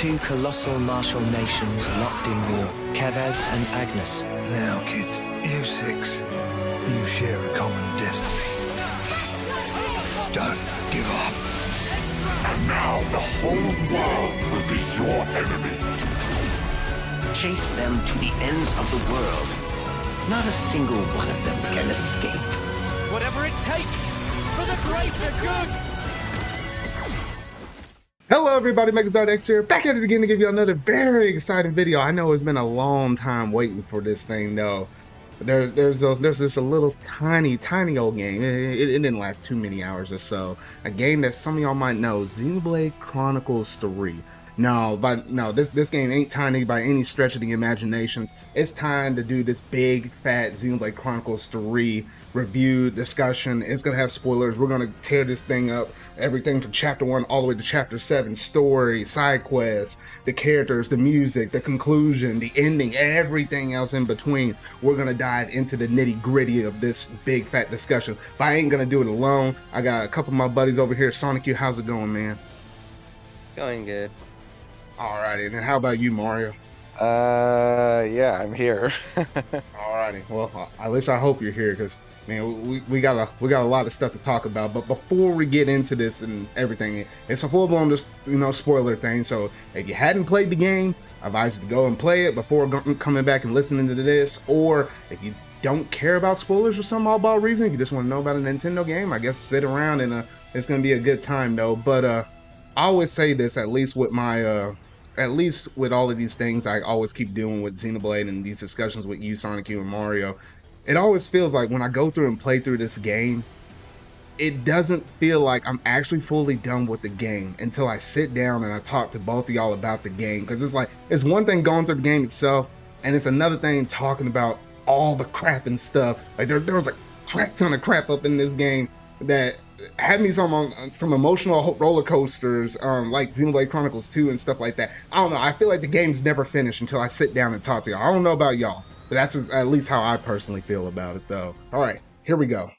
Two colossal martial nations locked in war, Kevez and Agnes. Now, kids, you six, you share a common destiny. Don't give up. And now the whole world will be your enemy. Chase them to the ends of the world. Not a single one of them can escape. Whatever it takes for the greater good! Hello everybody, MegaZardX here, back at it again to give you another very exciting video. I know it's been a long time waiting for this thing though. There's just a little tiny old game. It didn't last too many hours or so. A game that some of y'all might know, Xenblade Chronicles 3. No, this game ain't tiny by any stretch of the imaginations. It's time to do this Big Fat Xenoblade Chronicles 3 review discussion. It's gonna have spoilers. We're gonna tear this thing up. Everything from chapter 1 all the way to chapter 7. Story, side quests, the characters, the music, the conclusion, the ending, everything else in between. We're gonna dive into the nitty gritty of this big fat discussion. But I ain't gonna do it alone. I got a couple of my buddies over here. Sanikyu, how's it going, man? Going good. Alrighty, and then how about you, Mario? Yeah, I'm here. Alrighty, well, at least I hope you're here, because man, we got a lot of stuff to talk about. But before we get into this and everything, it's a full-blown just spoiler thing. So if you hadn't played the game, I advise you to go and play it before coming back and listening to this. Or if you don't care about spoilers for some oddball reason, you just want to know about a Nintendo game, I guess sit around and it's gonna be a good time though. But I always say this, at least with my at least with all of these things I always keep doing with Xenoblade and these discussions with you, Sanikyu, and Mario, it always feels like when I go through and play through this game, it doesn't feel like I'm actually fully done with the game until I sit down and I talk to both of y'all about the game. Because it's like, it's one thing going through the game itself, and it's another thing talking about all the crap and stuff. Like there was a crap ton of crap up in this game that had me on some emotional roller coasters, like Xenoblade Chronicles 2 and stuff like that. I don't know, I feel like the game's never finished until I sit down and talk to y'all. I don't know about y'all, but that's at least how I personally feel about it though. All right, here we go.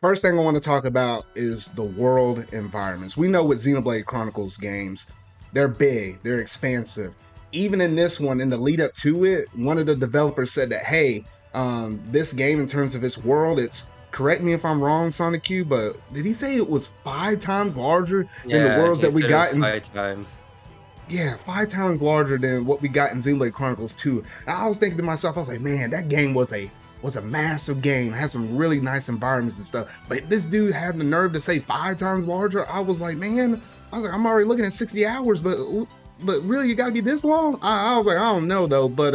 First thing I want to talk about is the world environments. We know with Xenoblade Chronicles games, they're big, they're expansive. Even in this one, in the lead up to it, one of the developers said that, hey, this game in terms of its world, it's, correct me if I'm wrong, Sanikyu, but did he say it was 5 times larger than the worlds that we got in 5 times? Yeah, 5 times larger than what we got in Xenoblade Chronicles 2. And I was thinking to myself, I was like, man, that game was a massive game, had some really nice environments and stuff. But this dude had the nerve to say 5 times larger. I was like, man, I'm already looking at 60 hours, but really, you gotta be this long? I was like, I don't know though. But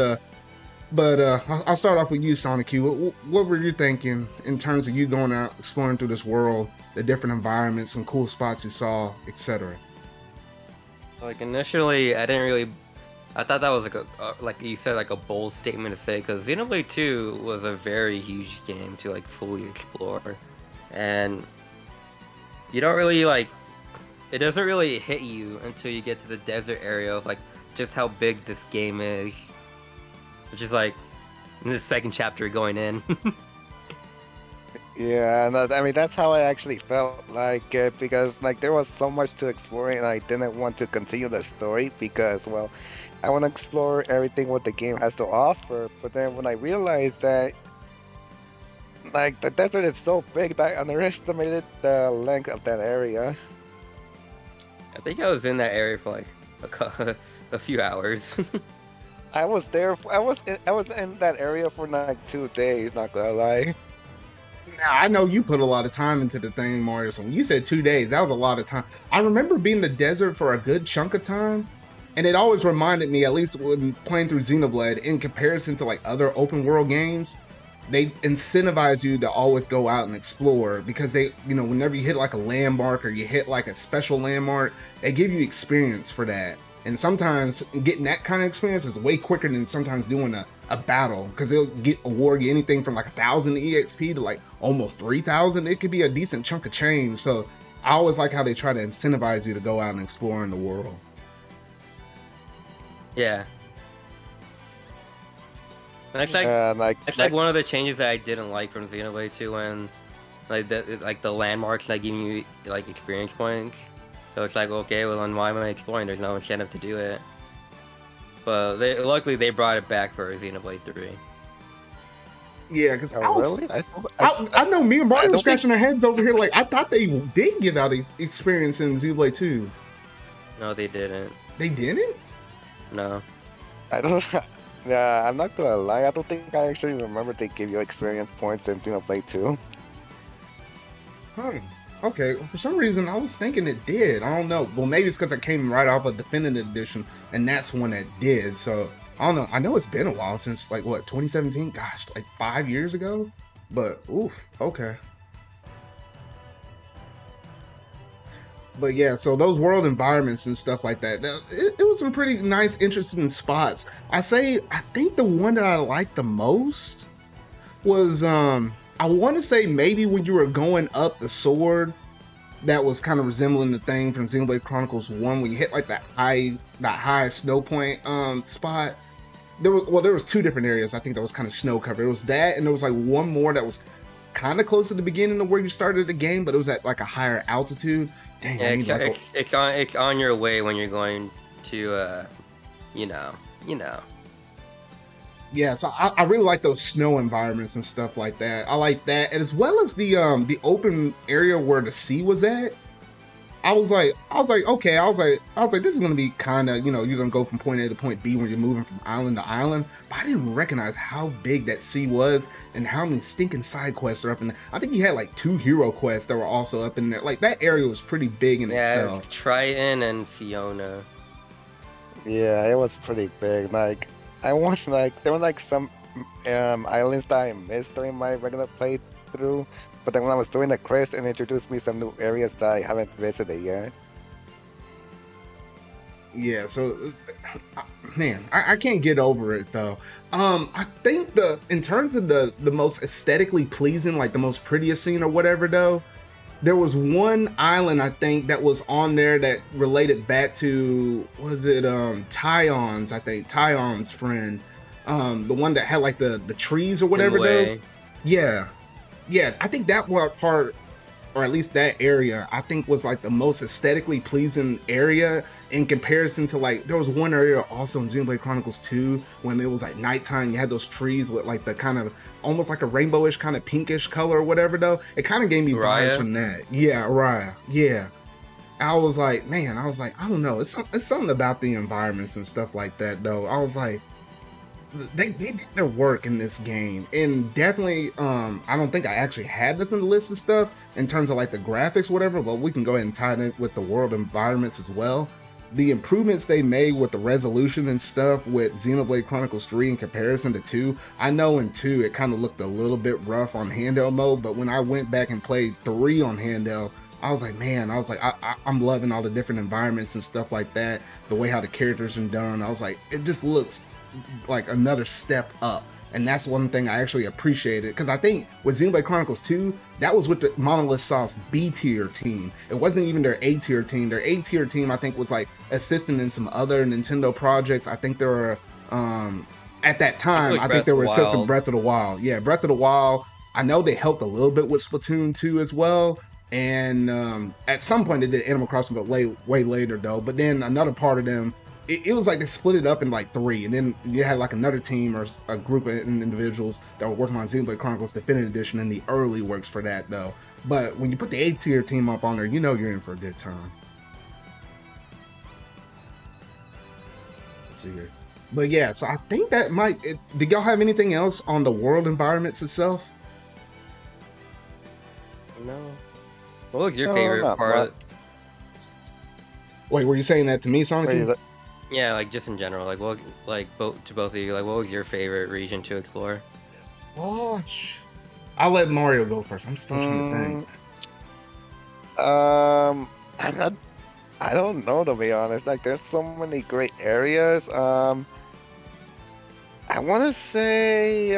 I'll start off with you, Sanikyu. What were you thinking in terms of you going out exploring through this world, the different environments, some cool spots you saw, etc.? Like initially, I thought that was like you said, like a bold statement to say, because Xenoblade 2 was a very huge game to like fully explore, and you don't really it doesn't really hit you until you get to the desert area of like just how big this game is, which is like in the second chapter going in. Yeah, no, I mean that's how I actually felt like because like there was so much to explore and I didn't want to continue the story because, well, I want to explore everything what the game has to offer. But then when I realized that like the desert is so big that I underestimated the length of that area. I think I was in that area for like a few hours. I was in that area for like 2 days, not gonna lie. Now, I know you put a lot of time into the thing, Mario, so when you said 2 days, that was a lot of time. I remember being in the desert for a good chunk of time, and it always reminded me, at least when playing through Xenoblade, in comparison to like other open world games, they incentivize you to always go out and explore because they, whenever you hit like a landmark or you hit like a special landmark, they give you experience for that. And sometimes getting that kind of experience is way quicker than sometimes doing a battle, because they'll award you anything from like 1,000 EXP to like almost 3,000. It could be a decent chunk of change. So I always like how they try to incentivize you to go out and explore in the world. Yeah. And it's like one of the changes that I didn't like from Xenoblade 2, when like the landmarks like giving you like experience points. So it's like, okay, well then why am I exploring? There's no incentive to do it. But luckily they brought it back for Xenoblade 3. Yeah, because really? I know me and Mario were scratching our heads over here. Like, I thought they did give out experience in Xenoblade 2. No, they didn't. They didn't? No. I don't. Yeah, I'm not gonna lie. I don't think I actually remember they gave you experience points in Xenoblade 2. Huh. Okay. For some reason, I was thinking it did. I don't know. Well, maybe it's because I came right off a Definitive Edition, and that's when it did. So I don't know. I know it's been a while since, like, what, 2017? Gosh, like 5 years ago? But, oof, okay. But yeah, so those world environments and stuff like that, it was some pretty nice, interesting spots. I think the one that I liked the most was, I want to say maybe when you were going up the sword, that was kind of resembling the thing from Xenoblade Chronicles 1, when you hit like that high snow point spot. There was two different areas I think that was kind of snow covered. It was that, and there was like one more that was kind of close to the beginning of where you started the game, but it was at like a higher altitude. Dang, yeah, it's on your way when you're going to you know. Yeah, so I really like those snow environments and stuff like that. I like that, and as well as the open area where the sea was at. I was like, okay, I was like, this is gonna be kind of, you're gonna go from point A to point B when you're moving from island to island. But I didn't recognize how big that sea was and how many stinking side quests are up in there. I think you had like 2 hero quests that were also up in there. Like, that area was pretty big in itself. Yeah, Triton and Fiona. Yeah, it was pretty big. Like, there were like some islands that I missed during my regular playthrough. But then when I was doing the quest, it introduced me some new areas that I haven't visited yet. Yeah, so man, I can't get over it though. I think in terms of the most aesthetically pleasing, like the most prettiest scene or whatever though, there was one island I think that was on there that related back to, was it Tyon's, I think, Tyon's friend. The one that had like the trees or whatever those. Yeah, I think that one part, or at least that area, I think was like the most aesthetically pleasing area in comparison to, like, there was one area also in Xenoblade Chronicles 2 when it was like nighttime, you had those trees with like the kind of almost like a rainbowish kind of pinkish color or whatever though. It kind of gave me vibes from that. Yeah, Raya. Yeah. I was like, I don't know. It's something about the environments and stuff like that though. I was like, they did their work in this game, and definitely I don't think I actually had this in the list of stuff in terms of like the graphics, whatever, but we can go ahead and tie it with the world environments as well. The improvements they made with the resolution and stuff with Xenoblade Chronicles 3 in comparison to 2. I know in 2 it kind of looked a little bit rough on handheld mode, but when I went back and played 3 on handheld, I was like, I'm loving all the different environments and stuff like that, the way how the characters are done. I was like, it just looks like another step up, and that's one thing I actually appreciated, because I think with Xenoblade Chronicles 2, that was with the Monolith Soft's B tier team. It wasn't even their A tier team. Their A tier team, I think, was like assisting in some other Nintendo projects. I think there were at that time, I think they were assisting Breath of the Wild. Yeah, Breath of the Wild. I know they helped a little bit with Splatoon 2 as well. And at some point they did Animal Crossing, but way later though. But then another part of them, it was like they split it up in like 3, and then you had like another team or a group of individuals that were working on Xenoblade Chronicles Definitive Edition in the early works for that though. But when you put the A tier team up on there, you know you're in for a good time. Let's see here. But yeah, so I think that did y'all have anything else on the world environments itself? No. What was your favorite part? Wait, were you saying that to me, Sanikyu? Yeah, like just in general, like to both of you, like what was your favorite region to explore? Gosh. I'll let Mario go first. I'm still trying to think. I'm not. I don't know, to be honest. Like, there's so many great areas. I want to say.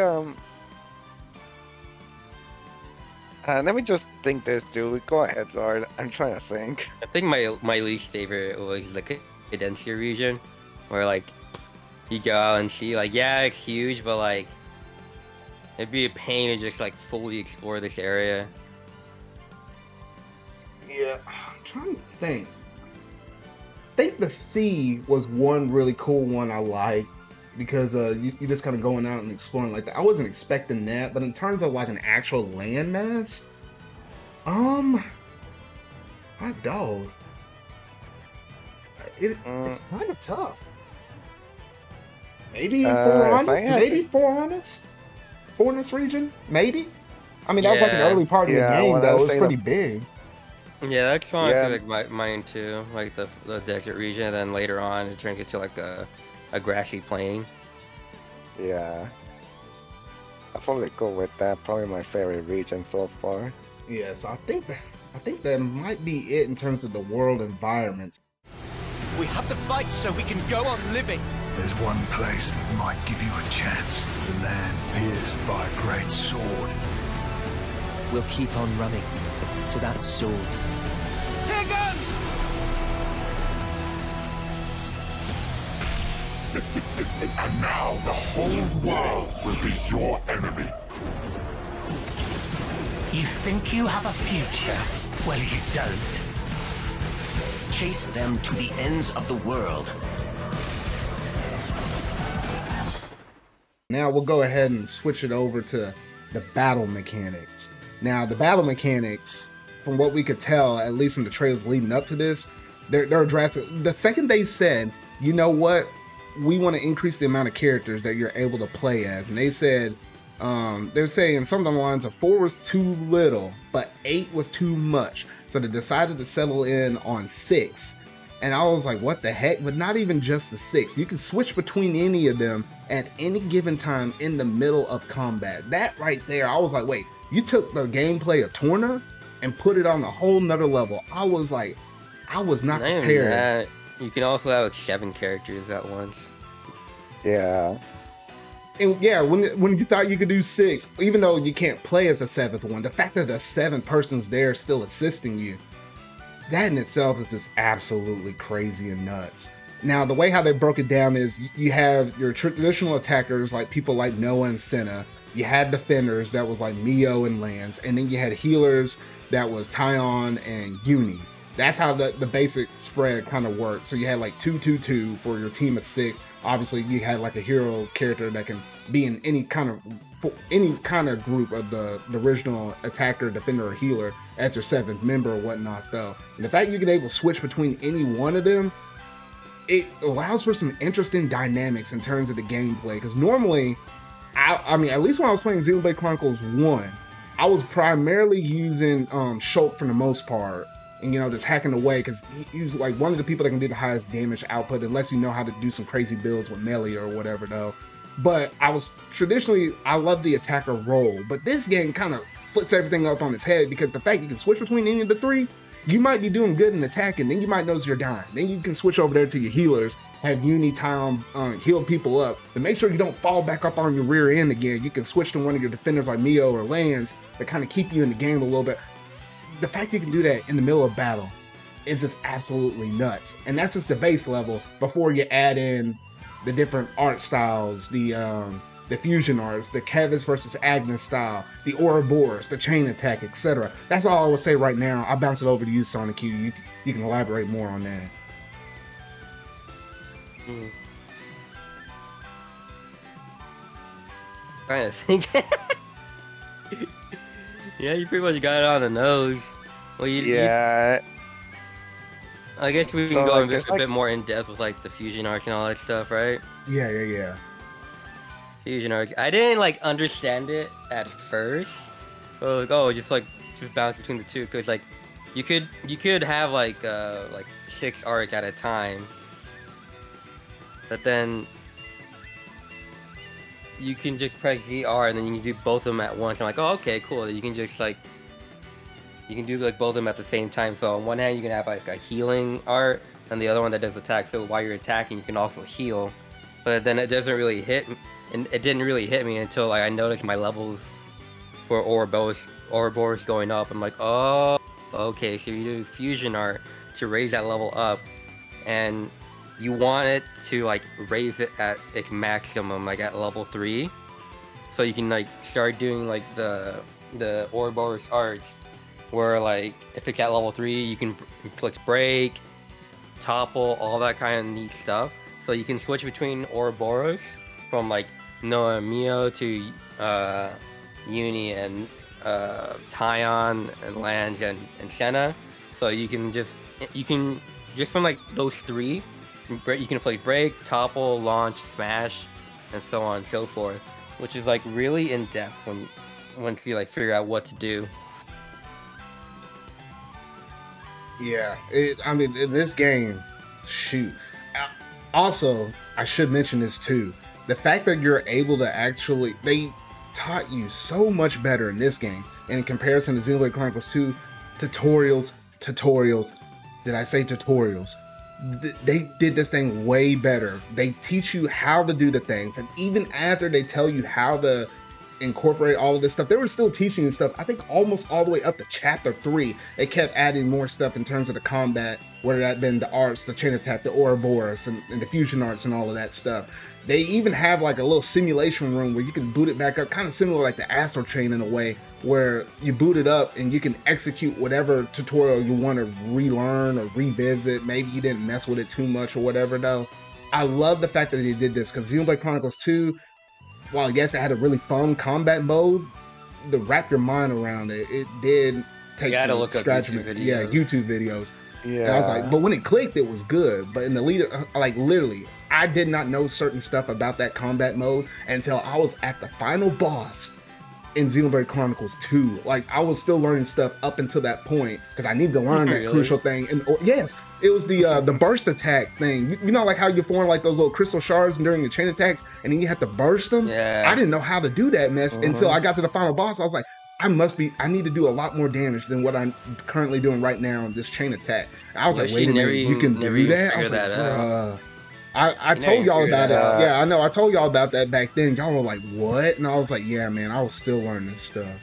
Let me just think this, dude. Go ahead, Zard. I'm trying to think. I think my least favorite was the Cadencia region, where like you go out and see like yeah it's huge, but like it'd be a pain to just like fully explore this area. Yeah, I'm trying to think. I think the sea was one really cool one I liked because you just kind of going out and exploring like that. I wasn't expecting that, but in terms of like an actual landmass, hot dog. It's kind of tough. Maybe Foreigners region, maybe. I mean, that was like an early part of the game, though. It was pretty big. Yeah, that's probably like mine too. Like the desert region, and then later on it turns into like a grassy plain. Yeah. I'll probably go with that. Probably my favorite region so far. Yeah, so I think that might be it in terms of the world environments. We have to fight so we can go on living. There's one place that might give you a chance. The land pierced by a great sword. We'll keep on running to that sword. Here goes! And now the whole world will be your enemy. You think you have a future? Well, you don't. Chase them to the ends of the world. Now we'll go ahead and switch it over to the battle mechanics. Now, the battle mechanics, from what we could tell, at least in the trailers leading up to this, they're drastic. The second they said, you know what, we want to increase the amount of characters that you're able to play as, and they said, they're saying something along the lines of 4 was too little, but 8 was too much. So they decided to settle in on 6. And I was like, what the heck? But not even just the 6. You can switch between any of them at any given time in the middle of combat. That right there, I was like, wait, you took the gameplay of Torna and put it on a whole nother level. I was like, I was not prepared. You can also have like 7 characters at once. Yeah. And yeah, when you thought you could do 6, even though you can't play as a 7th one, the fact that the 7th person's there still assisting you, that in itself is just absolutely crazy and nuts. Now, the way how they broke it down is you have your traditional attackers like people like Noah and Senna. You had defenders that was like Mio and Lance, and then you had healers that was Tyon and Uni. That's how the basic spread kind of worked. So you had like 2-2-2 for your team of 6. Obviously, you had like a hero character that can be in any kind of group of the original attacker, defender, or healer as your 7th member or whatnot, though. And the fact you can able to switch between any one of them, it allows for some interesting dynamics in terms of the gameplay. Because normally, I mean, at least when I was playing Xenoblade Chronicles 1, I was primarily using Shulk for the most part. And, you know, just hacking away, because he's like one of the people that can do the highest damage output, unless you know how to do some crazy builds with melee or whatever, though. But I love the attacker role, but this game kind of flips everything up on its head, because the fact you can switch between any of the 3, you might be doing good in attacking, then you might notice you're dying. Then you can switch over there to your healers, have Uni time heal people up, to make sure you don't fall back up on your rear end again. You can switch to one of your defenders like Mio or Lance that kind of keep you in the game a little bit. The fact you can do that in the middle of battle is just absolutely nuts. And that's just the base level before you add in the different art styles, the fusion arts, the Kevis versus Agnes style, the Ouroboros, the chain attack, etc. That's all I would say right now. I'll bounce it over to you, Sanikyu. You can elaborate more on that. Trying to think. Yeah, you pretty much got it on the nose. Well, I guess we can go a bit more in depth with like the fusion arcs and all that stuff, right? Yeah. Fusion arcs. I didn't like understand it at first. But like, just bounce between the two, because like you could have like 6 arcs at a time, but then you can just press ZR and then you can do both of them at once. I'm like, oh, okay, cool. You can just like, you can do like both of them at the same time. So on one hand, you can have like a healing art, and the other one that does attack. So while you're attacking, you can also heal. But then it doesn't really hit, and it didn't really hit me until like I noticed my levels for Ouroboros going up. I'm like, oh, okay. So you do fusion art to raise that level up, and you want it to like raise it at its maximum, like at level 3, so you can like start doing like the Ouroboros arts, where like if it's at level 3, you can inflict break, topple, all that kind of neat stuff. So you can switch between Ouroboros from like Noa Mio to Uni and Tyon and Lands and Senna. So you can just from like those 3, you can play break, topple, launch, smash, and so on and so forth, which is like really in depth once you like figure out what to do. Yeah, I mean, in this game, shoot. Also, I should mention this too. The fact that you're able to actually, they taught you so much better in this game, and in comparison to Xenoblade Chronicles 2, tutorials. Did I say tutorials? They did this thing way better. They teach you how to do the things, and even after they tell you how to incorporate all of this stuff, they were still teaching you stuff. I think almost all the way up to chapter 3, they kept adding more stuff in terms of the combat, whether that been the arts, the chain attack, the Ouroboros, and the fusion arts and all of that stuff. They even have like a little simulation room where you can boot it back up, kind of similar like the Astral Chain in a way, where you boot it up and you can execute whatever tutorial you want to relearn or revisit. Maybe you didn't mess with it too much or whatever though. I love the fact that they did this, because Xenoblade Chronicles 2, while yes, it had a really fun combat mode, to wrap your mind around it, it did take some scratching. Yeah, YouTube videos. Yeah, and I was like, but when it clicked, it was good. But in the lead, like literally, I did not know certain stuff about that combat mode until I was at the final boss in Xenoblade Chronicles 2. Like, I was still learning stuff up until that point, because I needed to learn that crucial thing. And yes, it was the burst attack thing. You know, like how you form like those little crystal shards during your chain attacks, and then you have to burst them. Yeah. I didn't know how to do that mess until I got to the final boss. I was like, I need to do a lot more damage than what I'm currently doing right now in this chain attack. And I was like, wait a minute, you can do that? I was like, I told y'all about it. Yeah, I know. I told y'all about that back then. Y'all were like, what? And I was like, yeah, man, I was still learning this stuff.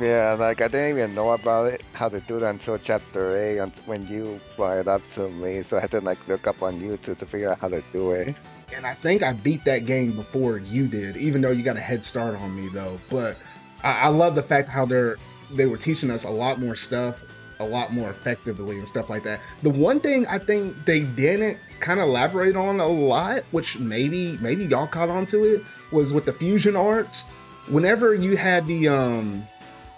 Yeah, like I didn't even know about it, how to do that until chapter 8, when you brought it up to me. So I had to like look up on YouTube to figure out how to do it. And I think I beat that game before you did, even though you got a head start on me though. But I love the fact how they were teaching us a lot more stuff, a lot more effectively and stuff like that. The one thing I think they didn't kind of elaborate on a lot, which maybe y'all caught on to it, was with the fusion arts. Whenever you had the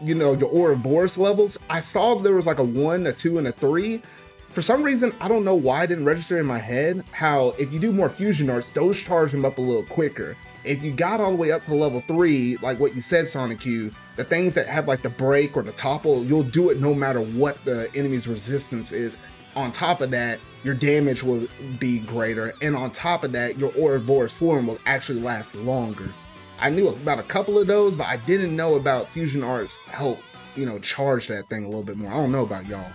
your Ouroboros levels, I saw there was like a 1, a 2, and a 3. For some reason, I don't know why it didn't register in my head how if you do more fusion arts, those charge them up a little quicker. If you got all the way up to level 3, like what you said, Sanikyu, the things that have like the break or the topple, you'll do it no matter what the enemy's resistance is. On top of that, your damage will be greater, and on top of that, your Ouroboros form will actually last longer. I knew about a couple of those, but I didn't know about fusion arts help, charge that thing a little bit more. I don't know about y'all.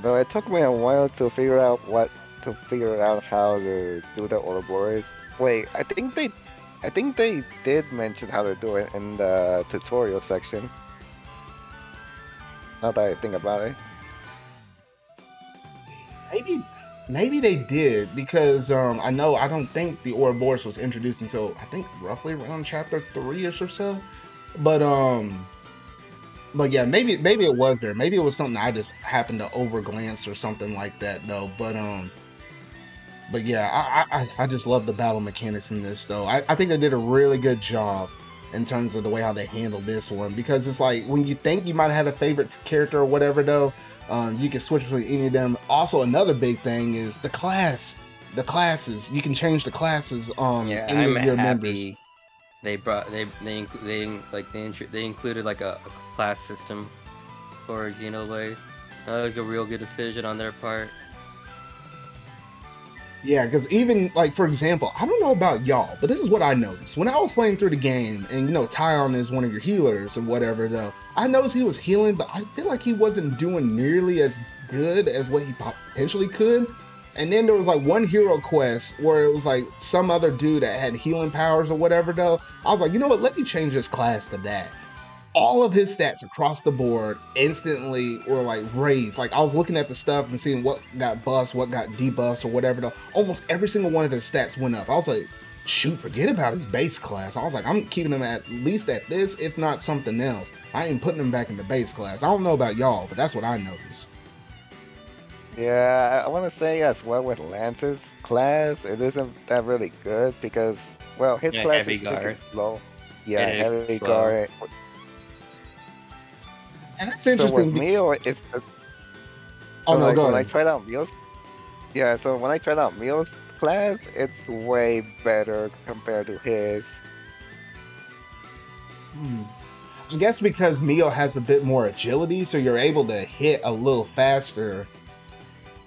But it took me a while to figure out how to do the Ouroboros. Wait, I think they did mention how to do it in the tutorial section. Now that I think about it. Maybe they did, because I don't think the Ouroboros was introduced until I think roughly around chapter 3ish or so. But yeah, maybe it was there. Maybe it was something I just happened to overglance or something like that though. But yeah, I just love the battle mechanics in this though. I think they did a really good job in terms of the way how they handled this one, because it's like when you think you might have a favorite character or whatever though, you can switch between any of them. Also, another big thing is the classes. You can change the classes on any of your members. They included like a class system for Xenoblade. That was a real good decision on their part. Yeah, because even like for example, I don't know about y'all, but this is what I noticed when I was playing through the game, and Tyon is one of your healers or whatever. Though I noticed he was healing, but I feel like he wasn't doing nearly as good as what he potentially could. And then there was like one hero quest where it was like some other dude that had healing powers or whatever. Though I was like, you know what? Let me change this class to that. All of his stats across the board instantly were like raised. Like I was looking at the stuff and seeing what got buffed, what got debuffed or whatever. Though almost every single one of his stats went up. I was like, shoot, forget about his base class. I was like, I'm keeping him at least at this, if not something else. I ain't putting him back in the base class. I don't know about y'all, but that's what I noticed. Yeah, I want to say as well with Lance's class, it isn't that really good because, well, his Yeah, class heavy is pretty guard. slow. Yeah, It is heavy slow. guard. And that's So interesting. with Mio, it's Oh, so no, like go when I ahead. tried out Mio's, yeah. So when I tried out Mio's class, it's way better compared to his. I guess because Mio has a bit more agility, so you're able to hit a little faster.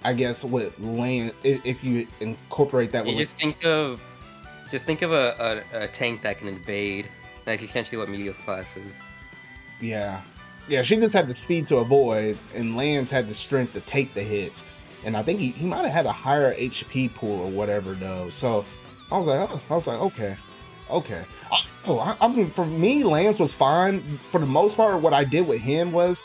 I guess with land, if you incorporate that You with just think of a tank that can invade. That's essentially what Mio's class is. yeah, she just had the speed to avoid, and Lance had the strength to take the hits. And I think he might have had a higher HP pool or whatever though. So I was like, okay. I mean, for me, Lance was fine for the most part. What I did with him was,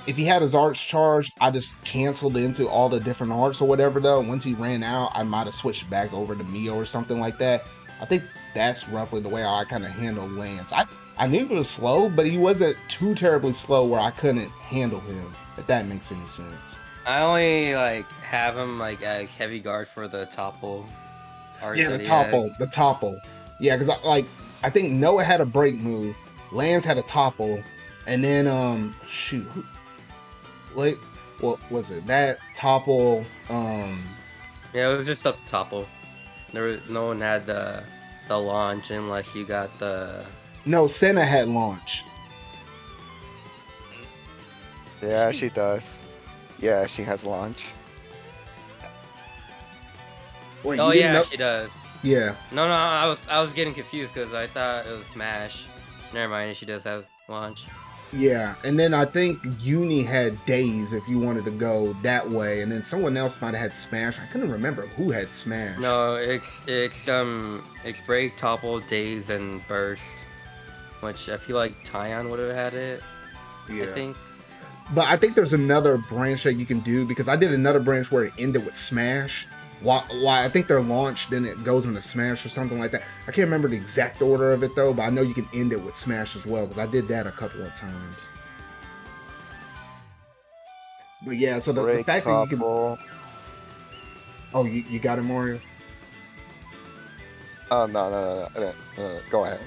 if he had his arts charged, I just canceled into all the different arts or whatever though. Once he ran out, I might have switched back over to Mio or something like that. I think that's roughly the way I kind of handled Lance. I knew he was slow, but he wasn't too terribly slow where I couldn't handle him, if that makes any sense. I only like have him like as heavy guard for the topple art. Yeah, that he has. the topple. Yeah, because I think Noah had a break move, Lance had a topple, and then wait, what was it? That topple, Yeah, it was just up to topple. No one had the launch unless you got the. no, Senna had launch. Yeah, she does. Yeah, she has launch. Wait, Oh you didn't yeah, know? she does. Yeah, No, I was getting confused because I thought it was Smash. Never mind, she does have launch. yeah, and then I think Uni had Days if you wanted to go that way, and then someone else might have had Smash. I couldn't remember who had Smash. No, it's break, topple, daze, and burst. Which I feel like Tyon would have had it. Yeah. I think. But I think there's another branch that you can do, because I did another branch where it ended with Smash. Why I think they're launched, then it goes into Smash or something like that. I can't remember the exact order of it though, but I know you can end it with Smash as well, because I did that a couple of times. But yeah, so the Break fact that you can. topple. Oh, you got it, Mario? Oh no. Go ahead.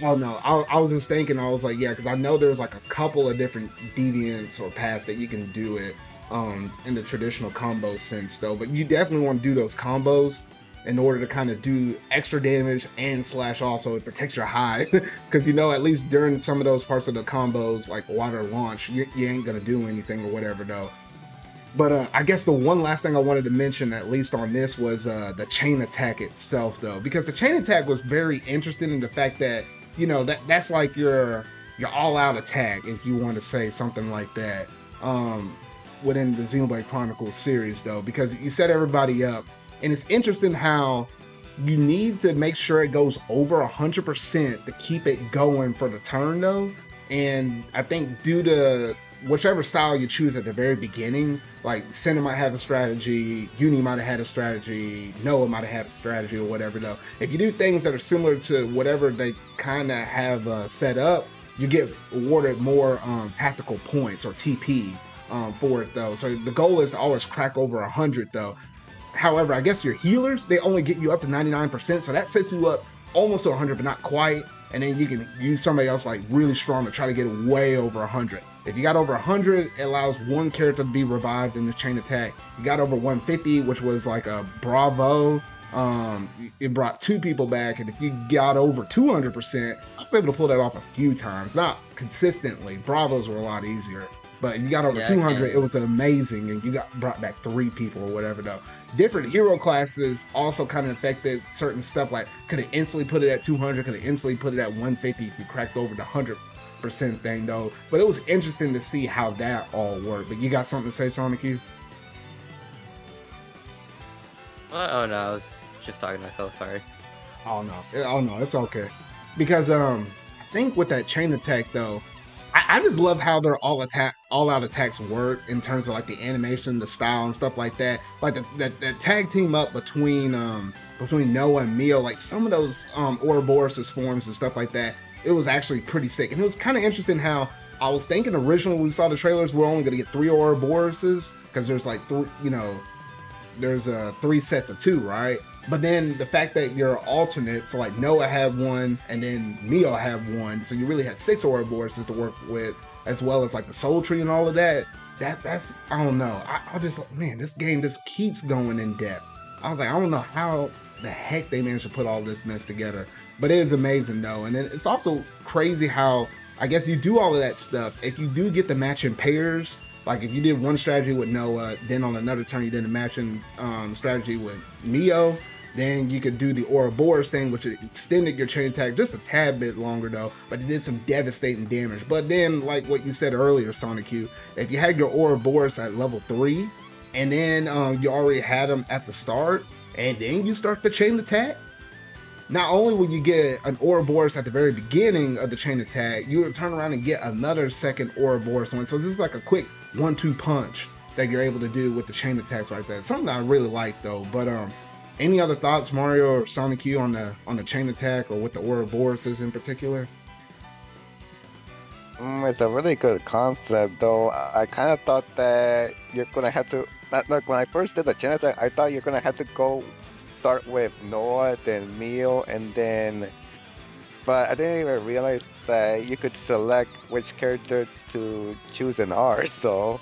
Oh no, I was just thinking, I was like, yeah, because I know there's like a couple of different deviants or paths that you can do it in the traditional combo sense though, but you definitely want to do those combos in order to kind of do extra damage and slash also. It protects your high, because at least during some of those parts of the combos, like water launch, you ain't gonna do anything or whatever though. But I guess the one last thing I wanted to mention, at least on this, was the chain attack itself though, because the chain attack was very interesting in the fact that that's like your all-out attack, if you want to say something like that, within the Xenoblade Chronicles series though, because you set everybody up, and it's interesting how you need to make sure it goes over 100% to keep it going for the turn though. And I think due to whichever style you choose at the very beginning, like Senna might have a strategy, Uni might have had a strategy, Noah might have had a strategy or whatever though. If you do things that are similar to whatever they kind of have set up, you get awarded more tactical points or TP for it though. So the goal is to always crack over 100 though. However, I guess your healers, they only get you up to 99%, so that sets you up almost to 100 but not quite. And then you can use somebody else like really strong to try to get way over 100. If you got over 100, it allows one character to be revived in the chain attack. You got over 150, which was like a Bravo. It brought 2 people back, and if you got over 200%, I was able to pull that off a few times, not consistently. Bravos were a lot easier. But you got over Yeah, 200, it was amazing, and you got brought back 3 people or whatever though. Different hero classes also kind of affected certain stuff, like could have instantly put it at 200, could have instantly put it at 150 if you cracked over the 100% thing though. But it was interesting to see how that all worked. But you got something to say, Sanikyu? Oh no, I was just talking to myself. Sorry. Oh no, it's okay. Because I think with that chain attack though, I just love how their all out attacks work in terms of like the animation, the style, and stuff like that. Like the tag team up between Noah and Mio, like some of those Ouroboros forms and stuff like that, it was actually pretty sick. And it was kind of interesting how I was thinking originally when we saw the trailers, we're only gonna get 3 Ouroboroses because there's like 3, there's 3 sets of 2, right? But then the fact that you're alternate, so like Noah had 1 and then Mio had 1, so you really had 6 Ouroboroses to work with, as well as like the Soul Tree and all of that. That's I don't know. I just like, man, this game just keeps going in depth. I was like, I don't know how the heck they managed to put all this mess together, but it is amazing though. And then it's also crazy how I guess you do all of that stuff. If you do get the match in pairs, like if you did one strategy with Noah, then on another turn you did a matching strategy with Mio, then you could do the Ouroboros thing, which extended your chain attack just a tad bit longer though, but it did some devastating damage. But then, like what you said earlier, Sanikyu, if you had your Ouroboros at level 3, and then you already had them at the start, and then you start the chain attack, not only will you get an Ouroboros at the very beginning of the chain attack, you will turn around and get another second Ouroboros one. So this is like a quick 1-2 punch that you're able to do with the chain attacks right there. Something I really like though. But any other thoughts, Mario or Sanikyu, on the chain attack or with the Ouroboroses in particular? It's a really good concept, though. I kind of thought that you're gonna have to. Like when I first did the chain attack, I thought you're gonna have to start with Noah, then Mio, and then. But I didn't even realize that you could select which character to choose in R. So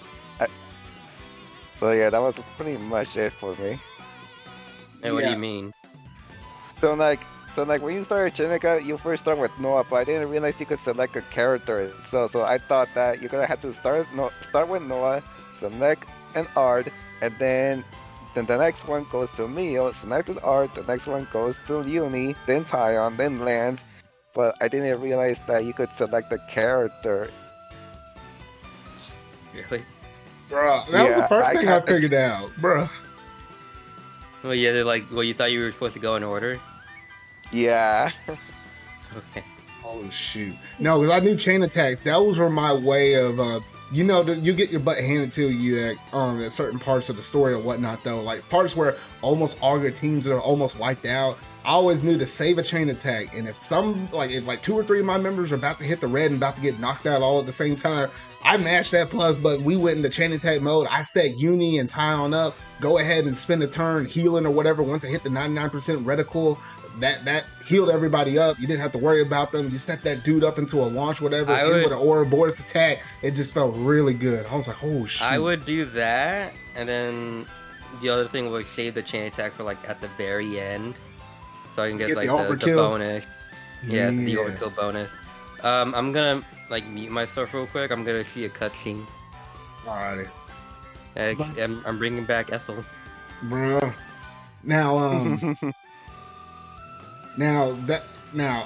yeah, that was pretty much it for me. Hey, what do you mean? So like when you started Chenica, you first start with Noah, but I didn't realize you could select a character. So I thought that you're gonna have to start with Noah, select an Ard, and then the next one goes to Mio, select an Ard, the next one goes to Uni, then Tyon, then Lance. But I didn't realize that you could select a character. Really? Bruh, that was the first thing I figured out, bruh. Well, yeah, you thought you were supposed to go in order? Yeah. Okay. Oh shoot! No, because I knew chain attacks. That was my way of, you get your butt handed to you at certain parts of the story or whatnot. Though, like parts where almost all your teams are almost wiped out. I always knew to save a chain attack, and if 2 or 3 of my members are about to hit the red and about to get knocked out all at the same time, I mashed that plus button. We went into chain attack mode. I set Uni and Tyon up. Go ahead and spend a turn healing or whatever. Once it hit the 99% reticle, that healed everybody up. You didn't have to worry about them. You set that dude up into a launch, whatever, with an Ouroboros attack. It just felt really good. I was like, oh shit. I would do that, and then the other thing was save the chain attack for like at the very end, so I can get like the bonus. Yeah, the overkill bonus. I'm gonna like mute myself real quick. I'm gonna see a cutscene. Alrighty. I'm bringing back Ethel. Bruh. Now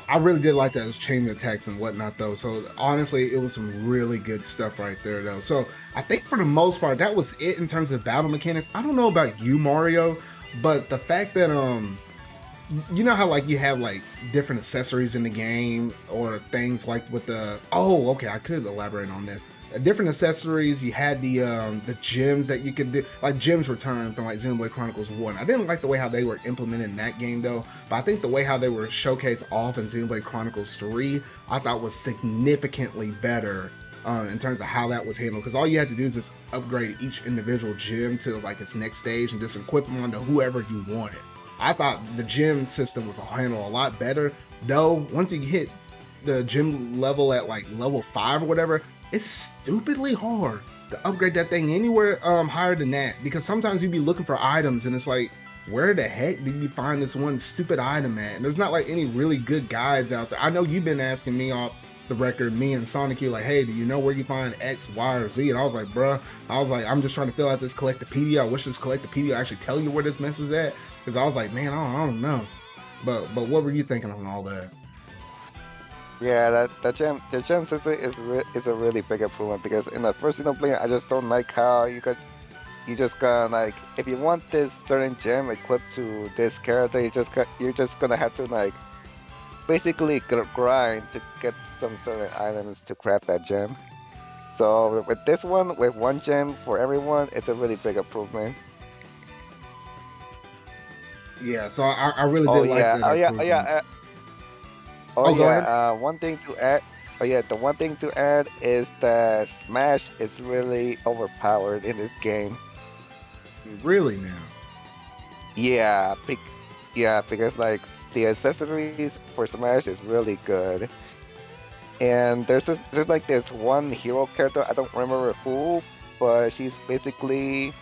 I really did like those chain attacks and whatnot though. So honestly, it was some really good stuff right there though. So I think for the most part, that was it in terms of battle mechanics. I don't know about you, Mario, but the fact that you know how like you have like different accessories in the game or things like with the I could elaborate on this. Different accessories, you had the gems that you could do, like gems return from like Xenblade Chronicles 1. I didn't like the way how they were implemented in that game though, but I think the way how they were showcased off in Xenblade Chronicles 3, I thought was significantly better in terms of how that was handled, because all you had to do is just upgrade each individual gem to like its next stage and just equip them onto whoever you wanted. I thought the gem system was handled a lot better, though once you hit the gem level at like level 5 or whatever, it's stupidly hard to upgrade that thing anywhere higher than that, because sometimes you'd be looking for items and it's like, where the heck did you find this one stupid item at? And there's not like any really good guides out there. I know you've been asking me off the record, me and Sanikyu, like, hey, do you know where you find X, Y, or Z? And I was like, bruh, I'm just trying to fill out this collectopedia. I wish this collectopedia actually tell you where this mess is at. Because I was like, man, I don't know. But what were you thinking on all that? Yeah, the gem system is a really big improvement because in the first Xenoblade, I just don't like how you just gonna like if you want this certain gem equipped to this character, you're just gonna have to like basically grind to get some certain items to craft that gem. So with this one, with one gem for everyone, it's a really big improvement. Yeah, so I really did like that. Go ahead. One thing to add. Oh yeah, the one thing to add is that Smash is really overpowered in this game. Really now? Yeah, because like the accessories for Smash is really good. And there's like this one hero character, I don't remember who, but she's basically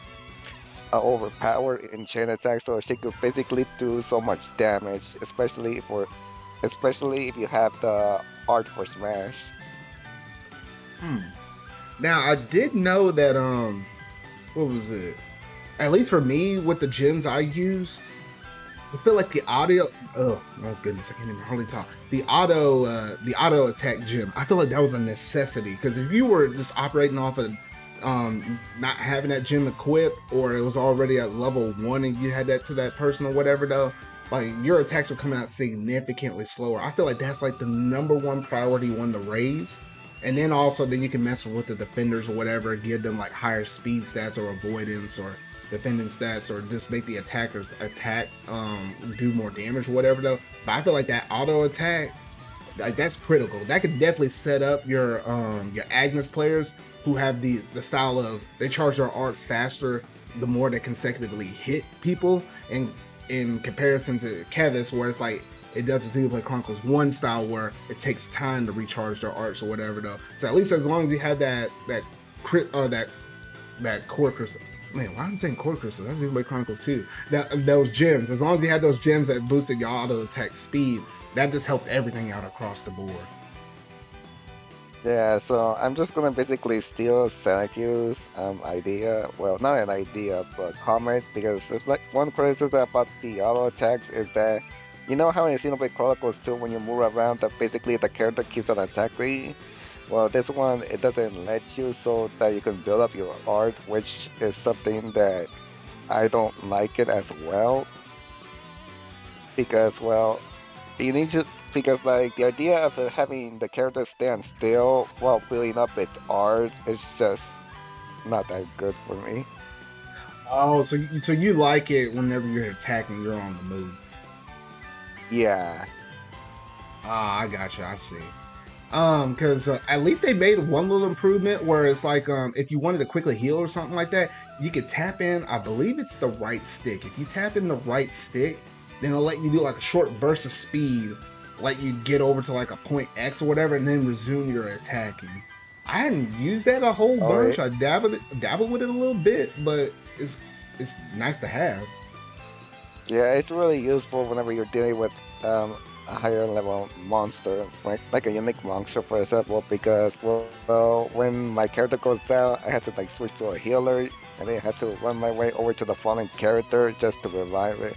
overpowered in chain attack, so she could basically do so much damage, especially if you have the art for Smash. Now I did know that what was it? At least for me, with the gems I use, I feel like the audio. Oh my goodness, I can't even hardly talk. The auto attack gem. I feel like that was a necessity because if you were just operating off of not having that gem equipped, or it was already at level 1 and you had that to that person or whatever, though, like your attacks were coming out significantly slower. I feel like that's like the number one priority one to raise. And then also then you can mess with the defenders or whatever, give them like higher speed stats or avoidance or defending stats, or just make the attackers do more damage or whatever though. But I feel like that auto attack, like that's critical. That could definitely set up your Agnes players who have the style of they charge their arts faster the more they consecutively hit people, and in comparison to Kevis, where it's like it does the Xenoblade Chronicles 1 style where it takes time to recharge their arts or whatever though. So at least as long as you have that core crystal. Man, why am I saying core crystals? That's Xenoblade Chronicles 2. Those gems, as long as you had those gems that boosted your auto attack speed, that just helped everything out across the board. Yeah, so I'm just gonna basically steal Sanikyu's idea. Well, not an idea, but comment, because there's like one criticism about the auto attacks is that you know how in Xenoblade Chronicles 2 when you move around that basically the character keeps on attacking? Well, this one it doesn't let you, so that you can build up your art, which is something that I don't like it as well. Because well, you need to because like the idea of having the character stand still while building up its art is just not that good for me. Oh, so you like it whenever you're attacking, you're on the move. Yeah. Ah, I gotcha. I see. Because at least they made one little improvement where it's like if you wanted to quickly heal or something like that, you could tap in. I believe it's the right stick. If you tap in the right stick, then it'll let you do like a short burst of speed, let you get over to like a point X or whatever, and then resume your attacking. I hadn't used that a whole bunch. Right. I dabbled with it a little bit, but it's nice to have. Yeah, it's really useful whenever you're dealing with a higher level monster, like a unique monster, for example. Because well, when my character goes down, I had to like switch to a healer, and then I had to run my way over to the fallen character just to revive it.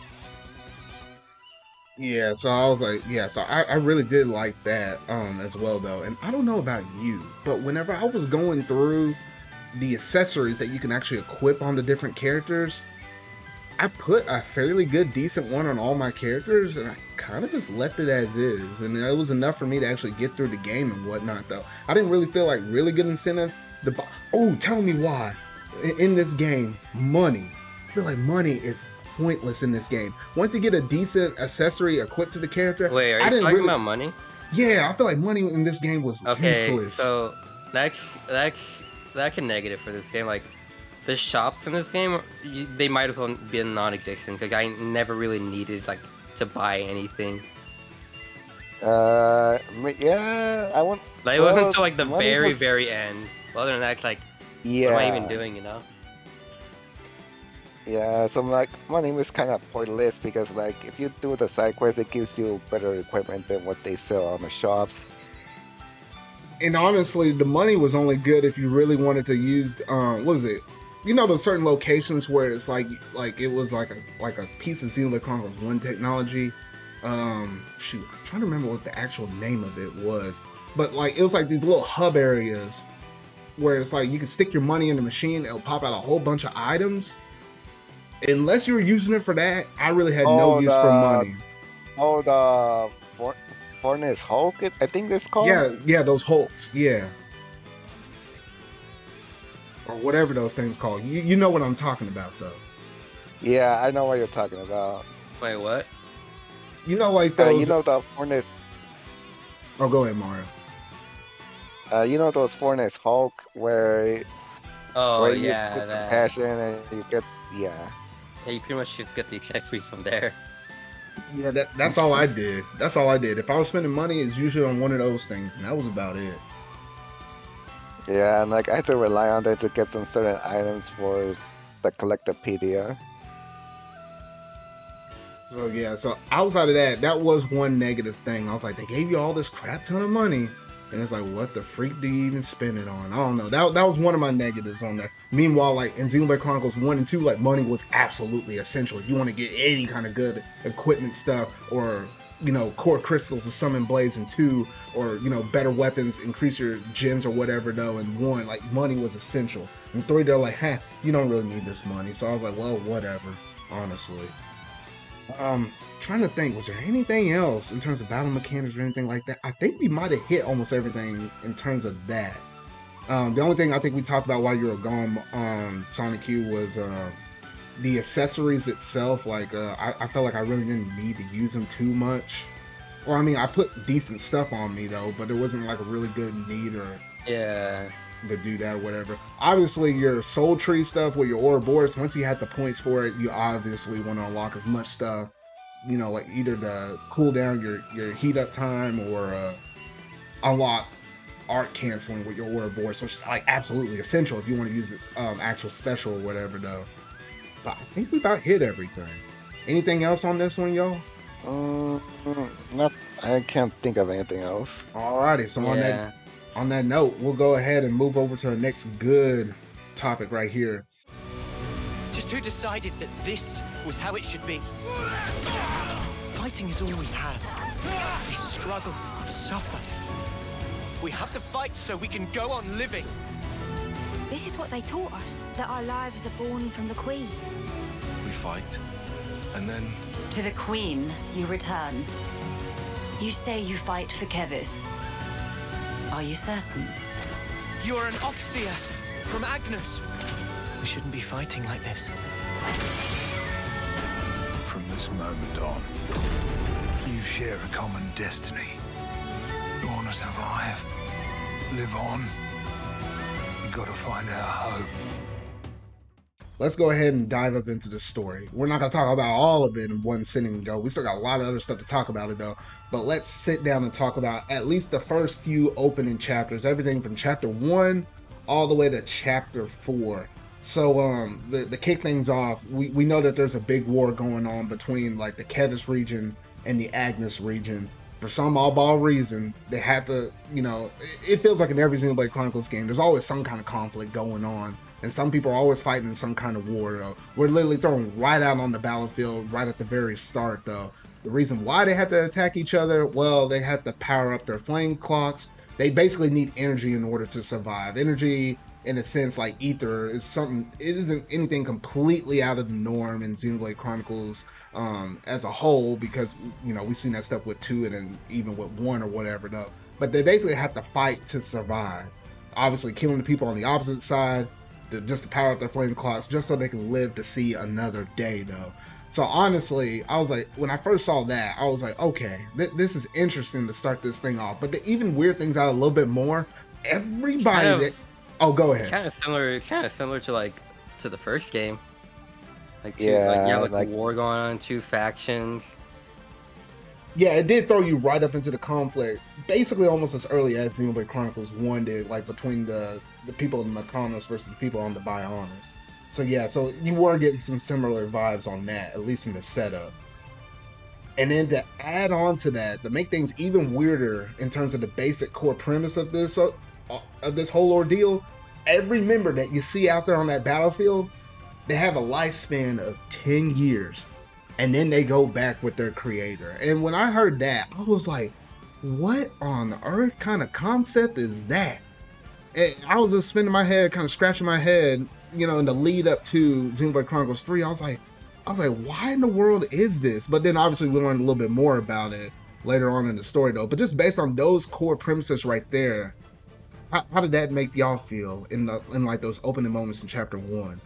Yeah, so I was like, yeah, so I really did like that as well though. And I don't know about you, but whenever I was going through the accessories that you can actually equip on the different characters, I put a fairly good, decent one on all my characters, and I kind of just left it as is. And it was enough for me to actually get through the game and whatnot though. I didn't really feel like really good incentive. Tell me why. In this game, money. I feel like money is pointless in this game. Once you get a decent accessory equipped to the character. Wait, are you talking about money? Yeah, I feel like money in this game was useless. So that's a negative for this game. Like the shops in this game, they might as well be non-existent because I never really needed like to buy anything. Yeah, I want. Like it wasn't until like the very end. Well, other than that, it's like, what am I even doing? You know. Yeah, so like money is kind of pointless because like if you do the side quest, it gives you better equipment than what they sell on the shops. And honestly, the money was only good if you really wanted to use what is it? You know, those certain locations where it's like it was like a piece of Xenoblade Chronicles 1 technology. Shoot, I'm trying to remember what the actual name of it was. But like it was like these little hub areas where it's like you can stick your money in the machine, it'll pop out a whole bunch of items. Unless you were using it for that, I really had no use for money. Oh, the Fortnite Hulk, I think it's called? Yeah, those Hulks, yeah. Or whatever those things called. You know what I'm talking about, though. Yeah, I know what you're talking about. Wait, what? You know, like those... you know the Fortnite... Oh, go ahead, Mario. You know those Fortnite Hulk where... Oh, where yeah, you put that. compassion and you get... Yeah. Yeah, you pretty much just get the accessories from there. Yeah, that's all I did. That's all I did. If I was spending money, it's usually on one of those things, and that was about it. Yeah, and like I had to rely on that to get some certain items for the Collectopedia. So yeah, so outside of that, that was one negative thing. I was like, they gave you all this crap ton of money, and it's like, what the freak do you even spend it on? I don't know. That was one of my negatives on there. Meanwhile, like in Xenoblade Chronicles 1 and 2, like money was absolutely essential. If you want to get any kind of good equipment stuff, or you know, core crystals to summon blades in 2, or you know, better weapons, increase your gems or whatever though in 1, like money was essential. In 3, they're like, you don't really need this money. So I was like, well, whatever, honestly. Trying to think, was there anything else in terms of battle mechanics or anything like that? I think we might have hit almost everything in terms of that. The only thing I think we talked about while you were gone, Sanikyu, was the accessories itself. Like, I felt like I really didn't need to use them too much. Or, I mean, I put decent stuff on me, though, but there wasn't, like, a really good need or... Yeah. To do that or whatever. Obviously, your soul tree stuff with your Ouroboros, once you had the points for it, you obviously want to unlock as much stuff, you know, like either to cool down your heat up time or unlock art canceling with your Ouroboros, which is like absolutely essential if you want to use its actual special or whatever though. But I think we about hit everything. Anything else on this one, y'all? Not. I can't think of anything else. Alrighty, so on that note, we'll go ahead and move over to the next good topic right here. Just who decided that this was how it should be? Fighting is all we have. We struggle, suffer. We have to fight so we can go on living. This is what they taught us, that our lives are born from the Queen. We fight, and then... To the Queen, you return. You say you fight for Kevis. Are you certain? You're an Oxia from Agnes. We shouldn't be fighting like this. From this moment on, you share a common destiny. You want to survive, live on. We gotta find our hope. Let's go ahead and dive up into the story. We're not going to talk about all of it in one sitting though. We still got a lot of other stuff to talk about it though. But let's sit down and talk about at least the first few opening chapters, everything from chapter 1 all the way to chapter 4. So to kick things off, we know that there's a big war going on between like the Kevis region and the Agnes region. For some oddball reason, they have to, you know, it feels like in every Xenoblade Chronicles game, there's always some kind of conflict going on. And some people are always fighting in some kind of war, though. We're literally thrown right out on the battlefield right at the very start, though. The reason why they had to attack each other, well, they had to power up their flame clocks. They basically need energy in order to survive. Energy, in a sense, like ether, is something, it isn't anything completely out of the norm in Xenoblade Chronicles as a whole, because, you know, we've seen that stuff with 2 and then even with 1 or whatever, though. But they basically have to fight to survive. Obviously, killing the people on the opposite side, just to power up their flame clocks, just so they can live to see another day, though. So honestly, I was like, when I first saw that, I was like, okay, this is interesting to start this thing off. But to even weird things out a little bit more, everybody oh, go ahead. It's kind of similar to like to the first game. Like like a war going on, 2 factions. Yeah, it did throw you right up into the conflict, basically almost as early as Xenoblade Chronicles 1 did, like between the people in the Mykonos versus the people on the Bionis. So yeah, so you were getting some similar vibes on that, at least in the setup. And then to add on to that, to make things even weirder in terms of the basic core premise of this whole ordeal, every member that you see out there on that battlefield, they have a lifespan of 10 years. And then they go back with their creator. And when I heard that, I was like, what on earth kind of concept is that? And I was just spinning my head, kind of scratching my head, you know, in the lead up to Xenoblade Chronicles 3. I was like, why in the world is this? But then obviously we learned a little bit more about it later on in the story though. But just based on those core premises right there, how did that make y'all feel in like those opening moments in chapter 1?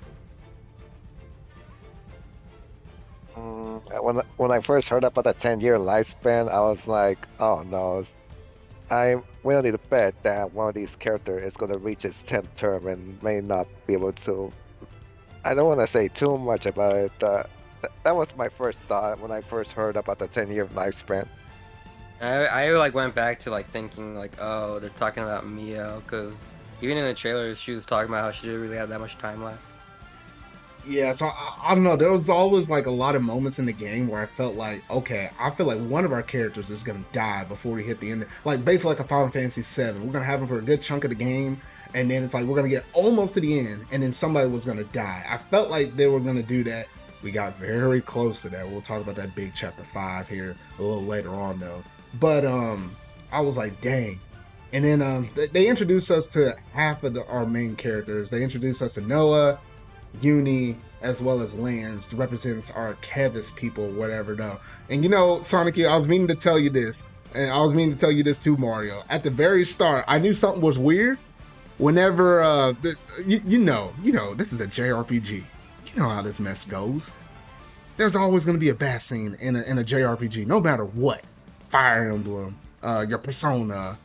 When I first heard about that 10-year lifespan, I was like, oh no, I'm willing to bet that one of these characters is going to reach his 10th term and may not be able to. I don't want to say too much about it. That was my first thought when I first heard about the 10-year lifespan. I like went back to like thinking like, oh, they're talking about Mio, because even in the trailers she was talking about how she didn't really have that much time left. Yeah, so I don't know. There was always like a lot of moments in the game where I felt like, okay, I feel like one of our characters is gonna die before we hit the end. Like basically like a Final Fantasy VII. We're gonna have him for a good chunk of the game, and then it's like we're gonna get almost to the end, and then somebody was gonna die. I felt like they were gonna do that. We got very close to that. We'll talk about that big chapter 5 here a little later on though. But I was like, dang. And then they introduced us to half of our main characters. They introduced us to Noah, Uni, as well as Lance, represents our Kevis people, whatever though. And you know, Sanikyu, I was meaning to tell you this, and I was meaning to tell you this too, Mario. At the very start, I knew something was weird. Whenever you know, this is a JRPG. You know how this mess goes. There's always going to be a bad scene in a JRPG, no matter what. Fire Emblem, your Persona,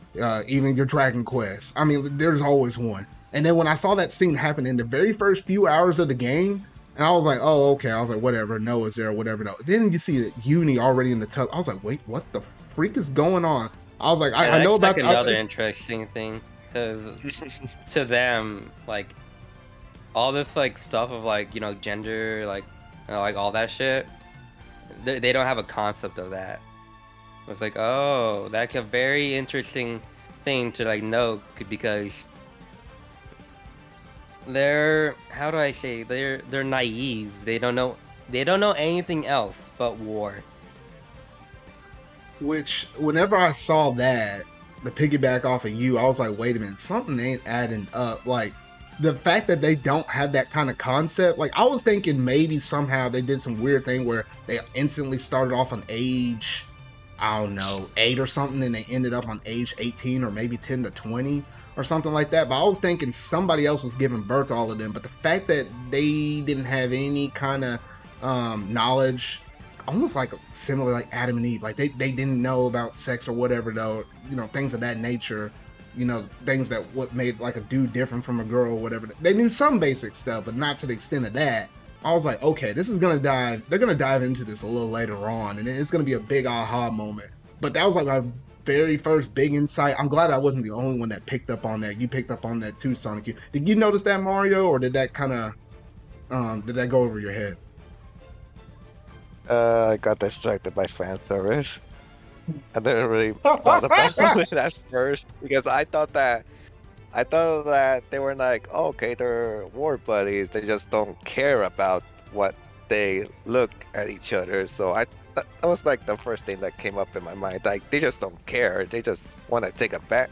even your Dragon Quest. I mean, there's always one. And then when I saw that scene happen in the very first few hours of the game, and I was like, oh, okay. I was like, whatever, Noah's there, whatever. No. Then you see Uni already in the tub. I was like, wait, what the freak is going on? I was like, I know about like another interesting thing, because to them, like, all this like stuff of like, you know, gender, like, you know, like all that shit, they don't have a concept of that. It's like, oh, that's a very interesting thing to like know, because they're, how do I say, they're naive. They don't know anything else but war. Which, whenever I saw that, the piggyback off of you, I was like, wait a minute, something ain't adding up. Like, the fact that they don't have that kind of concept, like, I was thinking maybe somehow they did some weird thing where they instantly started off on age, I don't know, 8 or something, and they ended up on age 18 or maybe 10 to 20 or something like that. But I was thinking somebody else was giving birth to all of them. But the fact that they didn't have any kind of knowledge, almost like similar like Adam and Eve, like they didn't know about sex or whatever though, you know, things of that nature, you know, things that what made like a dude different from a girl or whatever. They knew some basic stuff, but not to the extent of that. I was like, okay, this is gonna dive. They're gonna dive into this a little later on, and it's gonna be a big aha moment. But that was like my very first big insight. I'm glad I wasn't the only one that picked up on that. You picked up on that too, Sonic. Did you notice that, Mario, or did that kind of did that go over your head? I got distracted by fan service. I didn't really thought about it at first, because I thought that they were like, oh, okay, they're war buddies. They just don't care about what they look at each other. So that was like the first thing that came up in my mind. Like, they just don't care. They just want to take a bet.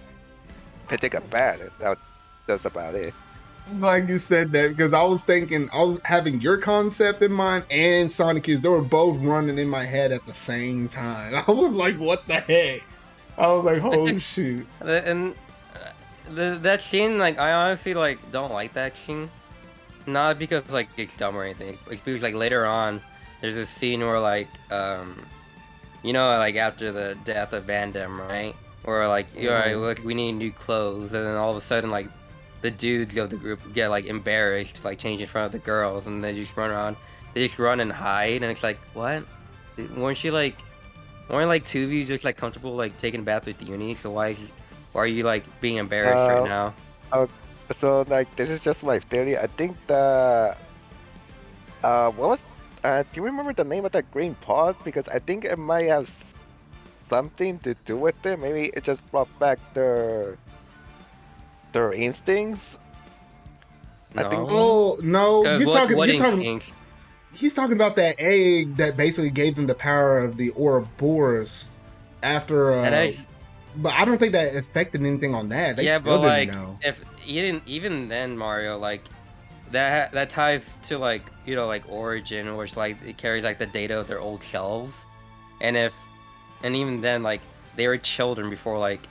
That's about it. Like you said that, because I was thinking, I was having your concept in mind and Sonicu's. They were both running in my head at the same time. I was like, what the heck? I was like, oh shoot. And that scene, like, I honestly like don't like that scene. Not because like it's dumb or anything. It's because like later on, there's a scene where like, you know, like after the death of Van Damme, right? Where like, you're right, look, we need new clothes, and then all of a sudden like, the dudes of the group get like embarrassed to like change in front of the girls, and they just run around. They just run and hide, and it's like, what? Weren't two of you just like comfortable like taking a bath with Uni? So why are you like being embarrassed right now? So like, this is just my theory. I think what was Do you remember the name of that green pod? Because I think it might have something to do with it. Maybe it just brought back their instincts. I think. Oh no, Because what instincts? he's talking about that egg that basically gave them the power of the Ouroboros after And I, but I don't think that affected anything on that. They yeah, still but didn't like, know. if even then, Mario, like that ties to like like Origin, which like it carries like the data of their old selves, and even then like they were children before like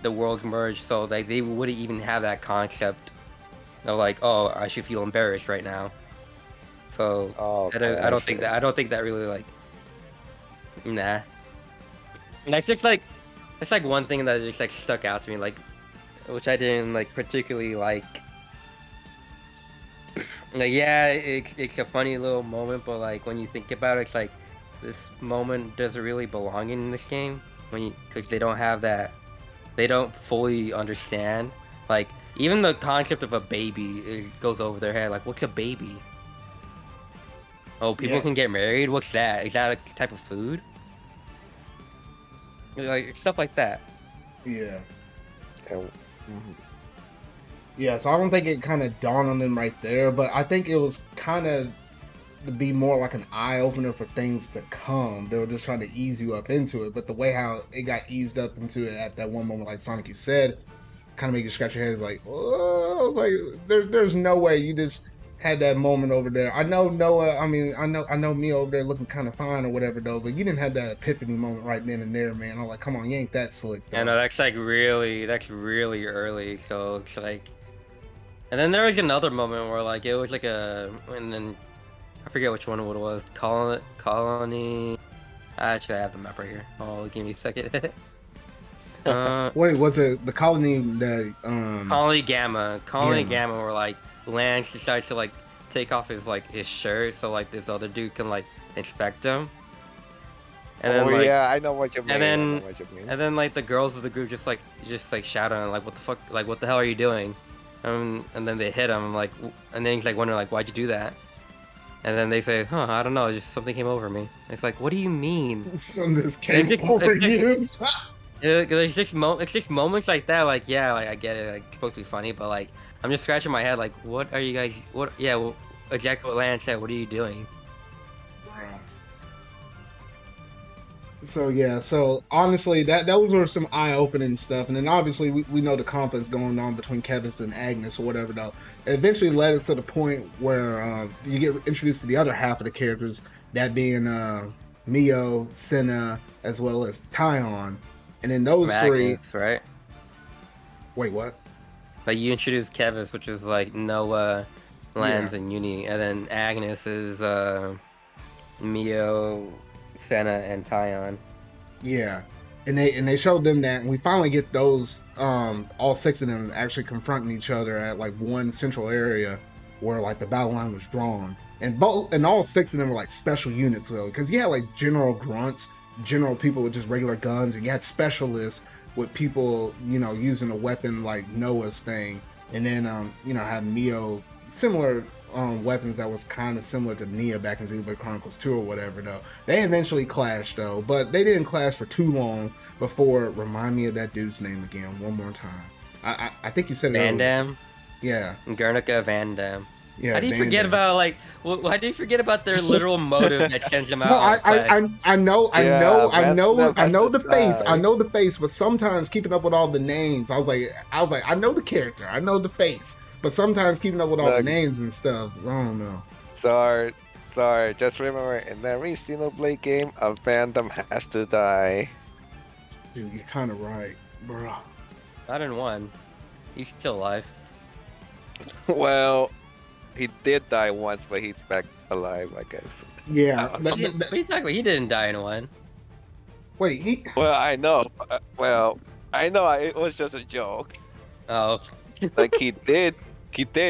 the worlds merged, so like they wouldn't even have that concept of like, oh, I should feel embarrassed right now. So I don't think that really like, nah. And that's just like it's like one thing that just like stuck out to me, like, which I didn't like particularly like. Like, yeah, it's a funny little moment, but like when you think about it, it's like this moment doesn't really belong in this game because they don't have that, they don't fully understand. Like even the concept of a baby goes over their head. Like, what's a baby? Oh, people can get married. What's that? Is that a type of food? Like stuff like that. Yeah. Mhm. Yeah, so I don't think it kind of dawned on them right there, but I think it was kind of to be more like an eye opener for things to come. They were just trying to ease you up into it, but the way how it got eased up into it at that one moment, like Sonic, you said, kind of make you scratch your head. It's like, oh, I was like, there's no way you just had that moment over there. I know Noah. I mean, I know me over there looking kind of fine or whatever though, but you didn't have that epiphany moment right then and there, man. I'm like, come on, you ain't that slick. Though. I know that's really early. So it's like, and then there was another moment where like it was like and then I forget which one it was. Colony. Actually, I have the map right here. Oh, give me a second. Wait, was it the colony that Colony Gamma? Gamma, where like Lance decides to like take off his shirt so like this other dude can like inspect him. And then, like, yeah, I know what you mean. And then like the girls of the group just shouting like, what the fuck, like what the hell are you doing? And then they hit him like, and then he's like wondering like, why'd you do that? And then they say, I don't know, just something came over me. It's like, what do you mean? This came over you. It's just moments like that, like, yeah, like I get it, like it's supposed to be funny, but like I'm just scratching my head, like, what are you guys? Exactly what Lance said. What are you doing? So yeah, so honestly, those were some eye-opening stuff, and then obviously we know the conflicts going on between Kevis and Agnes or whatever. Though it eventually led us to the point where you get introduced to the other half of the characters, that being Mio, Senna, as well as Tyon, and then those Magnus, three. Right? Wait, what? Like you introduced Kevis, which is like Noah, Lance, and Uni, and then Agnes is Mio, Senna, and Tyon. Yeah, and they showed them that, and we finally get those all six of them actually confronting each other at like one central area where like the battle line was drawn, and all six of them were like special units though, because you had like general grunts, general people with just regular guns, and you had specialists with people using a weapon like Noah's thing, and then had Mio similar weapons that was kind of similar to Nia back in Xenblade Chronicles 2 or whatever though. They eventually clashed though, but they didn't clash for too long before, remind me of that dude's name again one more time. I think you said it Van Damme? Yeah. Guernica Van Damme. Yeah. How do you forget about like? Why do you forget about their literal motive that sends them out? No, I know the face. I know the face, but sometimes keeping up with all the names, I was like, I know the character, I know the face, but sometimes keeping up with all the names and stuff, I don't know. Sorry. Just remember, in every Xenoblade game, a Van Damme has to die. Dude, you're kind of right, bro. Not in one. He's still alive. Well, he did die once, but he's back alive, I guess. Yeah. What are you talking about? He didn't die in one. Wait, Well, I know. It was just a joke. Oh. Like he did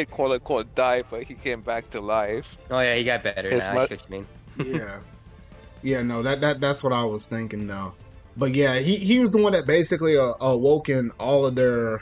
quote unquote die, but he came back to life. Oh yeah, he got better now. I see what you mean. Yeah. No, that's what I was thinking though. But yeah, he was the one that basically awoken all of their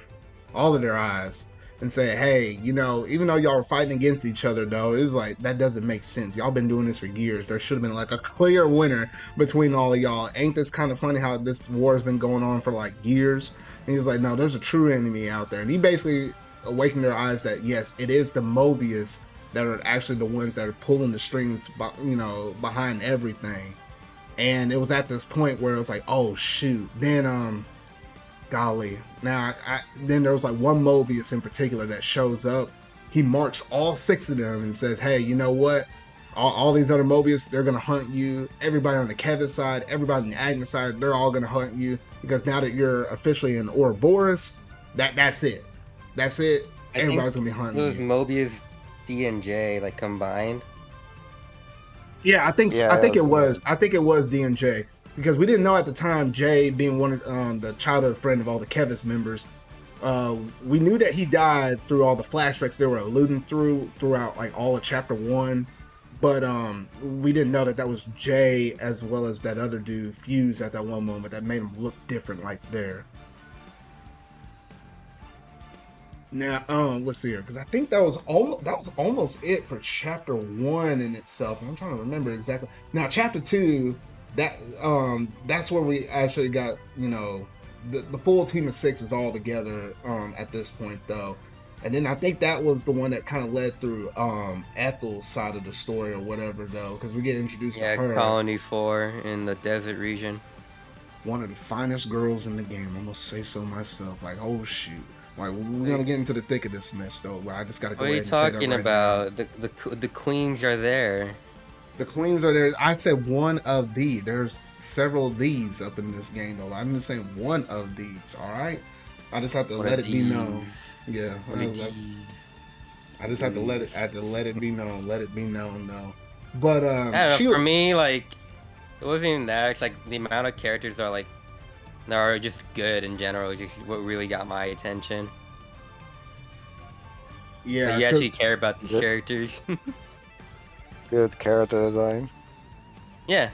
eyes. and say, hey, you know, even though y'all are fighting against each other, though, it's like that doesn't make sense. Y'all been doing this for years. There should have been like a clear winner between all of y'all. Ain't this kind of funny how this war has been going on for like years? And he's like, no, there's a true enemy out there. And he basically awakened their eyes that yes, it is the Mobius that are actually the ones that are pulling the strings, you know, behind everything. And it was at this point where it was like, oh shoot. Then golly, now then there was like one Mobius in particular that shows up. He marks all 6 of them and says, hey, you know what? All these other Mobius, they're gonna hunt you. Everybody on the Kevin side, everybody on the Agnes side, they're all gonna hunt you because now that you're officially in Ouroboros, that's it. That's it. Everybody's gonna be hunting it was you. Mobius, D, and J like combined. Yeah, I think it was D and J because we didn't know at the time Jay being one of the childhood friend of all the Kevis members. We knew that he died through all the flashbacks they were alluding throughout like all of chapter 1, but we didn't know that was Jay as well as that other dude Fuse at that one moment that made him look different like there. Now, let's see here, because I think that was almost it for chapter 1 in itself. I'm trying to remember exactly. Now, chapter 2, that's where we actually got, you know, the full team of 6 is all together at this point though. And then I think that was the one that kind of led through Ethel's side of the story or whatever though, because we get introduced to her. Colony 4 in the desert region. One of the finest girls in the game, I'm gonna say so myself. Like, oh shoot. Like, we're gonna get into the thick of this mess though, but I just gotta go ahead and say that right now. What are you talking about? The queens are there. The queens are there. I said one of these. There's several of these up in this game though. I'm just saying one of these, alright? I just have to let it be known. Yeah. I just have to let it be known. Let it be known though. But for me, like, it wasn't even that. It's like the amount of characters are like that are just good in general is just what really got my attention. Yeah, like, you actually care about these characters. Good character design. Yeah.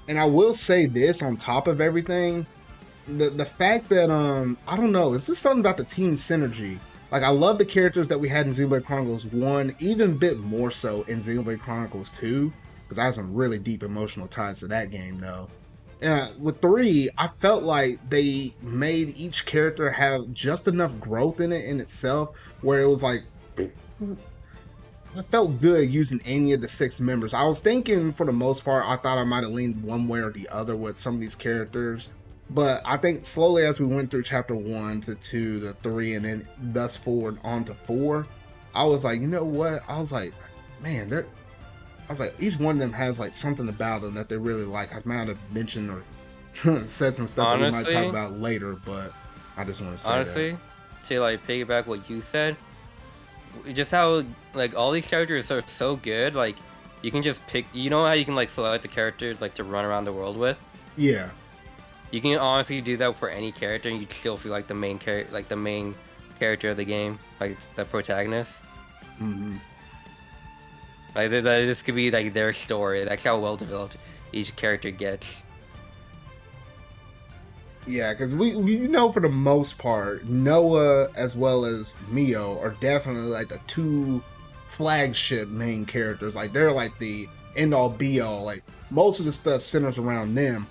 And I will say this on top of everything, the fact that I don't know, it's just something about the team synergy. Like, I love the characters that we had in Xenoblade Chronicles 1, even a bit more so in Xenoblade Chronicles 2, because I have some really deep emotional ties to that game though. With 3, I felt like they made each character have just enough growth in it in itself, where it was like, I felt good using any of the 6 members. I was thinking, for the most part, I thought I might have leaned one way or the other with some of these characters, but I think slowly as we went through chapter 1 to 2 to 3 and then thus forward on to 4, I was like, you know what? I was like, man, each one of them has like something about them that they really like. I might have mentioned or said some stuff that we might talk about later, but I just want to say honestly, to like piggyback what you said, just how like all these characters are so good. Like, you can just pick. You know how you can like select the characters like to run around the world with. Yeah. You can honestly do that for any character, and you'd still feel like the main character of the game, like the protagonist. Mm-hmm. Like this could be like their story. That's how well developed each character gets. Yeah, because we know for the most part, Noah as well as Mio are definitely like the 2 flagship main characters. Like, they're like the end all be all. Like, most of the stuff centers around them.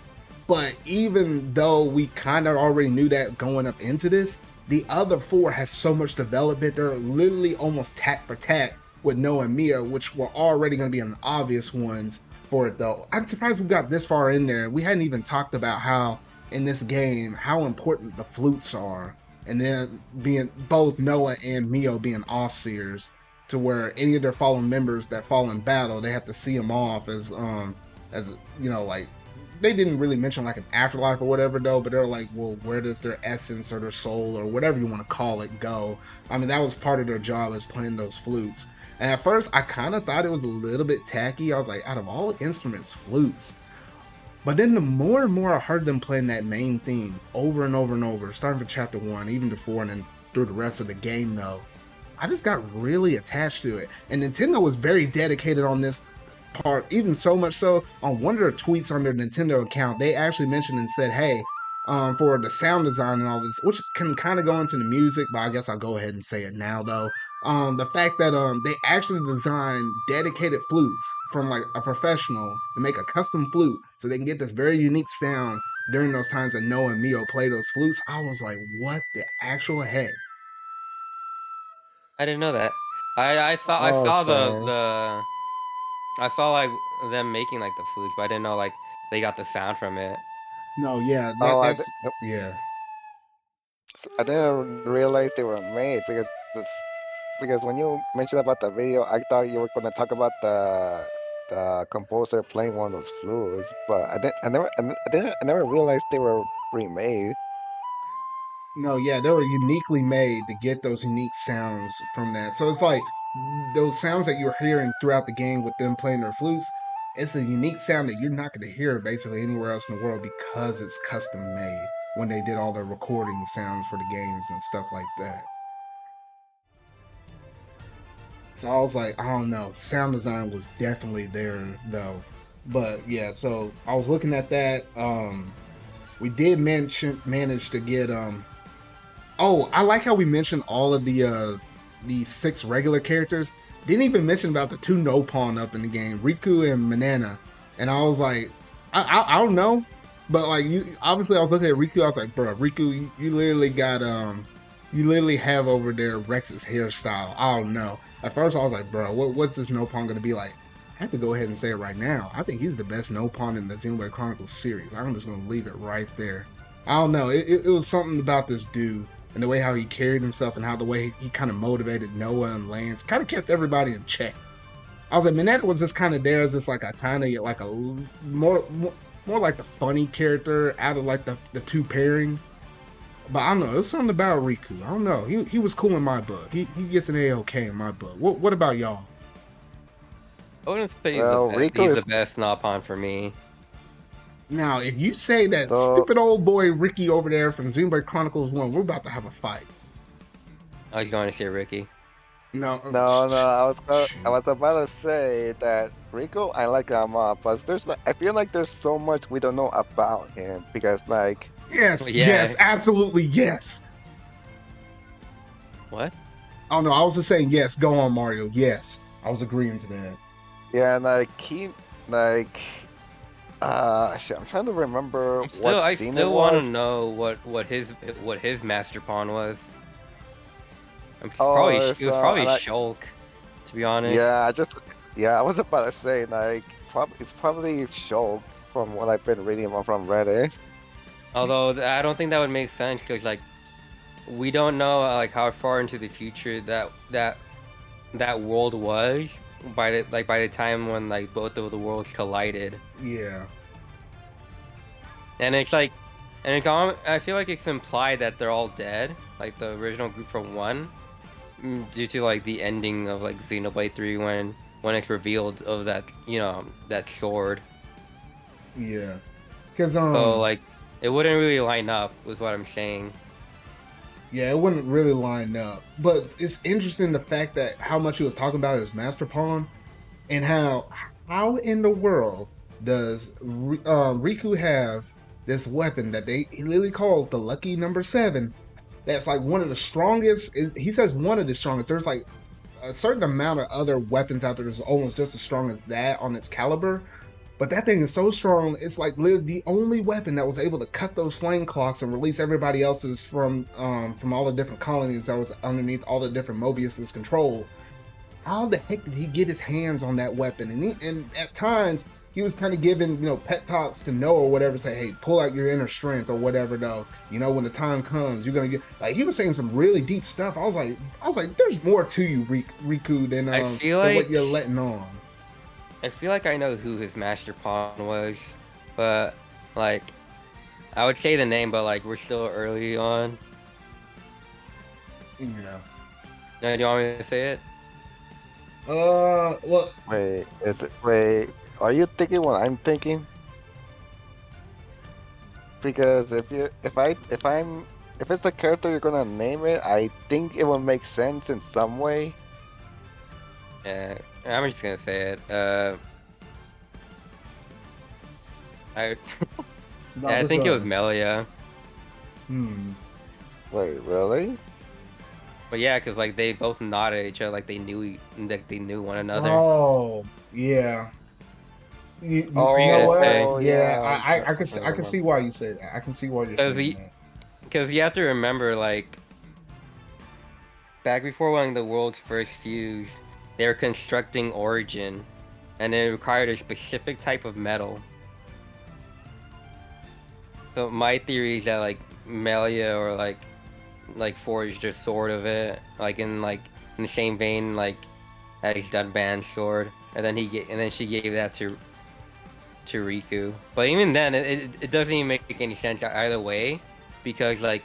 But even though we kind of already knew that going up into this, the other 4 have so much development. They're literally almost tack for tack with Noah and Mia, which were already going to be an obvious ones for it though. I'm surprised we got this far in there. We hadn't even talked about how in this game how important the flutes are, and then being both Noah and Mio being Offseers, to where any of their fallen members that fall in battle, they have to see them off as you know, like, they didn't really mention like an afterlife or whatever though, but they're like, well, where does their essence or their soul or whatever you want to call it go? I mean, that was part of their job, as playing those flutes. And at first I kind of thought it was a little bit tacky. I was like, out of all the instruments, flutes. But then the more and more I heard them playing that main theme over and over and over, starting from chapter 1, even to 4, and then through the rest of the game though, I just got really attached to it. And Nintendo was very dedicated on this part, even so much so, on one of their tweets on their Nintendo account, they actually mentioned and said, hey, for the sound design and all this, which can kind of go into the music, but I guess I'll go ahead and say it now though. The fact that they actually designed dedicated flutes from like a professional to make a custom flute so they can get this very unique sound during those times that Noah and Mio play those flutes. I was like, what the actual heck? I didn't know that. I Oh, saw same. I saw like them making like the flutes, but I didn't know like they got the sound from it. No, yeah, Oh, that's yeah. I didn't realize they were made because when you mentioned about the video, I thought you were gonna talk about the composer playing one of those flutes, but I never realized they were remade. No, yeah, they were uniquely made to get those unique sounds from that. So it's like those sounds that you're hearing throughout the game with them playing their flutes. It's a unique sound that you're not going to hear basically anywhere else in the world because it's custom made when they did all the recording sounds for the games and stuff like that. So I was like, I don't know, sound design was definitely there though. But yeah, so I was looking at that. We did manage to get Oh, I like how we mentioned all of the 6 regular characters. Didn't even mention about the 2 no pawn up in the game, Riku and Manana. And I was like, I don't know, but like you obviously I was looking at Riku. I was like, bro, Riku, you literally got you literally have over there Rex's hairstyle. I don't know. At first I was like, bro, what's this no pawn gonna be like? I have to go ahead and say it right now. I think he's the best no pawn in the Xenoblade Chronicles series. I'm just gonna leave it right there. I don't know. It was something about this dude and the way how he carried himself and how the way he kind of motivated Noah and Lance kind of kept everybody in check. I was like, Minette was just kind of there as just like a kind of like a more like the funny character out of like the 2 pairing. But I don't know, it was something about Riku. I don't know. He was cool in my book. He gets an A-OK in my book. What about y'all? I wouldn't say Well, Riku he's is the best Nopon for me. Now, if you say that so stupid old boy Ricky over there from Xenoblade Chronicles 1, we're about to have a fight. I was going to say Ricky. No, no, I was about to say that Rico, I like him up, but I feel like there's so much we don't know about him because like yes, Yeah. yes, absolutely, yes. What? Oh no, I was just saying yes. Go on, Mario. Yes, I was agreeing to that. yeah, like shit, I'm trying to remember I scene still it want was. to know what his master pawn was. It Oh, was probably Shulk, to be honest. Yeah, I was about to say like it's probably Shulk from what I've been reading from Reddit. Although I don't think that would make sense because like we don't know like how far into the future that world was by the time when like both of the worlds collided. Yeah. And it's like, I feel like it's implied that they're all dead, like the original group from 1, due to like the ending of like Xenoblade 3 when it's revealed of that, that sword. Yeah. Because So like, it wouldn't really line up with what I'm saying. yeah, it wouldn't really line up. But it's interesting the fact that how much he was talking about his master pawn and how in the world does Riku have this weapon that he literally calls the lucky number 7 that's like one of the strongest. He says one of the strongest. There's like a certain amount of other weapons out there that's almost just as strong as that on its caliber, but that thing is so strong. It's like literally the only weapon that was able to cut those flame clocks and release everybody else's from all the different colonies that was underneath all the different Mobius's control. How the heck did he get his hands on that weapon? And at times he was kind of giving pep talks to Noah or whatever, say, hey, pull out your inner strength or whatever though. When the time comes, you're gonna get like he was saying some really deep stuff. I was like, there's more to you, Riku, than what you're letting on. I feel like I know who his master pawn was, but like I would say the name, but like we're still early on. Yeah. No, do you want me to say it? Well. Wait, are you thinking what I'm thinking? Because if it's the character you're gonna name it, I think it will make sense in some way. Yeah, I'm just gonna say it. I think it was Melia. Wait, really? But yeah, because like they both nodded at each other, like they knew one another. Oh, yeah. What were You you know gonna what? say? Oh, Yeah, yeah. I can see why you say that. I can see why you're saying that. Because you have to remember, like, back before when the worlds first fused, they were constructing Origin, and it required a specific type of metal. So my theory is that like Melia or like forged a sword of it, like in the same vein like as Dunban's sword, and then she gave that to Riku. But even then, it doesn't even make any sense either way, because like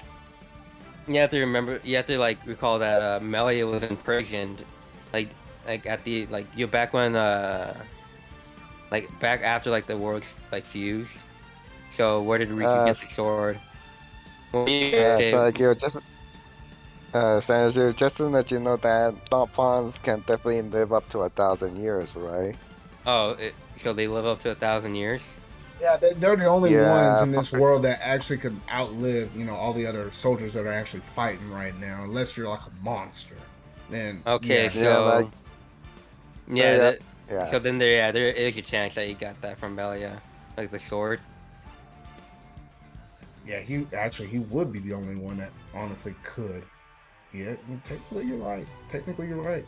you have to like recall that Melia was imprisoned, like at the like you back when like back after like the worlds like fused. So where did Riku get the sword? Well, So like you're just Senator, just to let you know that Donphons can definitely live up to 1,000 years, right? So they live up to 1,000 years? Yeah, they're the only ones Yeah, in this world that actually could outlive, all the other soldiers that are actually fighting right now, unless you're like a monster. Then Okay, yeah. so yeah, that yeah. so then there is a chance that he got that from Melia, like the sword. Yeah, he would be the only one that honestly could. Yeah, technically you're right. Technically you're right.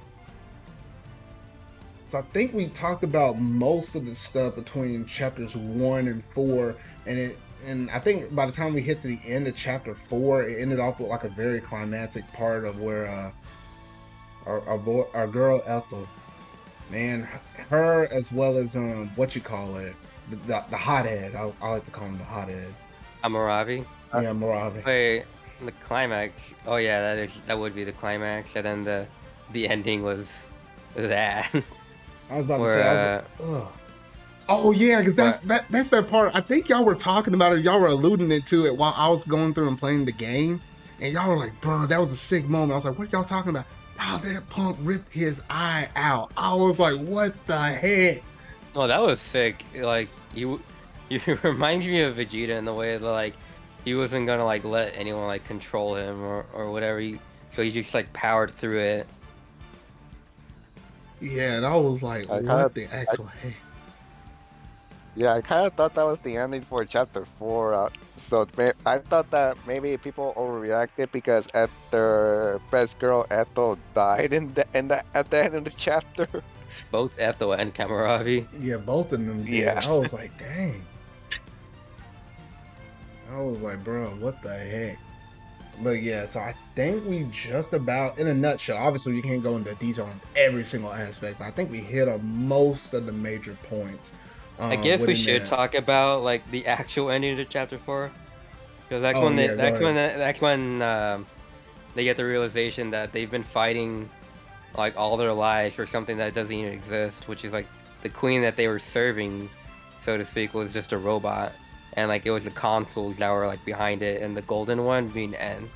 So I think we talked about most of the stuff between chapters 1 and 4, and I think by the time we hit to the end of chapter 4, it ended off with like a very climactic part of where our girl Ethel, man, her as well as what you call it, the hothead. I like to call him the hothead. Amaravi? Yeah, Moravi. Wait, the climax. Oh yeah, that would be the climax, and then the ending was that. I was about to Where, say, I was like, ugh. Oh yeah, because that's that part. I think y'all were talking about it. Y'all were alluding to it while I was going through and playing the game, and y'all were like, "Bro, that was a sick moment." I was like, "What y'all talking about?" Oh, that punk ripped his eye out. I was like, "What the heck?" Oh, that was sick. Like you reminds me of Vegeta in the way that like he wasn't gonna like let anyone like control him or whatever. So he just like powered through it. Yeah, and I was like, "What the actual heck?" Yeah, I kind of thought that was the ending for chapter 4. So I thought that maybe people overreacted because their best girl Ethel died at the end of the chapter. Both Ethel and Kamaravi. Yeah, both of them did. Yeah. I was like, "Dang." I was like, "Bro, what the heck?" But yeah, so I think we just about, in a nutshell, obviously we can't go into detail on every single aspect, but I think we hit on most of the major points. I guess we within should that. talk about like the actual ending to chapter 4, because that's Oh, when yeah, go ahead. that's when they get the realization that they've been fighting like all their lives for something that doesn't even exist, which is like the queen that they were serving, so to speak, was just a robot, and like it was the consoles that were like behind it, and the golden one being N.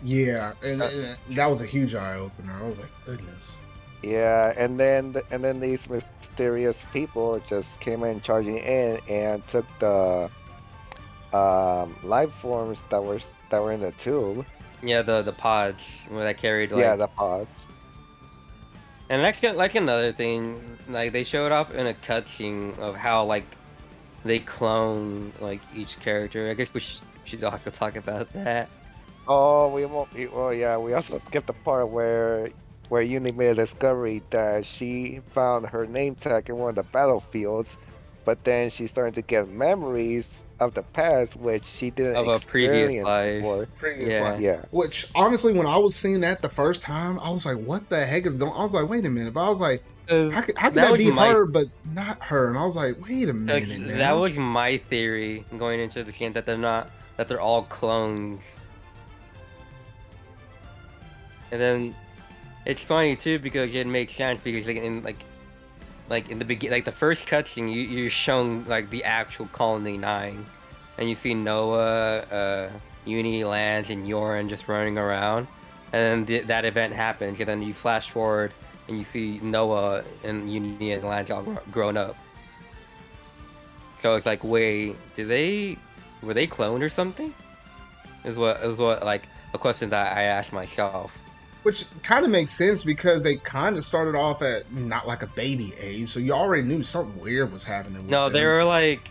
Yeah, and that was a huge eye opener. I was like, goodness. Yeah, and then these mysterious people just came in charging in and took the life forms that were in the tube. Yeah, the pods where that carried like Yeah, the pods. And that's like another thing, like they showed off in a cutscene of how like they clone like each character. I guess we should also talk about that. Oh, we won't. Oh, yeah. We also skipped the part where Uni made a discovery that she found her name tag in one of the battlefields, but then she started to get memories of the past, which she didn't Of a previous experience life. before. Previous Yeah. life. Yeah. Which honestly, when I was seeing that the first time, I was like, what the heck is going on? I was like, wait a minute. But I was like, how could that was be my her, but not her? And I was like, wait a like, minute now. that was my theory going into the game, that they're all clones. And then it's funny too because it makes sense, because like in the beginning, like the first cutscene, you're shown like the actual Colony 9, and you see Noah, Uni, Lance, and Yoran just running around, and then that event happens, and then you flash forward and you see Noah and Uni and Lance all grown up. So it's like, wait, were they cloned or something? Is what like a question that I asked myself. Which kind of makes sense because they kind of started off at not like a baby age, so you already knew something weird was happening with No, them. they were like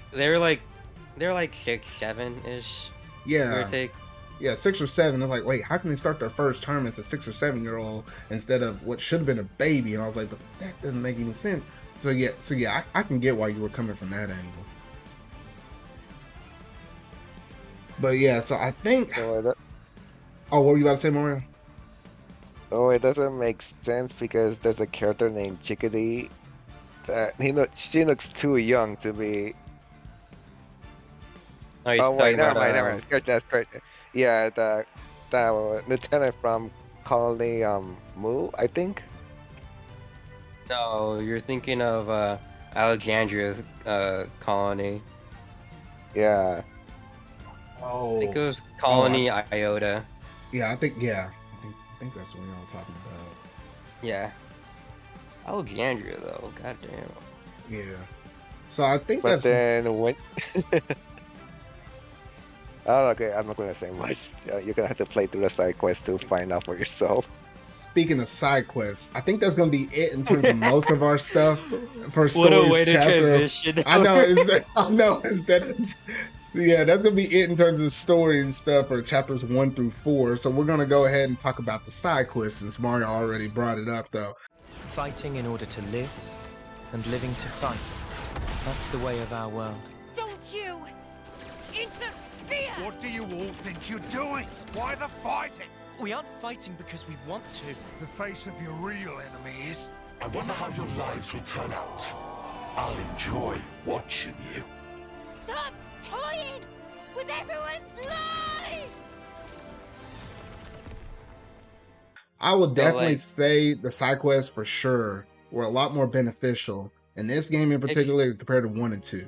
6, 7-ish. Give or Yeah, take. yeah, 6 or 7. It's like, wait, how can they start their first term as a 6 or 7 year old instead of what should have been a baby? And I was like, but that doesn't make any sense. So yeah, I can get why you were coming from that angle. But yeah, so I think. So Oh, what were you about to say, Mario? oh, it doesn't make sense because there's a character named Chickadee that she looks too young to be. Oh, you're Oh wait, talking about never mind. That's correct. Yeah, the lieutenant from Colony Moo, I think. no, you're thinking of Alexandria's colony. Yeah. Oh, I think it was oh, Colony Iota. yeah, I think I think that's what y'all talking about. Yeah. Alexandria though, goddamn. Yeah. So I think But that's then when oh, okay, I'm not gonna say much. You're gonna have to play through the side quest to find out for yourself. speaking of side quests. I think that's gonna be it in terms of most of our stuff for stories. What a way to chapter. transition. I know. I know. Instead of, yeah, that's gonna be it in terms of story and stuff for chapters 1 through 4. So we're gonna go ahead and talk about the side quests since Mario already brought it up, though. Fighting in order to live, and living to fight. That's the way of our world. Don't you interfere! What do you all think you're doing? Why the fighting? We aren't fighting because we want to. The face of your real enemy is. I wonder how your lives will turn out. I'll enjoy watching you. Stop toying with everyone's lives! I would definitely like- say the side quests for sure were a lot more beneficial in this game in particular compared to 1 and 2.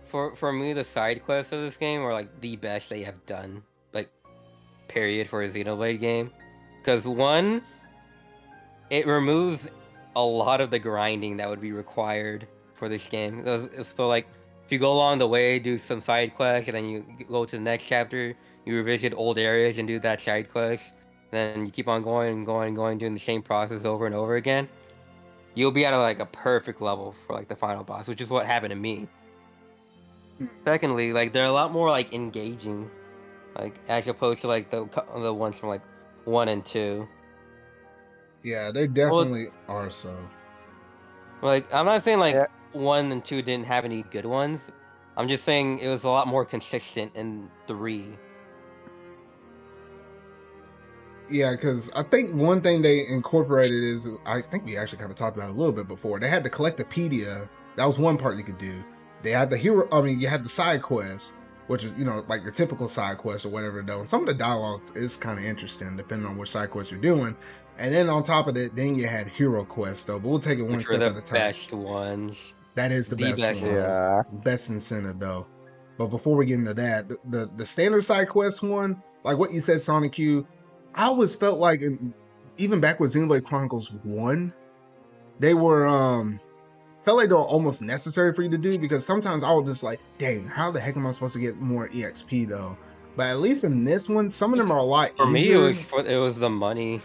For me, the side quests of this game are like the best they have done, like, period, for a Xenoblade game. Because one, it removes a lot of the grinding that would be required for this game. So like, if you go along the way, do some side quests, and then you go to the next chapter, you revisit old areas and do that side quest, then you keep on going and going and going, doing the same process over and over again, you'll be at like a perfect level for like the final boss, which is what happened to me. Secondly, like, they're a lot more like engaging, like, as opposed to like the ones from like 1 and 2. Yeah, they definitely are so. Like, I'm not saying like Yeah. 1 and 2 didn't have any good ones. I'm just saying it was a lot more consistent in 3. Yeah, because I think one thing they incorporated is, I think we actually kind of talked about it a little bit before. They had the Collectopedia. That was one part you could do. They had the you had the side quest, which is, like your typical side quest or whatever, though. And some of the dialogues is kind of interesting depending on which side quest you're doing. And then on top of it, then you had hero quests, though. But we'll take it one Which were step the at a time. best ones. That is the best one. Yeah. Best incentive, though. But before we get into that, the standard side quest one, like what you said, Sanikyu, I always felt like, even back with Xenoblade Chronicles 1, they were felt like they were almost necessary for you to do, because sometimes I was just like, dang, how the heck am I supposed to get more EXP though? But at least in this one, some of them are a lot For me, easier. it was the money.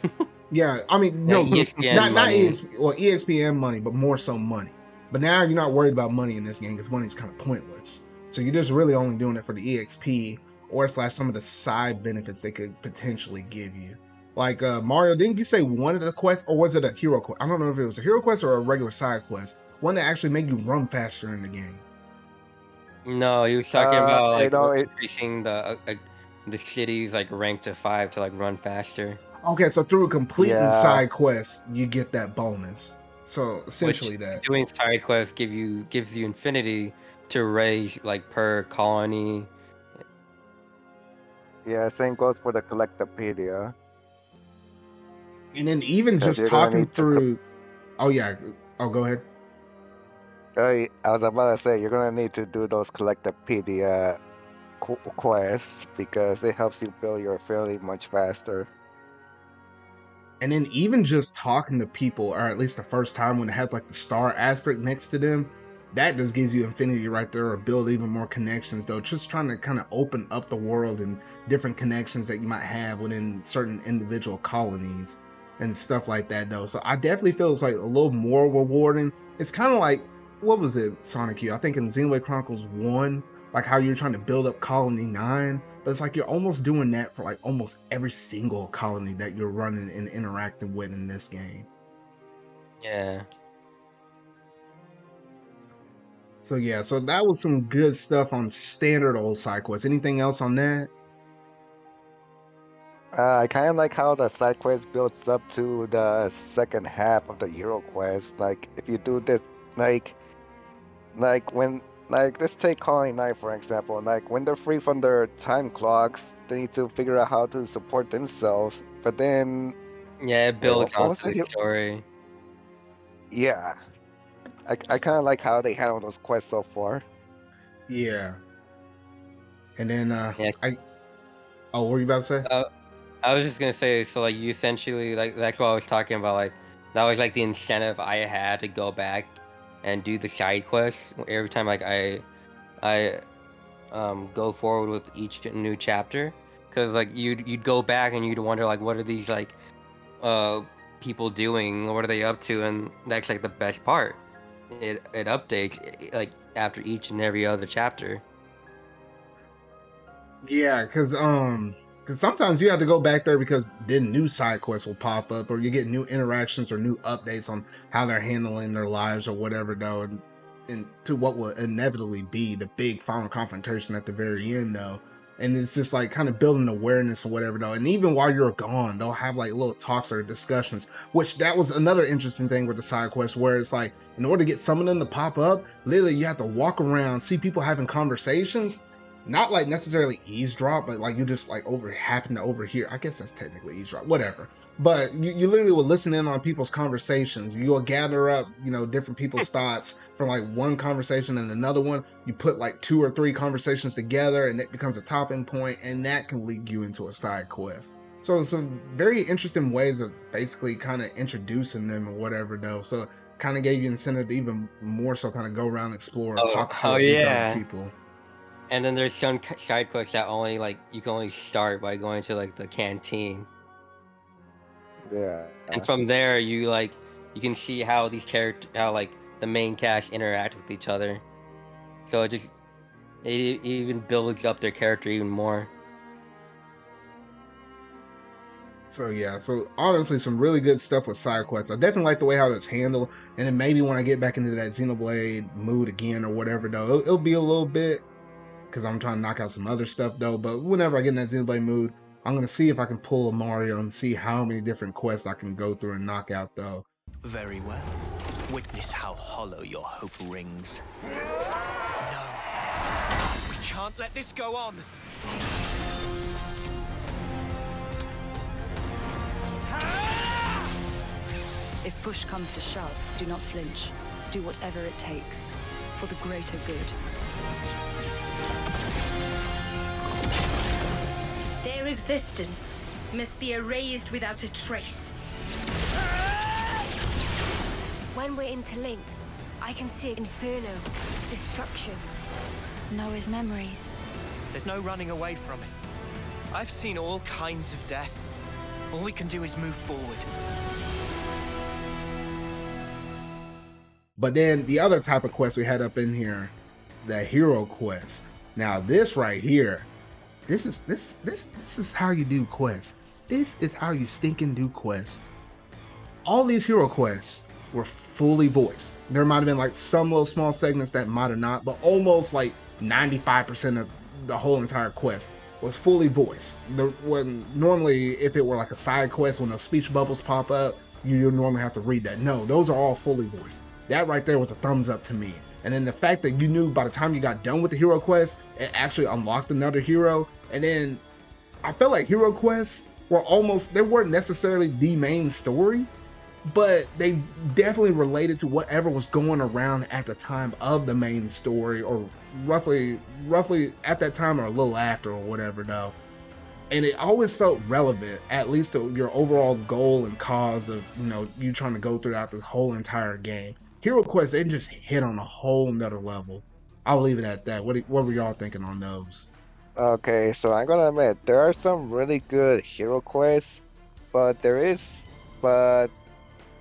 Yeah, I mean, Yeah, no, EXP not money. EXP and money, but more so money. But now you're not worried about money in this game because money's kind of pointless. So you're just really only doing it for the EXP or / some of the side benefits they could potentially give you. Like Mario, didn't you say one of the quests, or was it a hero quest? I don't know if it was a hero quest or a regular side quest. One that actually made you run faster in the game. No, he was talking about I like know increasing the city's like rank to 5 to like run faster. Okay, so through completing Yeah. side quests, you get that bonus. So essentially Which that. doing side quests gives you infinity to raise like per colony. Yeah, same goes for the Collectopedia. And then even Because just you're gonna talking need to through. Oh yeah. Oh, go ahead. I was about to say, you're gonna need to do those Collectopedia quests because it helps you build your fairly much faster. And then even just talking to people, or at least the first time when it has like the star asterisk next to them, that just gives you infinity right there, or build even more connections though. Just trying to kind of open up the world and different connections that you might have within certain individual colonies and stuff like that though. So I definitely feel it's like a little more rewarding. It's kind of like, what was it, Sanikyu? I think in Xenblade Chronicles 1, like how you're trying to build up Colony 9, but it's like you're almost doing that for like almost every single colony that you're running and interacting with in this game. Yeah. So yeah, so that was some good stuff on standard old side quests. Anything else on that? I kind of like how the side quest builds up to the second half of the hero quest. Like if you do this, like when, like let's take Colony 9 for example. Like when they're free from their time clocks, they need to figure out how to support themselves. But then, Yeah, it wait, builds what was onto the it? story. Yeah, I kind of like how they handle those quests so far. Yeah. And then Yeah. oh, what were you about to say? I was just gonna say, so like you essentially, like that's what I was talking about. Like that was like the incentive I had to go back and do the side quests every time. Like I go forward with each new chapter, because like you'd go back and you'd wonder like what are these like people doing, what are they up to, and that's like the best part. It updates like after each and every other chapter. Yeah, because sometimes you have to go back there because then new side quests will pop up, or you get new interactions or new updates on how they're handling their lives or whatever though, and to what will inevitably be the big final confrontation at the very end though. And it's just like kind of building awareness or whatever though. And even while you're gone, they'll have like little talks or discussions, which that was another interesting thing with the side quest, where it's like in order to get some of them to pop up, literally you have to walk around, see people having conversations, not like necessarily eavesdrop, but like you just like happen to overhear. I guess that's technically eavesdrop, whatever. But you literally will listen in on people's conversations. You'll gather up, different people's thoughts from like one conversation and another one. You put like 2 or 3 conversations together, and it becomes a topping point, and that can lead you into a side quest. So some very interesting ways of basically kind of introducing them or whatever though. So kind of gave you incentive to even more so kind of go around, explore, talk to these other people. And then there's some side quests that only like you can only start by going to like the canteen. Yeah. And from there you can see how how like the main cast interact with each other. So it even builds up their character even more. So yeah, so honestly, some really good stuff with side quests. I definitely like the way how it's handled, and then maybe when I get back into that Xenoblade mood again or whatever, though, it'll be a little bit, because I'm trying to knock out some other stuff though. But whenever I get in that Xenoblade mood, I'm gonna see if I can pull a Mario and see how many different quests I can go through and knock out though. Very well. Witness how hollow your hope rings. No. We can't let this go on. If push comes to shove, do not flinch. Do whatever it takes for the greater good. Their existence must be erased without a trace. When we're interlinked, I can see inferno, destruction, Noah's memories. There's no running away from it. I've seen all kinds of death. All we can do is move forward. But then the other type of quest we had up in here, the hero quest. Now this right here, this is how you do quests. This is how you stinking do quests. All these hero quests were fully voiced. There might have been like some little small segments that might have not, but almost like 95% of the whole entire quest was fully voiced. When normally, if it were like a side quest, when those speech bubbles pop up, you normally have to read that. No, those are all fully voiced. That right there was a thumbs up to me. And then the fact that you knew by the time you got done with the hero quest, it actually unlocked another hero. And then I felt like hero quests were they weren't necessarily the main story, but they definitely related to whatever was going around at the time of the main story, or roughly at that time or a little after or whatever though. And it always felt relevant, at least to your overall goal and cause of, you trying to go throughout the whole entire game. Hero Quest, they just hit on a whole nother level. I'll leave it at that. What were y'all thinking on those? Okay, so I'm gonna admit there are some really good hero quests, but but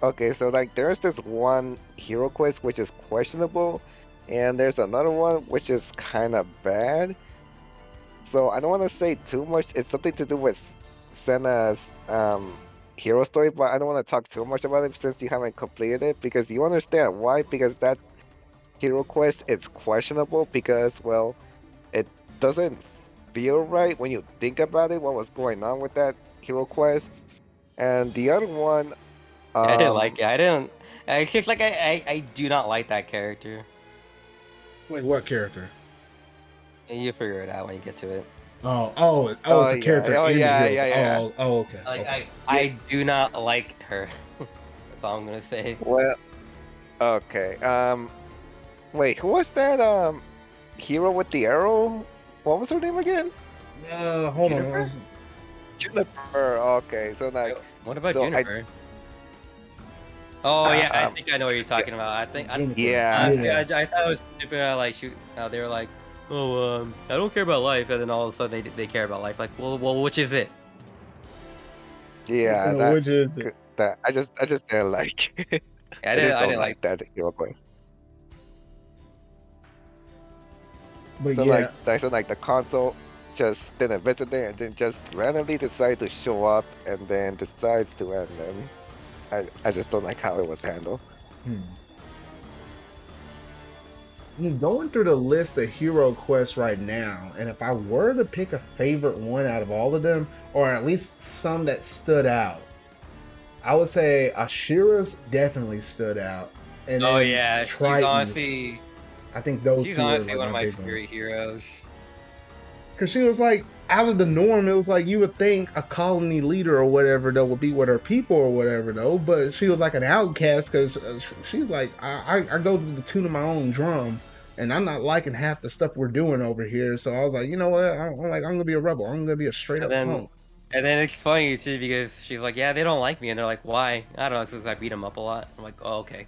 okay, so like there's this one hero quest which is questionable, and there's another one which is kind of bad. So I don't want to say too much. It's something to do with Senna's hero story, but I don't want to talk too much about it since you haven't completed it because you understand why. Because that hero quest is questionable because well, it doesn't feel right when you think about it. What was going on with that hero quest? And the other one, I didn't like it. I didn't. It's just like I do not like that character. Wait, what character? And you figure it out when you get to it. It's a character in the hero. yeah. Okay. Like Okay. I do not like her. That's all I'm gonna say. Well, okay. Wait, who was that hero with the arrow? What was her name again? Hold Jennifer? on. Jennifer. Okay, so like, What about so Jennifer? Oh yeah, I Um, think I know what you're talking about. I think yeah. honestly, I thought it was stupid. Like they were like, oh I don't care about life, and then all of a sudden they care about life. Like, well, which is it? Yeah, Which is it? that I just didn't like. I I didn't just don't like. like that hero quest. But So yeah, like the console just didn't visit there and then just randomly decide to show up and then decides to end them. I just don't like how it was handled. I'm going through the list of hero quests right now, and if I were to pick a favorite one out of all of them, or at least some that stood out, I would say Ashira's definitely stood out. And Oh then yeah, she's Triton's. honestly I think those she's two are honestly like one of my big favorite ones. heroes. Because she was like out of the norm. It was like you would think a colony leader or whatever though would be with her people or whatever though, but she was like an outcast because she's like I go to the tune of my own drum, and I'm not liking half the stuff we're doing over here. So I was like, you know what? I'm gonna be a rebel. I'm gonna be a straight up punk. And then it's funny too because she's like, yeah, they don't like me, and they're like, why? I don't know, because I beat them up a lot. I'm like, oh okay.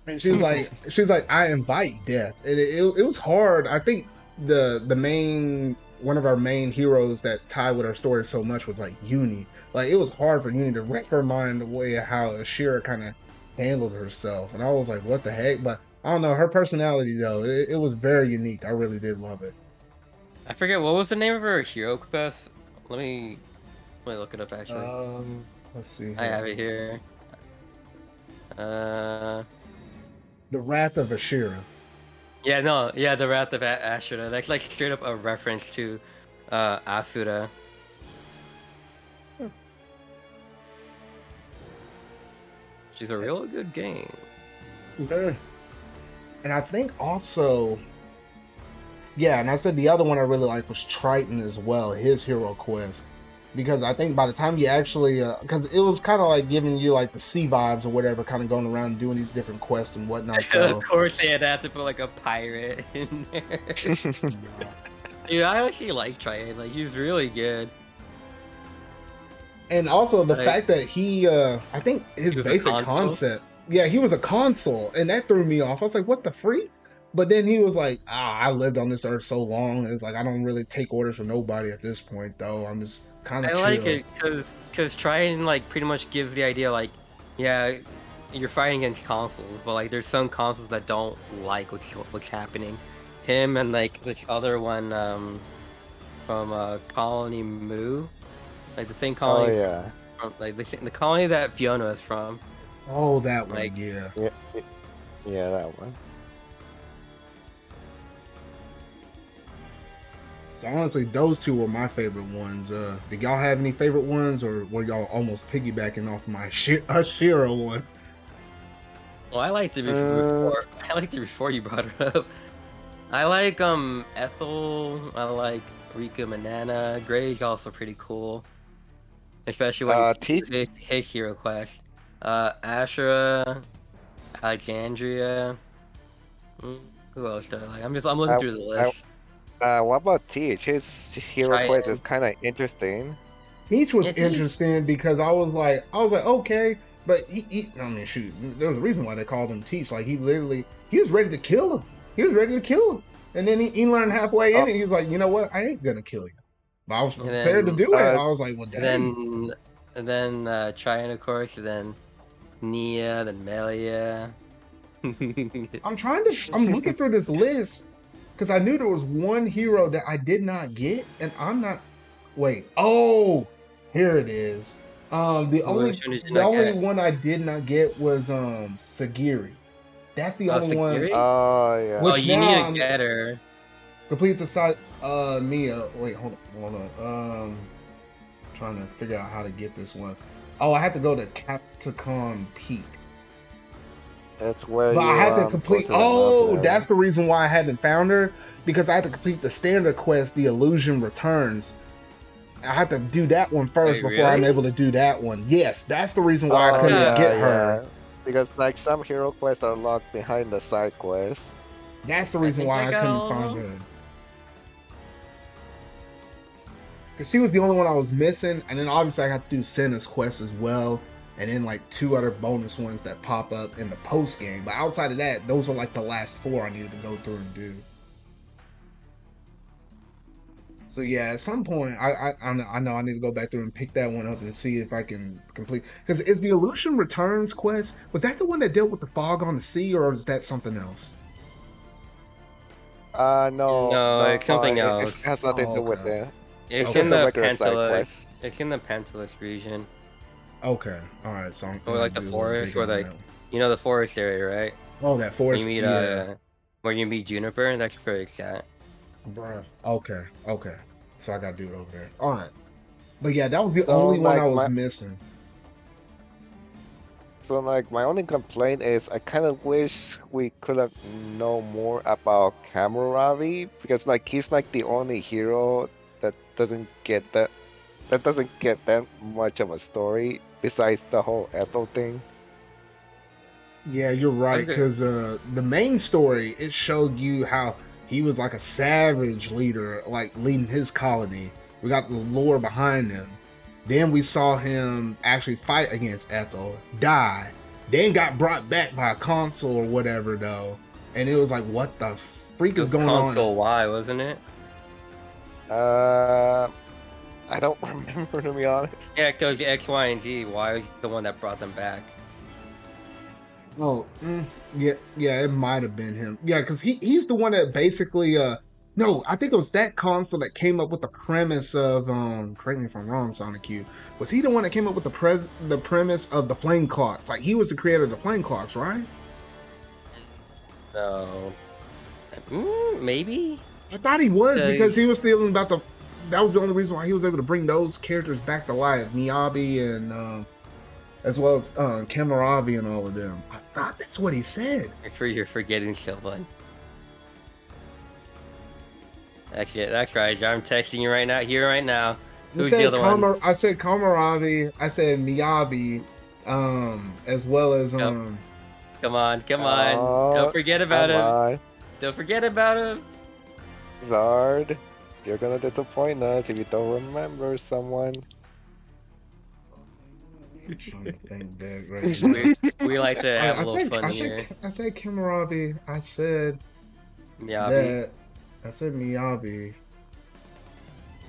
And she was like, I invite death. And it was hard. I think the main one of our main heroes that tied with our story so much was like Uni. Like it was hard for Uni to wrap her mind the way how Ashira kind of handled herself. And I was like, what the heck? But I don't know, her personality though, it was very unique. I really did love it. I forget what was the name of her hero quest. Let me look it up actually. Let's see. I have it here. The Wrath of Ashira. Yeah, the Wrath of Ashura. That's like straight up a reference to Asura. She's a real good game. Okay. And I think also, yeah, and I said the other one I really liked was Triton as well, his hero quest. Because I think by the time you actually, because it was kind of like giving you like the sea vibes or whatever, kind of going around and doing these different quests and whatnot. So. Of course, they had to put like a pirate in there. Dude, I actually like Triton. Like, he's really good. And also the fact that he, I think his basic concept, yeah, he was a consul, and that threw me off. I was like, what the freak? But then he was like, I lived on this earth so long, and it's like, I don't really take orders from nobody at this point, though. I'm just kind of chill. I like it because Triton like pretty much gives the idea like, yeah, you're fighting against consoles, but like there's some consoles that don't like what's happening. Him and like this other one from Colony Moo, like the same colony. Oh yeah. From, like the colony that Fiona is from. Oh, that one, like, yeah, that one. So honestly, those two were my favorite ones. Did y'all have any favorite ones, or were y'all almost piggybacking off my Ashira one? Well, I liked it before. I liked it before you brought it up. I like Ethel. I like Rika Manana. Gray's also pretty cool, especially when his hero quest. Ashura, Alexandria. Who else do I like? I'm looking through the list. What about Teach? His hero quest is kind of interesting. Teach was interesting because I was like, okay, But I mean, shoot, there was a reason why they called him Teach. Like he was ready to kill him. He was ready to kill him, and then he learned halfway in it. He was like, you know what? I ain't gonna kill you. But I was prepared to do it. I was like, well, dang. And then Trian, of course, and then Nia, then Melia. I'm looking through this list because I knew there was one hero that I did not get, and I'm not. Wait, oh, here it is. The only one I did not get was Sagiri. That's the only one. Oh yeah. Which you now need to get her. Completes the side. Mia. Wait, hold on. Trying to figure out how to get this one. Oh, I had to go to Capticon Peak. That's where. But I had to complete. Oh, that's the reason why I hadn't found her, because I had to complete the standard quest, The Illusion Returns. I had to do that one first before I'm able to do that one. Yes, that's the reason why I couldn't get her. Because like some hero quests are locked behind the side quests. That's the reason why I couldn't find her. Because she was the only one I was missing, and then obviously I got to do Senna's quest as well, and then like 2 other bonus ones that pop up in the post game. But outside of that, those are like the last 4 I needed to go through and do. So yeah, at some point, I know I need to go back through and pick that one up and see if I can complete. Because is the Illusion Returns quest, was that the one that dealt with the fog on the sea, or is that something else? No, it's something else. It has nothing to do with that. It's in the Pantalus. It's in the Pantalus region. Okay, all right. So or like the forest, or like the forest area, right? Oh, that forest. Where you meet where you meet Juniper. That's where it's at. Bruh. Okay. So I gotta do it over there. All right. But yeah, that was the only one I was missing. So like my only complaint is I kind of wish we could have known more about Kamuravi, because like he's like the only hero that doesn't get that much of a story besides the whole Ethel thing. Yeah, you're right, because the main story, it showed you how he was like a savage leader, like leading his colony. We got the lore behind him. Then we saw him actually fight against Ethel, die, then got brought back by a consul or whatever though. And it was like, what the freak is going on? Consul Y, wasn't it? I don't remember, to be honest. Yeah, because X, Y, and Z. Y was the one that brought them back. Oh, yeah, it might have been him. Yeah, because he's the one that basically, no, I think it was that console that came up with the premise of, correct me if I'm wrong, Sanikyu. Was he the one that came up with the premise of the flame clocks? Like, he was the creator of the flame clocks, right? No. Maybe? I thought he was, because he was stealing about that was the only reason why he was able to bring those characters back to life. Miyabi and, as well as Kamuravi and all of them. I thought that's what he said. Make sure you're forgetting Sylvan. That's it. That's right. I'm texting you right now. Who's the other one? I said Kamuravi. I said Miyabi, as well as Come on. Don't forget about him. Don't forget about him. Zard, you're gonna disappoint us if you don't remember someone. I'm trying to think back right we like to have a little fun here. I said Kamurabi. I said Miyabi. I said Miyabi.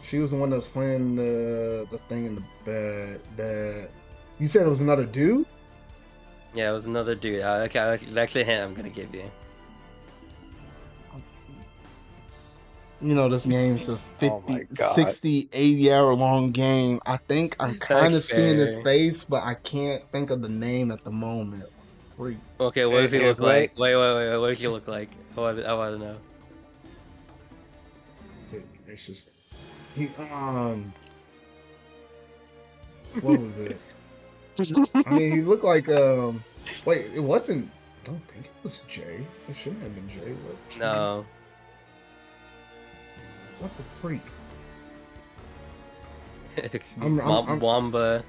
She was the one that was playing the thing in the bed. You said it was another dude? Yeah, it was another dude. That's a hint I'm gonna give you. You know, this game's a 50, 60, 80 hour long game. I think I'm kind of seeing his face, but I can't think of the name at the moment. Okay, what does he look like? Wait. What does he look like? I want to know. It's just what was it? I mean, he looked like wait, it wasn't. I don't think it was Jay. It shouldn't have been Jay. No. What the freak? Wamba.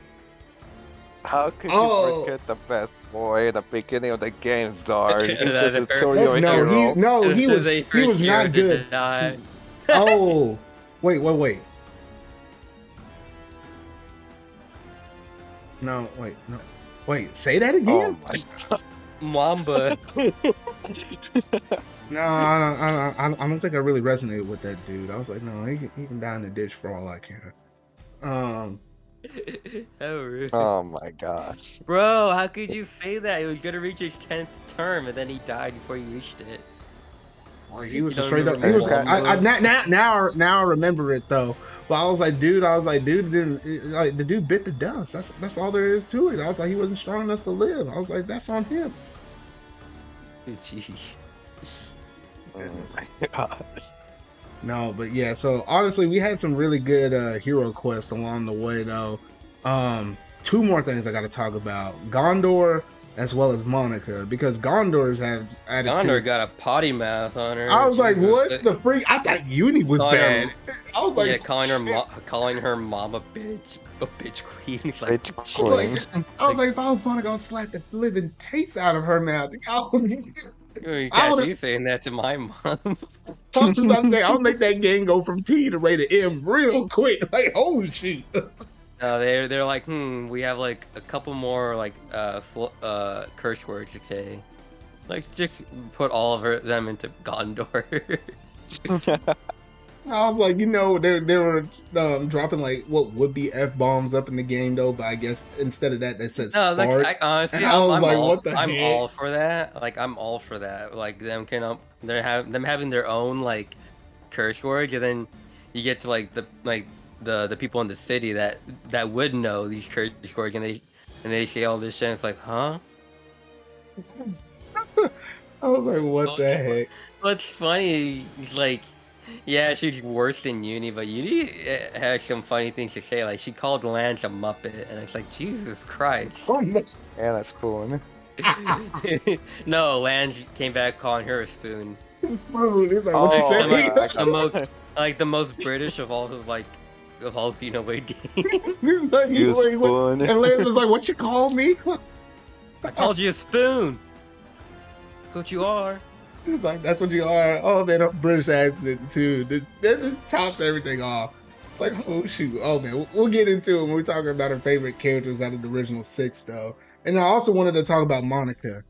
How could you forget the best boy at the beginning of the game, Zard? He's a tutorial hero. He was not good. Oh, wait. No, wait, no. Wait, say that Oh again? my. Mamba. No, I don't think I really resonated with that dude. I was like, no, he can die in the ditch for all I care. How rude. Oh my gosh. Bro, how could you say that? He was gonna reach his 10th term and then he died before he reached it. Well, he was You a don't straight up. remember He was. that Now I remember it though. But I was like, dude, like the dude bit the dust. That's all there is to it. I was like, he wasn't strong enough to live. I was like, that's on him. Jeez. Oh my gosh. No, but yeah. So honestly, we had some really good hero quests along the way though. Two more things I got to talk about: Gondor as well as Monica, because Gondor's have attitude. Gondor got a potty mouth on her. I was like, Jesus. what the freak? I thought Uni was Calling bad. her- I was like, yeah, shit. calling her mom a bitch queen. It's like, Bitch jeez. queen. I was like, if I was Monica, I'll slap the living taste out of her mouth. I You I catch would've- you saying that to my mom. was about to say, I'll make that game go from T to rated M real quick. Like, oh shit. No, they're like, we have like a couple more like curse words to say. Let's just put all of them into Gondor. I was like, they were dropping like what would be F bombs up in the game though, but I guess instead of that they said No, spark. like, honestly, And I was I'm like, all, what the I'm heck? all for that. Like, I'm all for that. Like, them having their own like curse words, and then you get to like the people in the city that would know these curse words, and they say all this shit. And it's like, huh? I was like, what the heck? What's funny is like, yeah, she's worse than Uni, but Uni has some funny things to say. Like, she called Lance a Muppet, and it's like, Jesus Christ. Yeah, that's cool. Isn't it? No, Lance came back calling her a spoon. Smooth. He's like, what you Oh, say? yeah. The most British of all Xenoblade games. He's like, You what? spoon. And Lance is like, what you call me? I called you a spoon. That's what you are. He's like, that's what you are. Oh man, a British accent too. This tops everything off. It's like, oh shoot. Oh man, we'll get into it when we're talking about our favorite characters out of the original 6 though. And I also wanted to talk about Monica.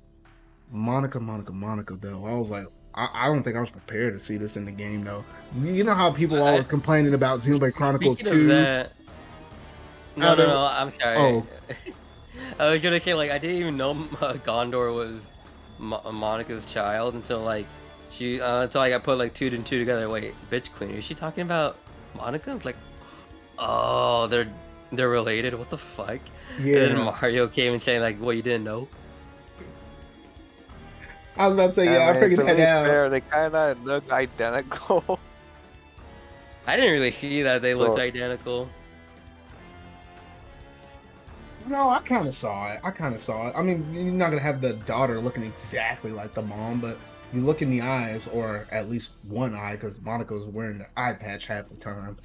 Monica though. I was like, I don't think I was prepared to see this in the game though. You know how people always complaining about Xenoblade Chronicles Speaking 2? of that, no, I'm sorry. Oh. I was gonna say, like, I didn't even know Gondor was Monica's child until like until I got put like 2 and 2 together. Wait, bitch queen, is she talking about Monica? It's like, oh, they're related. What the fuck? Yeah. And then Mario came and saying like, well, you didn't know. I was about to say, yeah, I mean, figured to that be out. fair, they kind of look identical. I didn't really see that they looked So- identical. No, I kind of saw it. I mean, you're not gonna have the daughter looking exactly like the mom, but you look in the eyes, or at least one eye, because Monica's wearing the eye patch half the time.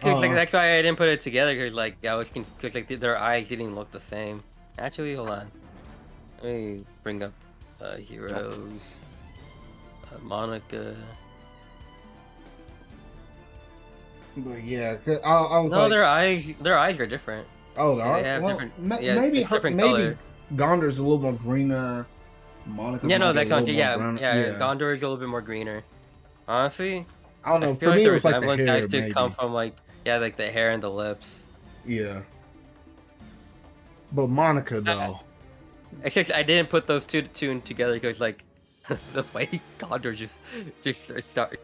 Cause like that's why I didn't put it together. Cause like because like their eyes didn't look the same. Actually, hold on. Let me bring up heroes. Monica. But yeah, 'cause I was No, like, their eyes are different. oh, they are? They have Well, different. Yeah, maybe it's different color. Gondor's a little more greener. Monica. Yeah, no, that comes. Yeah, Gondor is a little bit more greener. Honestly, I don't know. I For feel like me, the it was like the resemblance hair, has to maybe. come from like like the hair and the lips. Yeah. But Monica though. It's just I didn't put those two together because like the way Gondor just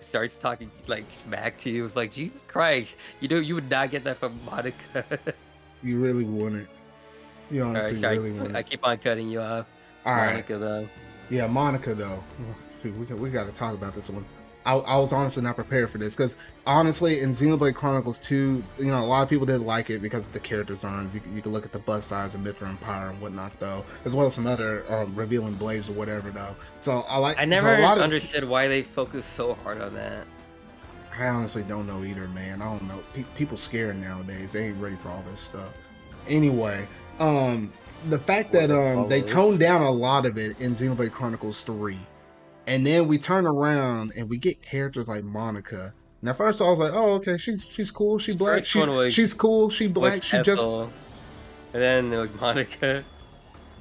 starts talking like smack to you. It's like, Jesus Christ, you would not get that from Monica. You really wouldn't. You Alright, honestly sorry, really wouldn't. I keep on cutting you off. All right. Monica though. Yeah, Monica though. Shoot, we got to talk about this one. I was honestly not prepared for this because honestly, in Xenoblade Chronicles 2, a lot of people didn't like it because of the character designs. You can look at the bust size of Mithra and Pyre and whatnot though, as well as some other revealing blades or whatever though. So I never understood why they focus so hard on that. I honestly don't know either, man. I don't know. People scared nowadays. They ain't ready for all this stuff. Anyway, the fact that they toned down a lot of it in Xenoblade Chronicles 3. And then we turn around and we get characters like Monica. Now, first I was like, "Oh, okay, she's cool. She black. She's cool. She black. She just." And then there was Monica.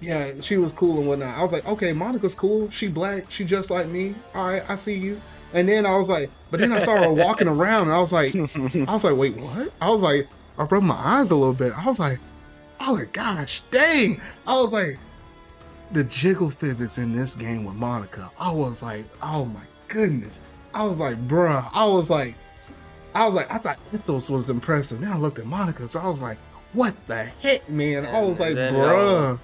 Yeah, she was cool and whatnot. I was like, okay, Monica's cool. She black. She just like me. All right, I see you. And then I was like, but then I saw her walking around, and I was like, wait, what? I was like, I rubbed my eyes a little bit. I was like, oh my gosh, dang! I was like, the jiggle physics in this game with Monica. I was like, oh my goodness. I was like, bruh. I thought Ethos was impressive. Then I looked at Monica, so I was like, what the heck, man? I was like, then bruh.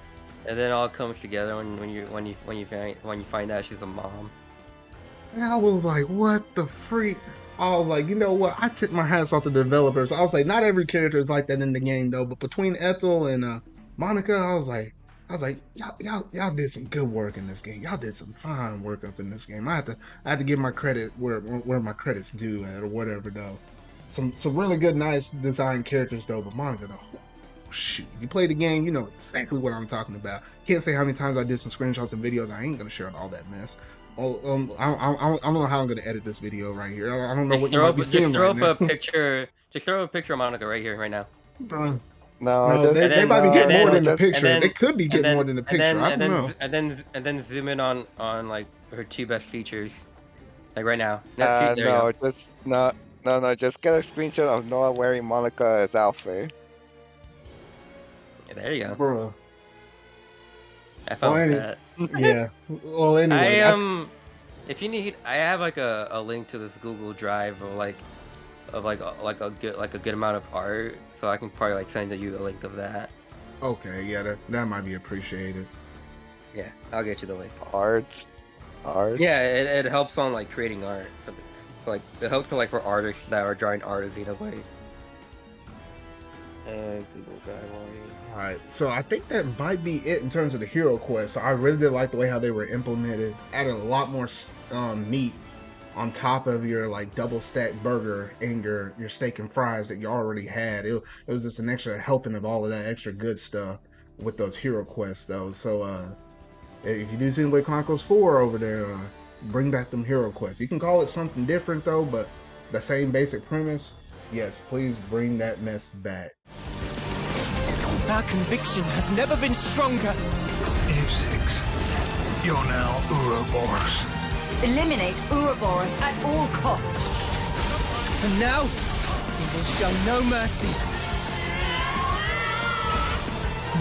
And then it all comes together when you find out she's a mom. And I was like, what the freak? I was like, you know what? I took my hats off to the developers. I was like, not every character is like that in the game though, but between Ethel and Monica, I was like, y'all did some good work in this game. Y'all did some fine work up in this game. I had to give my credit where my credit's due at or whatever though. Some really good, nice design characters though, but Monica though. Shoot, you play the game, you know exactly what I'm talking about. Can't say how many times I did some screenshots and videos. I ain't gonna share all that mess. Oh, I don't know how I'm gonna edit this video right here. I don't know what you might be seeing right now. Just throw up a picture of Monica right here, right now. Bro. No, No, they might be getting more than the picture. then- They could be getting more than the picture. I don't know. And then zoom in on like her 2 best features, like right now. There you no, go. just no, just get a screenshot of Noah wearing Monica's outfit. Yeah, there you go. Bro. I felt Well, that. Yeah. Well, anyway. If you need, I have like a link to this Google Drive of a good amount of art, so I can probably like send you the link of that. Okay, yeah, that might be appreciated. Yeah, I'll get you the link. Art. Yeah, it helps on like creating art. So, like it helps for artists that are drawing art as Xenoblade. Google Drive. All right, so I think that might be it in terms of the hero quest. So I really did like the way how they were implemented. Added a lot more meat on top of your like double stack burger and your steak and fries that you already had. It was just an extra helping of all of that extra good stuff with those hero quests though. So if you do Xenblade Chronicles 4 over there, bring back them hero quests. You can call it something different though, but the same basic premise. Yes, please bring that mess back. Our conviction has never been stronger. Eve 6, you're now Ouroboros. Eliminate Ouroboros at all costs. And now, we will show no mercy.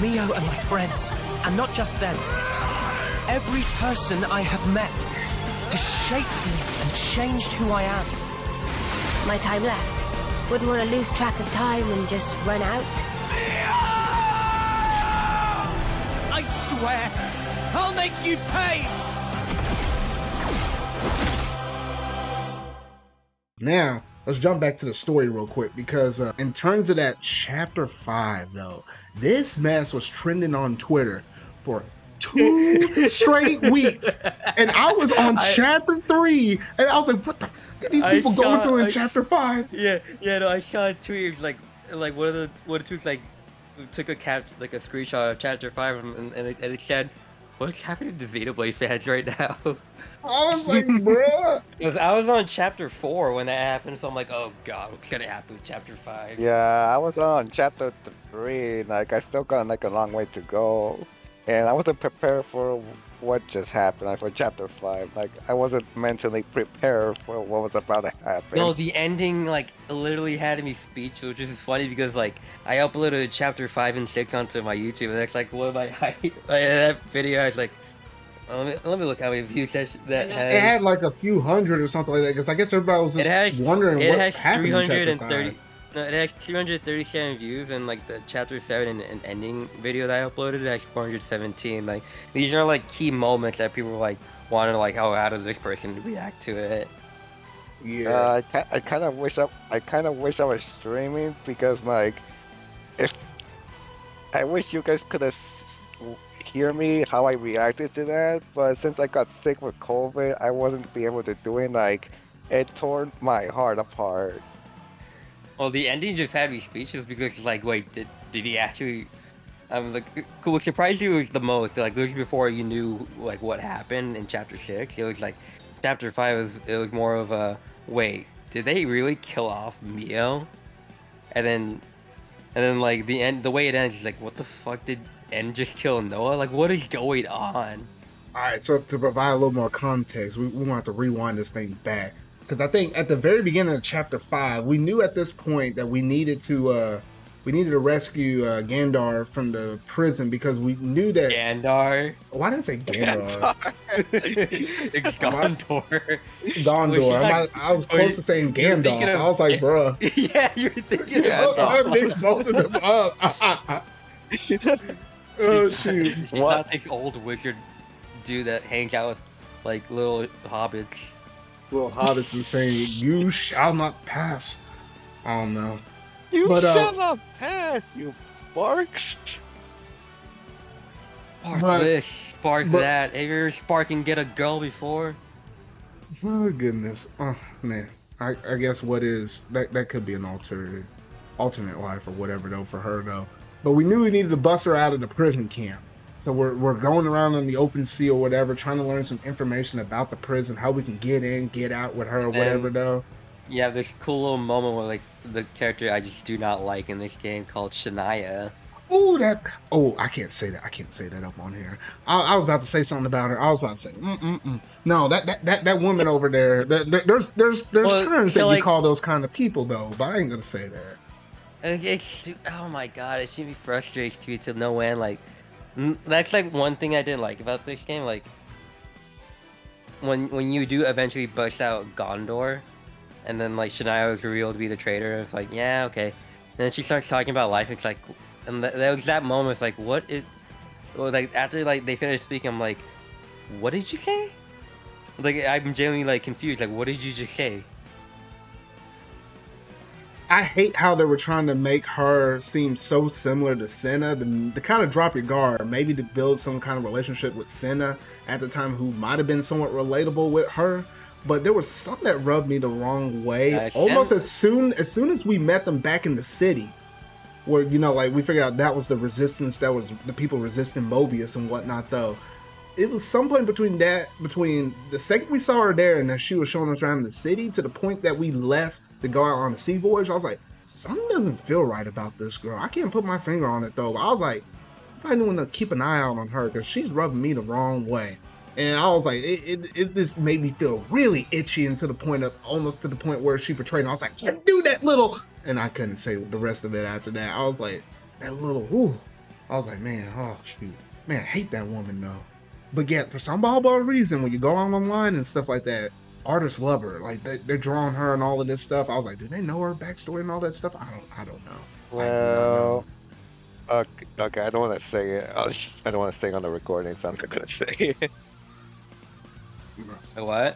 Mio and my friends, and not just them. Every person I have met has shaped me and changed who I am. My time left. Wouldn't want to lose track of time and just run out. I swear, I'll make you pay! Now, let's jump back to the story real quick because in terms of that chapter 5 though, this mess was trending on Twitter for 2 straight weeks. And I was on chapter 3 and I was like, what the f are these people going through in chapter 5? Yeah, no, I saw a tweet like one of the tweets like took a screenshot of chapter 5 and it said, "What's happening to Xenoblade fans right now?" I was like, bruh. Because I was on chapter 4 when that happened, so I'm like, oh god, what's gonna happen with chapter 5? Yeah, I was on chapter 3. Like I still got like a long way to go, and I wasn't prepared for what just happened. Like for chapter 5, like I wasn't mentally prepared for what was about to happen. No, the ending like literally had me speechless, which is funny because like I uploaded chapter 5 and 6 onto my YouTube, and that's like one of my that video has like. Let me look how many views that has. It had like a few hundred or something like that because I guess everybody was just wondering what happened in chapter 5. No, it has 337 views, and like the chapter 7 and ending video that I uploaded it has 417. Like these are like key moments that people like want to like, oh, how does this person react to it? Yeah. I kind of wish I was streaming because like I wish you guys could have hear me how I reacted to that, but since I got sick with COVID, I wasn't be able to do it. Like it tore my heart apart. Well, the ending just had me speechless because like, wait, did he actually? I'm like, what surprised you was the most like this was before you knew like what happened in chapter 6. It was like chapter 5 was more of a wait, did they really kill off Mio? And then like the way it ends is like, what the fuck did and just kill Noah? Like, what is going on? All right, so to provide a little more context, we want to rewind this thing back because I think at the very beginning of chapter 5, we knew at this point that we needed to rescue Gandar from the prison because we knew that Gandar. Why did I say Gandar? It's Gondor. Gondor. I was close to saying Gandalf. I was like, bruh. Yeah, you're thinking I mixed both of them up. Oh shoot! She's not this old wizard dude that hangs out with like little hobbits. Little hobbits is saying, "You shall not pass." I don't know. You shall not pass, you sparks. Spark this, spark that. Have you ever spark and get a girl before? Oh goodness! Oh man, I guess what is that could be an alternate life or whatever though for her though. But we knew we needed to bust her out of the prison camp. So we're going around in the open sea or whatever, trying to learn some information about the prison, how we can get in, get out with her or whatever though. Yeah, this cool little moment where like the character I just do not like in this game called Shania. I can't say that. I can't say that up on here. I was about to say something about her. I was about to say, No, that woman over there. There's terms that you call those kind of people though, but I ain't gonna say that. Oh my god, it should be frustrating to me to no end. Like, that's like one thing I didn't like about this game. Like, when you do eventually bust out Gondor, and then like Shania was revealed to be the traitor, it's like, yeah, okay. And then she starts talking about life. It's like, and there was that moment. It's like, what is? Well, like after like they finished speaking, I'm like, what did you say? Like I'm genuinely like confused. Like, what did you just say? I hate how they were trying to make her seem so similar to Senna, to kind of drop your guard, maybe to build some kind of relationship with Senna at the time who might have been somewhat relatable with her. But there was something that rubbed me the wrong way. Almost as soon as we met them back in the city, where, you know, like we figured out that was the resistance, that was the people resisting Mobius and whatnot though. It was some point between the second we saw her there and that she was showing us around the city to the point that we left to go out on the sea voyage. I was like, something doesn't feel right about this girl. I can't put my finger on it though. I was like, I probably want to keep an eye out on her because she's rubbing me the wrong way. And I was like, it just made me feel really itchy and almost to the point where she betrayed me. I was like, can't do that little, and I couldn't say the rest of it after that. I was like, that little, ooh. I was like, man, oh shoot. Man, I hate that woman though. But yet, for some odd reason, when you go online and stuff like that, artists love her. Like they're drawing her and all of this stuff. I was like, do they know her backstory and all that stuff? I don't know. Well, okay, I don't want to say it. I don't want to say it on the recording, so I'm not gonna say it. What?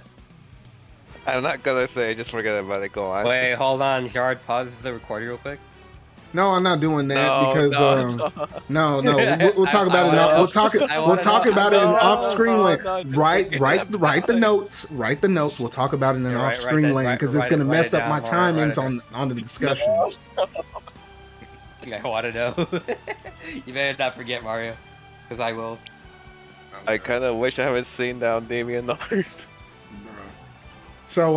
I'm not gonna say it. Just forget about it. Go on. Wait, hold on, Jard. Pause the recording real quick. No, I'm not doing that because no. We'll talk about it. We'll talk about it in off-screen lane. Write the notes. Write the notes. We'll talk about it in off-screen lane because it's gonna mess up my timings on the discussion. I want to know. You better not forget, Mario, because I will. I kind of wish I haven't seen down Damien Art. So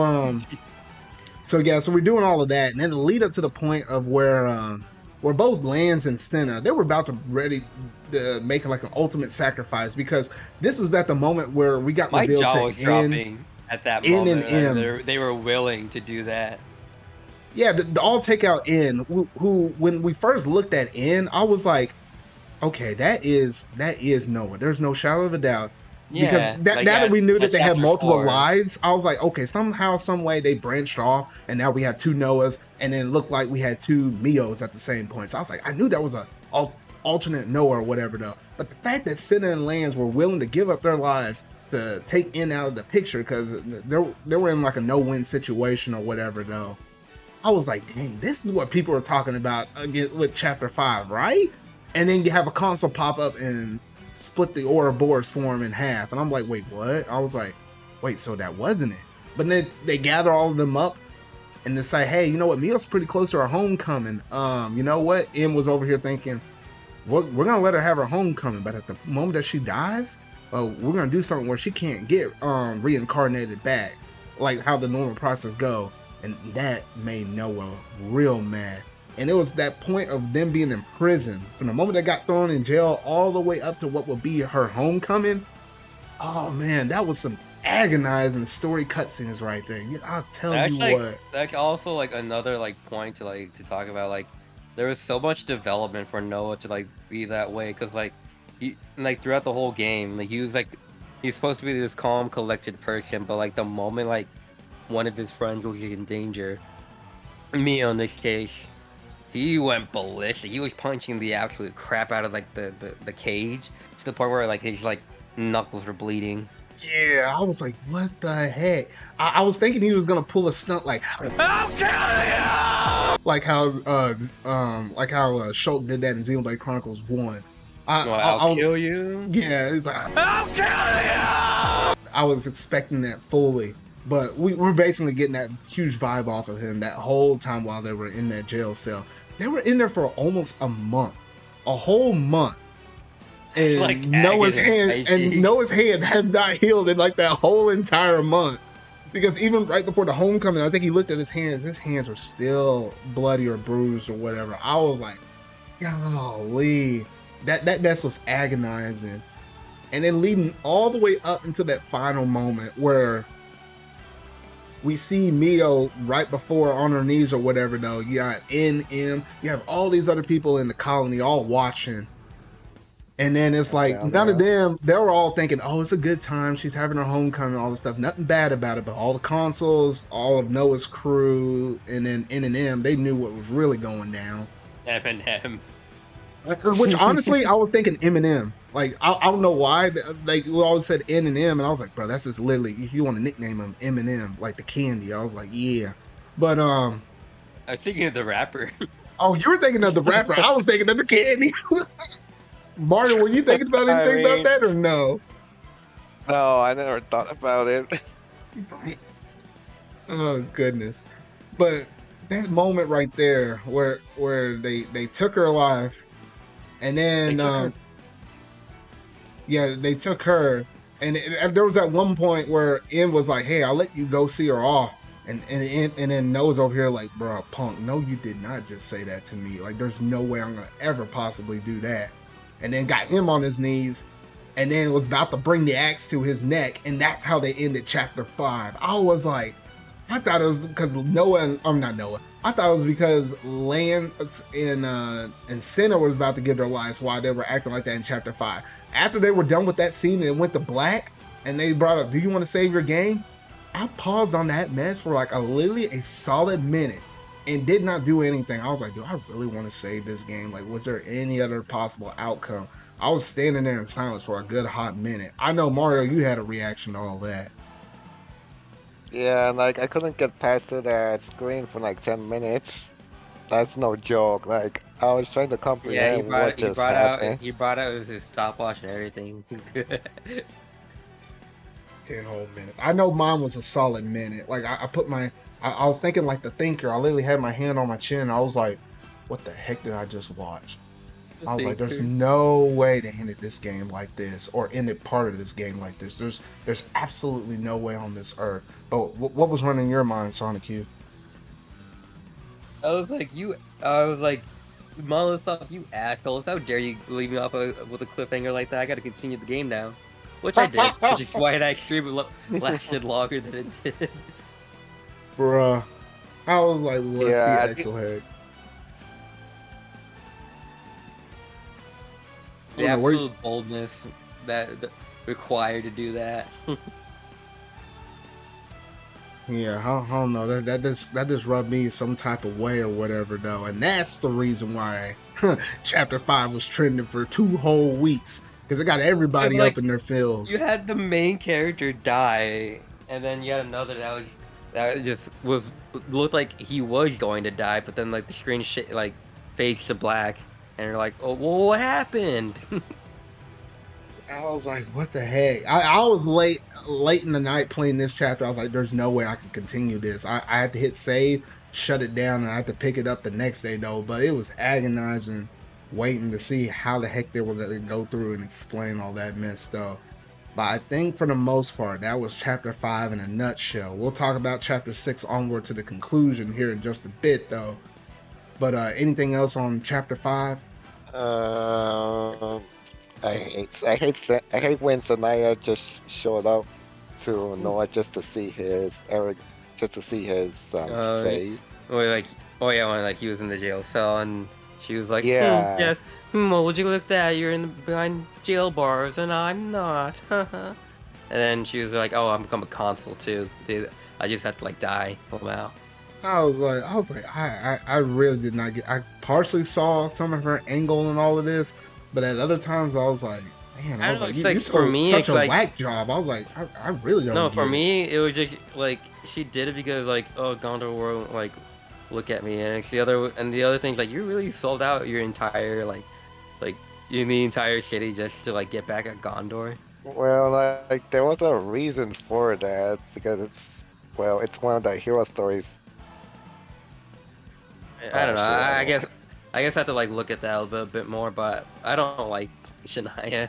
we're doing all of that, and then the lead up to the point of where both Lance and Senna, they were about to ready to make like an ultimate sacrifice because this is at the moment where we got my revealed jaw to was dropping at that moment. They were willing to do that. Yeah, the all take out N. Who when we first looked at N, I was like, okay, that is Noah. There's no shadow of a doubt. Because now that we knew that they had multiple lives, I was like, okay, somehow, some way they branched off, and now we have two Noahs, and then it looked like we had two Mios at the same point. So I was like, I knew that was a alternate Noah or whatever though. But the fact that Senna and Lance were willing to give up their lives to take N out of the picture because they were in like a no-win situation or whatever though, I was like, dang, this is what people are talking about again with Chapter 5, right? And then you have a console pop up and split the Ouroboros form in half. And I'm like, wait, what? I was like, wait, so that wasn't it. But then they gather all of them up and they say, hey, you know what? Mio's pretty close to her homecoming. You know what? M was over here thinking, we're going to let her have her homecoming. But at the moment that she dies, we're going to do something where she can't get reincarnated back, like how the normal process go. And that made Noah real mad. And it was that point of them being in prison from the moment they got thrown in jail all the way up to what would be her homecoming. Oh man, that was some agonizing story cutscenes right there. I'll tell That's you like what. that's also like another like point to talk about. Like there was so much development for Noah to like be that way because like he like throughout the whole game like he's supposed to be this calm, collected person, but like the moment like one of his friends was in danger, Mio in this case, he went ballistic. He was punching the absolute crap out of like the cage to the point where like his like knuckles were bleeding. Yeah, I was like, what the heck? I was thinking he was gonna pull a stunt like, I'll kill you! Like how Shulk did that in Xenoblade Chronicles 1. I'll kill you. Yeah, he's like, I'll kill you! I was expecting that fully, but we're basically getting that huge vibe off of him that whole time while they were in that jail cell. They were in there for almost a month, a whole month. And like Noah's hand has not healed in like that whole entire month. Because even right before the homecoming, I think he looked at his hands were still bloody or bruised or whatever. I was like, golly, that mess was agonizing. And then leading all the way up into that final moment where we see Mio right before on her knees or whatever though. You got NM, you have all these other people in the colony all watching. And then it's like, none of them, they were all thinking, oh, it's a good time. She's having her homecoming, all this stuff. Nothing bad about it. But all the consuls, all of Noah's crew, and then N&M, they knew what was really going down. Eminem. Which, honestly, I was thinking Eminem. Like, I don't know why. Like, we always said N&M, and I was like, bro, that's just literally, if you want to nickname him, Eminem, like the candy. I was like, yeah. But, I was thinking of the rapper. Oh, you were thinking of the rapper. I was thinking of the candy. Mario, were you thinking about anything about that or no? No, I never thought about it. Oh goodness. But that moment right there where they took her alive and then they took her and there was that one point where N was like, hey, I'll let you go see her off. And then Noah's over here like, bro, punk, no, you did not just say that to me. Like, there's no way I'm gonna ever possibly do that. And then got him on his knees, and then was about to bring the axe to his neck, and that's how they ended chapter 5. I was like, I thought it was because Noah, not Noah. I thought it was because Lance and Senna was about to give their lives while they were acting like that in chapter 5. After they were done with that scene and it went to black, and they brought up, do you want to save your game? I paused on that mess for like literally a solid minute. And did not do anything. I was like, do I really want to save this game? Like, was there any other possible outcome? I was standing there in silence for a good hot minute. I know, Mario, you had a reaction to all that. Yeah, like, I couldn't get past to that screen for like 10 minutes. That's no joke. Like, I was trying to comprehend what just happened. He brought out his stopwatch and everything. 10 whole minutes. I know mine was a solid minute. Like, I put my... I was thinking like the thinker. I literally had my hand on my chin. I was like, what the heck did I just watch? I was like, there's no way to end this game like this or end it part of this game like this. There's absolutely no way on this earth. But what was running your mind, Sanikyu? I was like, Molotov, you assholes. How dare you leave me off with a cliffhanger like that? I gotta continue the game now. Which I did, which is why that stream lasted longer than it did. Bruh. I was like, what the actual heck? The absolute boldness that required to do that. Yeah, I don't know. That just rubbed me some type of way or whatever, though. And that's the reason why Chapter 5 was trending for 2 whole weeks. Because it got everybody up in their feels. You had the main character die, and then you had another that just looked like he was going to die, but then like the screen fades to black, and you're like, oh, well, what happened? I was like, what the heck? I was late in the night playing this chapter. I was like, there's no way I can continue this. I had to hit save, shut it down, and I had to pick it up the next day though. But it was agonizing waiting to see how the heck they were going to go through and explain all that mess though. But I think for the most part, that was chapter 5 in a nutshell. We'll talk about chapter 6 onward to the conclusion here in just a bit though. But anything else on chapter 5? I hate when Sanaya just showed up to Noah just to see his face. Or like, oh yeah, when like he was in the jail cell and she was like, Yeah. yes, what would you look at? You're behind jail bars and I'm not. And then she was like, oh, I'm become a consul too. Dude, I just had to like die. Oh wow. I was like, I really did not get. I partially saw some of her angle and all of this, but at other times I was like, man, I was like, it's like, for me, such a like, whack job. I was like, I really don't. No, for me, it was just like she did it because like, oh, Gondor won't like look at me, and it's the other things like you really sold out your entire like in the entire city just to like get back at Gondor. Well, like there was a reason for that because it's one of the hero stories. I don't know. I guess I have to like look at that a bit more, but I don't like Shania.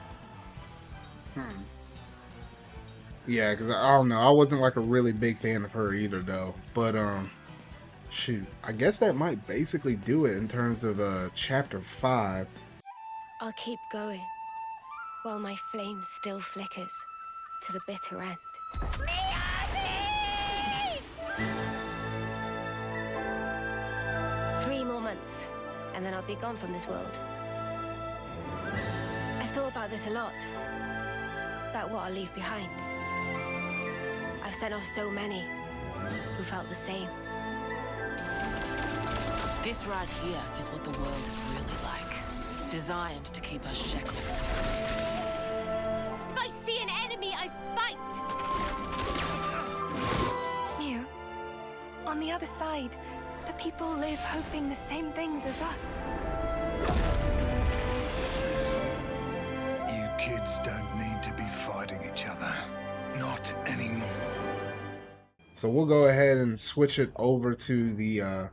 Yeah, because I don't know. I wasn't like a really big fan of her either, though. But shoot, I guess that might basically do it in terms of chapter 5. I'll keep going while my flame still flickers to the bitter end. 3 more months, and then I'll be gone from this world. I've thought about this a lot, about what I'll leave behind. I've sent off so many who felt the same. This right here is what the world is really like. Designed to keep us shackled. If I see an enemy, I fight! Mew, on the other side, the people live hoping the same things as us. You kids don't need to be fighting each other. Not anymore. So we'll go ahead and switch it over to the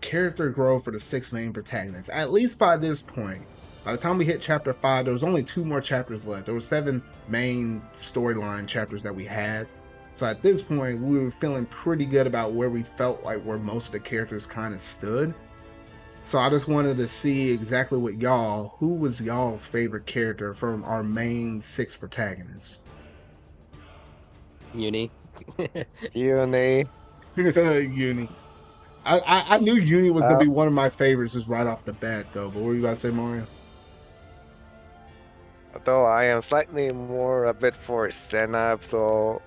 character growth for the 6 main protagonists. At least by this point, by the time we hit chapter 5, there was only 2 more chapters left. There were 7 main storyline chapters that we had. So at this point, we were feeling pretty good about where we felt like where most of the characters kind of stood. So I just wanted to see exactly what who was y'all's favorite character from our main 6 protagonists? Uni. Uni. Uni. I knew Uni was gonna be one of my favorites just right off the bat, though. But what were you about to say, Mario? Though I am slightly more a bit for Senna, so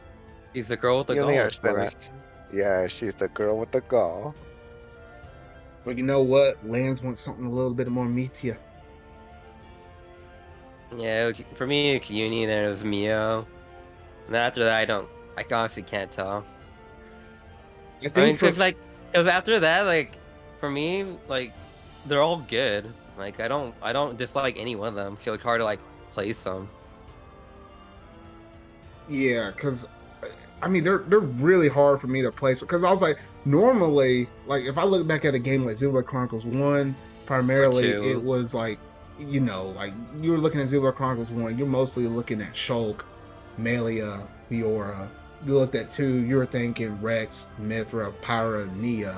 he's the girl with the Uni gall. or Senna. Yeah, she's the girl with the gall. But you know what? Lance wants something a little bit more meatier. Yeah, for me it's Uni, then it was Mio. And after that, I honestly can't tell. I think because after that, like, for me, like, they're all good. Like, I don't dislike any one of them. So it's hard to like play some. Yeah, because I mean they're really hard for me to play. Because I was like, normally, like if I look back at a game like Xenblade Chronicles 1, primarily it was like, you know, like you were looking at Xenblade Chronicles 1, you're mostly looking at Shulk, Melia, Fiora. You looked at 2, you were thinking Rex, Mithra, Pyra, Nia.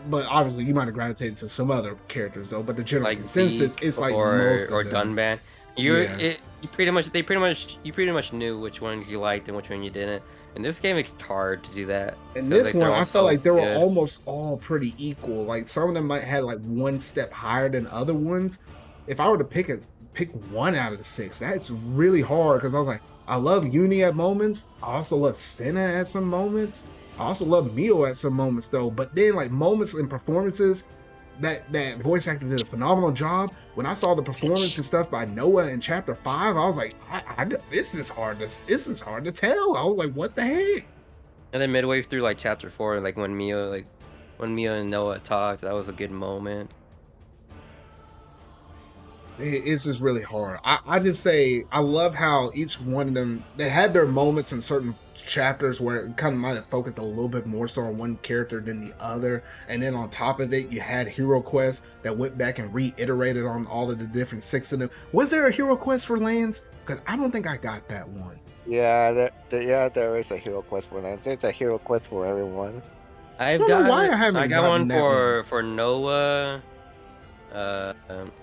But obviously, you might have gravitated to some other characters though. But the general Like consensus Zeke is like or most of Dunban. them. You pretty much knew which ones you liked and which one you didn't. In this game, it's hard to do that. In this one, I felt like they were good. almost all pretty equal. Like some of them might have like one step higher than other ones. If I were to pick one out of the 6, that's really hard because I was like, I love Uni at moments. I also love Senna at some moments. I also love Mio at some moments though. But then like moments and performances, that voice actor did a phenomenal job. When I saw the performance and stuff by Noah in chapter 5, I was like, this is hard to tell. I was like, what the heck? And then midway through like chapter 4, like when Mio and Noah talked, that was a good moment. It's just really hard. I just say I love how each one of them, they had their moments in certain chapters where it kind of might have focused a little bit more so on one character than the other, and then on top of it you had hero quests that went back and reiterated on all of the different 6 of them. Was there a hero quest for Lance? Because I don't think I got that one. Yeah, there is a hero quest for Lance. There's a hero quest for everyone. I've don't know got why I haven't got gotten one that for Noah,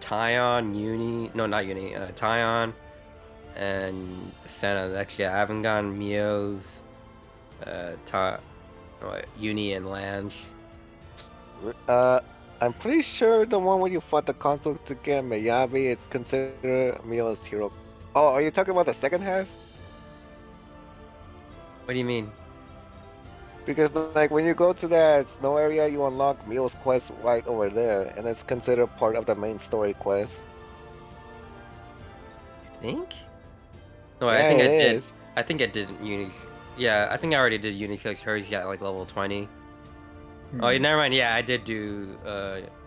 Tyon, Uni. No, not Uni. Tyon and Senna. Actually, I haven't gotten Mio's, Uni and Lance. I'm pretty sure the one where you fought the console to get Miyabi is considered Mio's hero. Oh, are you talking about the second half? What do you mean? Because like when you go to that snow area, you unlock Mio's quest right over there, and it's considered part of the main story quest. I think. No, Yeah, I think I it did. is. I think I did Uni's. Yeah, I think I already did Uni because hers got like level 20. Oh, never mind. Yeah, I did do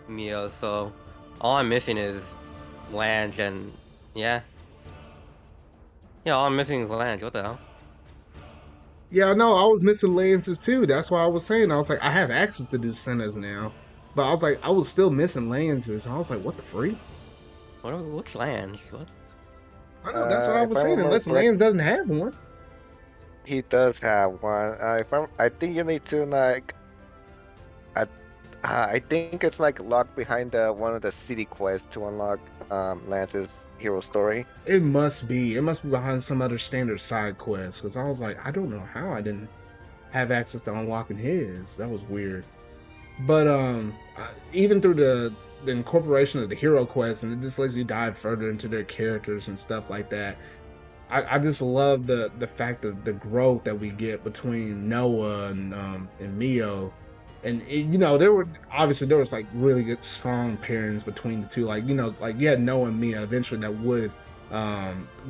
Mio. So all I'm missing is Lange and yeah. All I'm missing is Lange. What the hell? Yeah, no, I was missing Lances too. That's why I was saying, I was like, I have access to do Sennas now. But I was like, I was still missing Lances. I was like, what the freak? What's Lange? What? I know, that's what I If was I saying, remember unless correct- Lance doesn't have one. He does have one. I think you need to like. I think it's like locked behind one of the city quests to unlock Lance's hero story. It must be. It must be behind some other standard side quest. Because I was like, I don't know how I didn't have access to unlocking his. That was weird. But even through the incorporation of the hero quest, and it just lets you dive further into their characters and stuff like that. I just love the fact of the growth that we get between Noah and Mio. And there was like really good strong pairings between the two. Like, like you had Noah and Mia eventually that would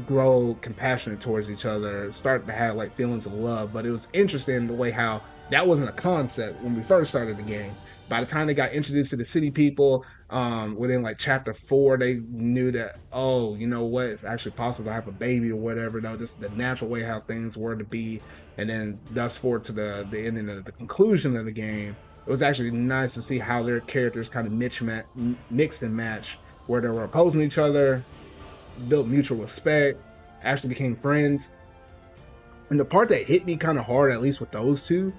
grow compassionate towards each other, start to have like feelings of love. But it was interesting the way how that wasn't a concept when we first started the game. By the time they got introduced to the city people, within like chapter 4, they knew that, oh, you know what, it's actually possible to have a baby or whatever. No, this is the natural way how things were to be. And then thus forward to the ending of the conclusion of the game, it was actually nice to see how their characters kind of mixed and matched, where they were opposing each other, built mutual respect, actually became friends. And the part that hit me kind of hard, at least with those two,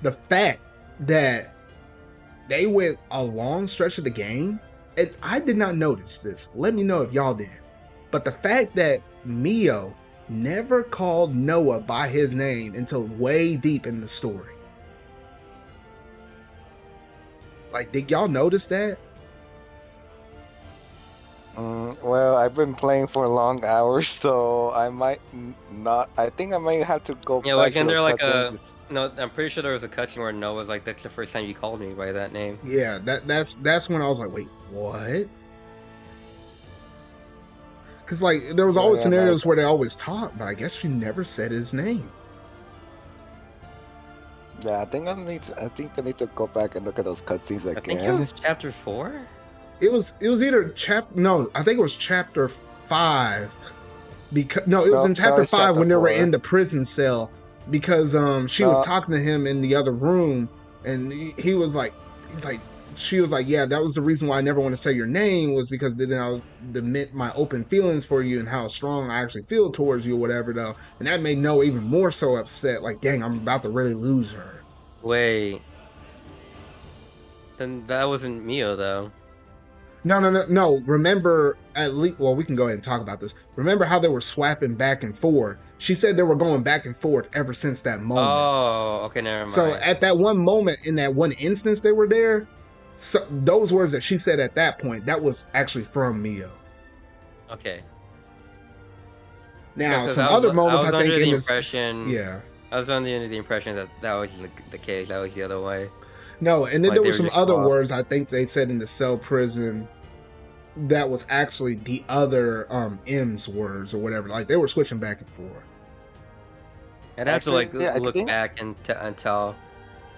the fact that they went a long stretch of the game, and I did not notice this. Let me know if y'all did. But the fact that Mio never called Noah by his name until way deep in the story. Like, did y'all notice that? Well, I've been playing for long hours, so I might not. I think I might have to go Yeah, back like, to isn't there those like a... cutscenes. No, I'm pretty sure there was a cutscene where Noah's like, that's the first time you called me by that name. Yeah, that's when I was like, wait, what? Because like there was always scenarios where they always talked, but I guess she never said his name. Yeah, I think I need to go back and look at those cutscenes again. I think it was chapter 4. It was either I think it was chapter 5. Because it was in chapter 5 when they were in the prison cell, because she was talking to him in the other room, and he was like, she was like, yeah, that was the reason why I never want to say your name, was because then I'll admit my open feelings for you and how strong I actually feel towards you or whatever though. And that made Noah even more so upset, like, dang, I'm about to really lose her. Wait. Then that wasn't Mio though. No. Remember, at least, well, we can go ahead and talk about this. Remember how they were swapping back and forth? She said they were going back and forth ever since that moment. Oh, okay, never mind. So at that one moment, in that one instance they were there, so those words that she said at that point, that was actually from Mio. Okay. Now, Yeah, some other moments, I think, in this... impression, Yeah. I was under the impression that that was the case. That was the other way. No, and then Like, there they were some just other swapped. words I think they said in the cell prison that was actually the other M's words or whatever. Like, they were switching back and forth. I'd have to like yeah, I look think- back and tell.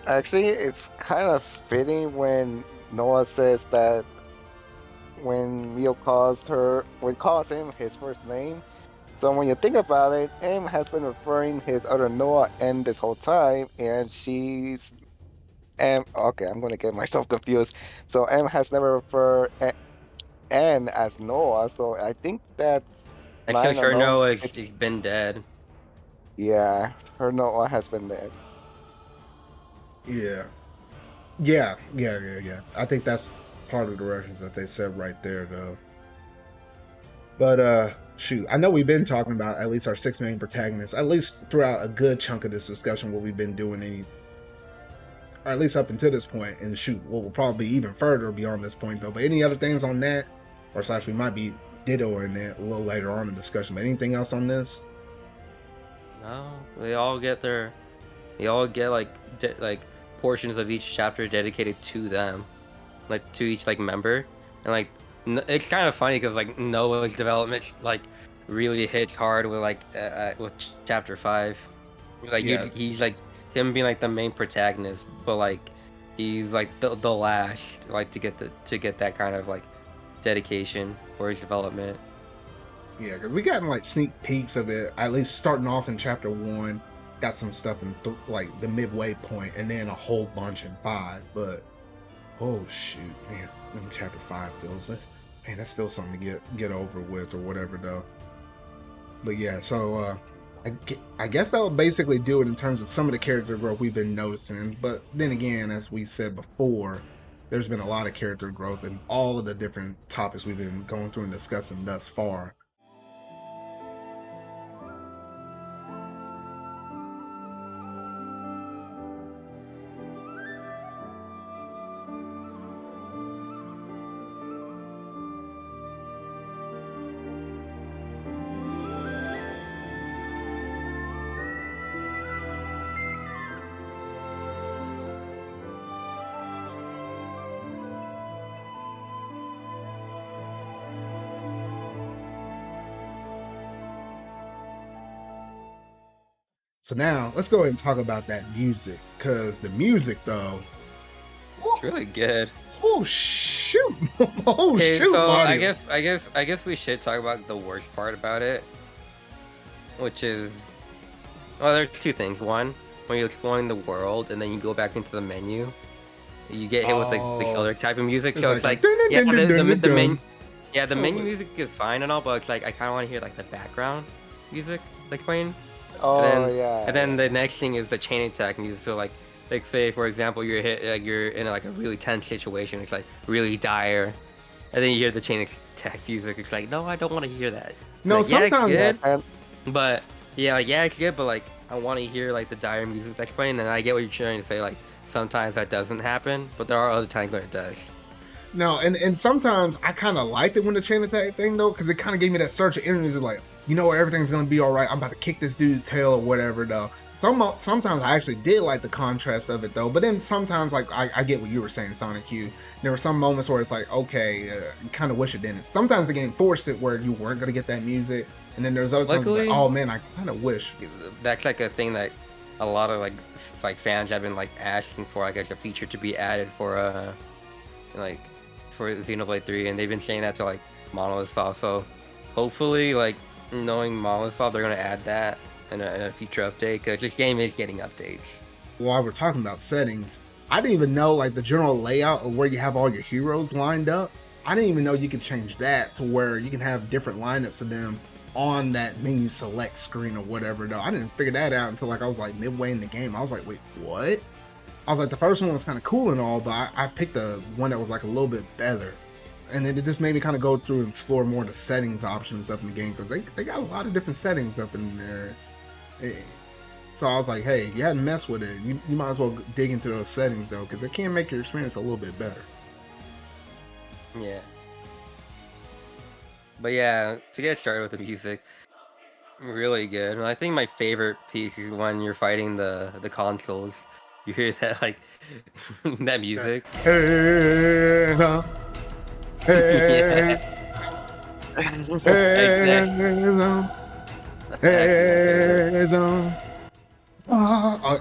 Actually, it's kind of fitting when Noah says that when Mio calls him his first name. So when you think about it, M has been referring his other Noah N this whole time, and she's M. Okay, I'm gonna get myself confused. So M has never referred N as Noah. So I think that's. Actually, line her alone, Noah it's- he's been dead. Yeah, her Noah has been dead. Yeah. Yeah. I think that's part of the reference that they said right there, though. But shoot, I know we've been talking about at least our 6 main protagonists, at least throughout a good chunk of this discussion, what we've been doing, or at least up until this point. And shoot, we'll probably be even further beyond this point, though. But any other things on that, or slash, we might be dittoing that a little later on in the discussion. But anything else on this? No, they all get like portions of each chapter dedicated to them, like to each like member, and like it's kind of funny because like Noah's development like really hits hard with like with chapter 5, like Yeah. he's like him being like the main protagonist, but like he's like the last like to get that kind of like dedication for his development. Yeah, because we gotten like sneak peeks of it, at least starting off in chapter 1. Got some stuff in like the midway point, and then a whole bunch in 5. But oh shoot, man, when chapter 5 feels that's still something to get over with or whatever, though. But yeah, so I guess that'll basically do it in terms of some of the character growth we've been noticing. But then again, as we said before, there's been a lot of character growth in all of the different topics we've been going through and discussing thus far. So now let's go ahead and talk about that music, because the music, though, It's really good. oh shoot, oh Okay, shoot, so Mario. I guess we should talk about the worst part about it, which is, well, there's two things. One, when you're exploring the world and then you go back into the menu, you get hit with like this other type of music. So it's like, yeah, the menu music is fine and all, but it's like I kind of want to hear like the background music like playing. Oh And then the next thing is the chain attack music. So like say for example you're hit, like you're in like a really tense situation. It's like really dire, and then you hear the chain attack music. It's like, no, I don't want to hear that. No, like, sometimes yeah, it's good, but yeah, like yeah, it's good, but like I want to hear like the dire music that's playing, and I get what you're trying to say. Like sometimes that doesn't happen, but there are other times when it does. No, and sometimes I kind of liked it when the chain attack thing, though, because it kind of gave me that surge of energy, like, you know what, everything's gonna be all right. I'm about to kick this dude's tail or whatever, though. Sometimes I actually did like the contrast of it, though. But then sometimes, like, I get what you were saying, Sanikyu. There were some moments where it's like, okay, you kind of wish it didn't. Sometimes the game forced it where you weren't gonna get that music, and then there's other times it's like, oh man, I kind of wish. That's like a thing that a lot of like fans have been like asking for, like as a feature to be added for like for Xenoblade 3, and they've been saying that to like Monolith Soft. So hopefully, like knowing Monolith Soft, they're gonna add that in a future update, because this game is getting updates. While we're talking about settings, I didn't even know like the general layout of where you have all your heroes lined up. I didn't even know you could change that to where you can have different lineups of them on that menu select screen or whatever, though. I didn't figure that out until like I was like midway in the game. I was like, wait, what? I was like, the first one was kind of cool and all, but I picked the one that was like a little bit better. And then it just made me kind of go through and explore more of the settings options up in the game, because they got a lot of different settings up in there. So I was like, hey, you hadn't messed with it, you might as well dig into those settings, though, because it can make your experience a little bit better. Yeah. But yeah, to get started with the music, really good. I think my favorite piece is when you're fighting the consoles. You hear that like that music. Hey, hey,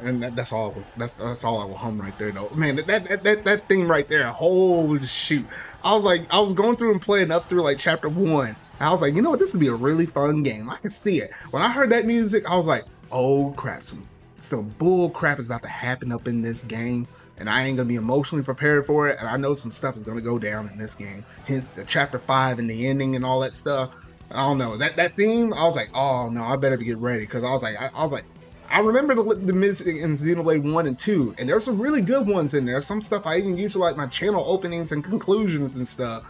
and that's all. That's all I will hum right there, though. Man, that thing right there. Holy shoot! I was going through and playing up through like chapter 1. And I was like, you know what? This would be a really fun game. I can see it. When I heard that music, I was like, oh crap! Some bull crap is about to happen up in this game, and I ain't gonna be emotionally prepared for it, and I know some stuff is gonna go down in this game, hence the chapter 5 and the ending and all that stuff. I don't know, that theme, I was like, oh no, I better get ready, because I was like I remember the music in Xenoblade 1 and 2, and there's some really good ones in there. Some stuff I even use like my channel openings and conclusions and stuff.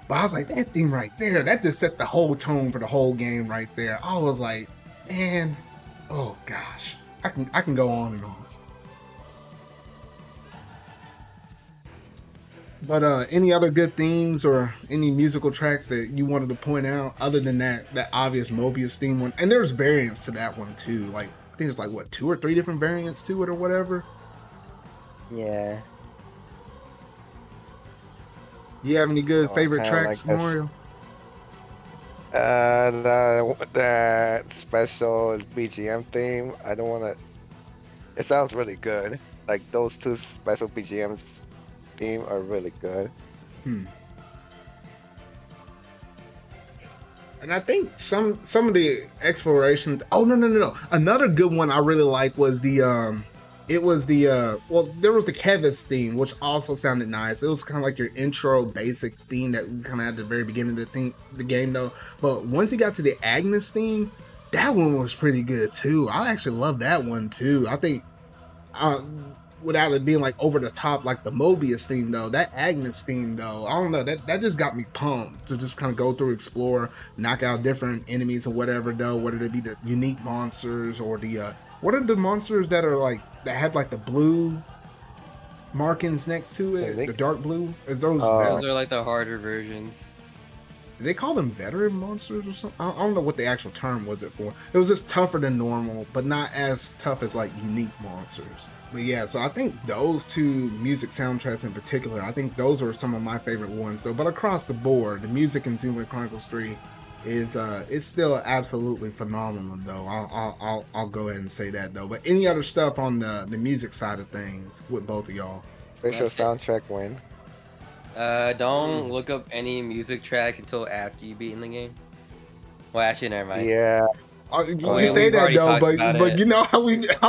But I was like, that theme right there, that just set the whole tone for the whole game right there. I was like, man, oh gosh, I can go on and on. But any other good themes or any musical tracks that you wanted to point out other than that obvious Mobius theme one? And there's variants to that one too. Like I think there's like what 2 or 3 different variants to it or whatever. Yeah. You have any good favorite tracks, like Mario? The special BGM theme. I don't want to. It sounds really good. Like those 2 special BGMs theme are really good. And I think some of the exploration. Oh no! Another good one I really like was the It was the well, there was the Kevis theme, which also sounded nice. It was kind of like your intro basic theme that we kind of had at the very beginning of the game though. But once you got to the Agnes theme, that one was pretty good too. I actually love that one too. I think without it being like over the top like the Mobius theme though, that Agnes theme though, I don't know, that just got me pumped to just kind of go through, explore, knock out different enemies or whatever though, whether it be the unique monsters or the what are the monsters that are like that had like the blue markings next to it, the dark blue? Is those those are like the harder versions. They call them veteran monsters or something. I don't know what the actual term was it for. It was just tougher than normal, but not as tough as like unique monsters. But yeah, so I think those 2 music soundtracks in particular, I think those are some of my favorite ones though. But across the board, the music in Xenoblade Chronicles 3 is it's still absolutely phenomenal though. I'll go ahead and say that though. But any other stuff on the music side of things with both of y'all? Official soundtrack win. Don't look up any music tracks until after you beat in the game. Well, actually, never mind. Yeah. You say that though, but you know how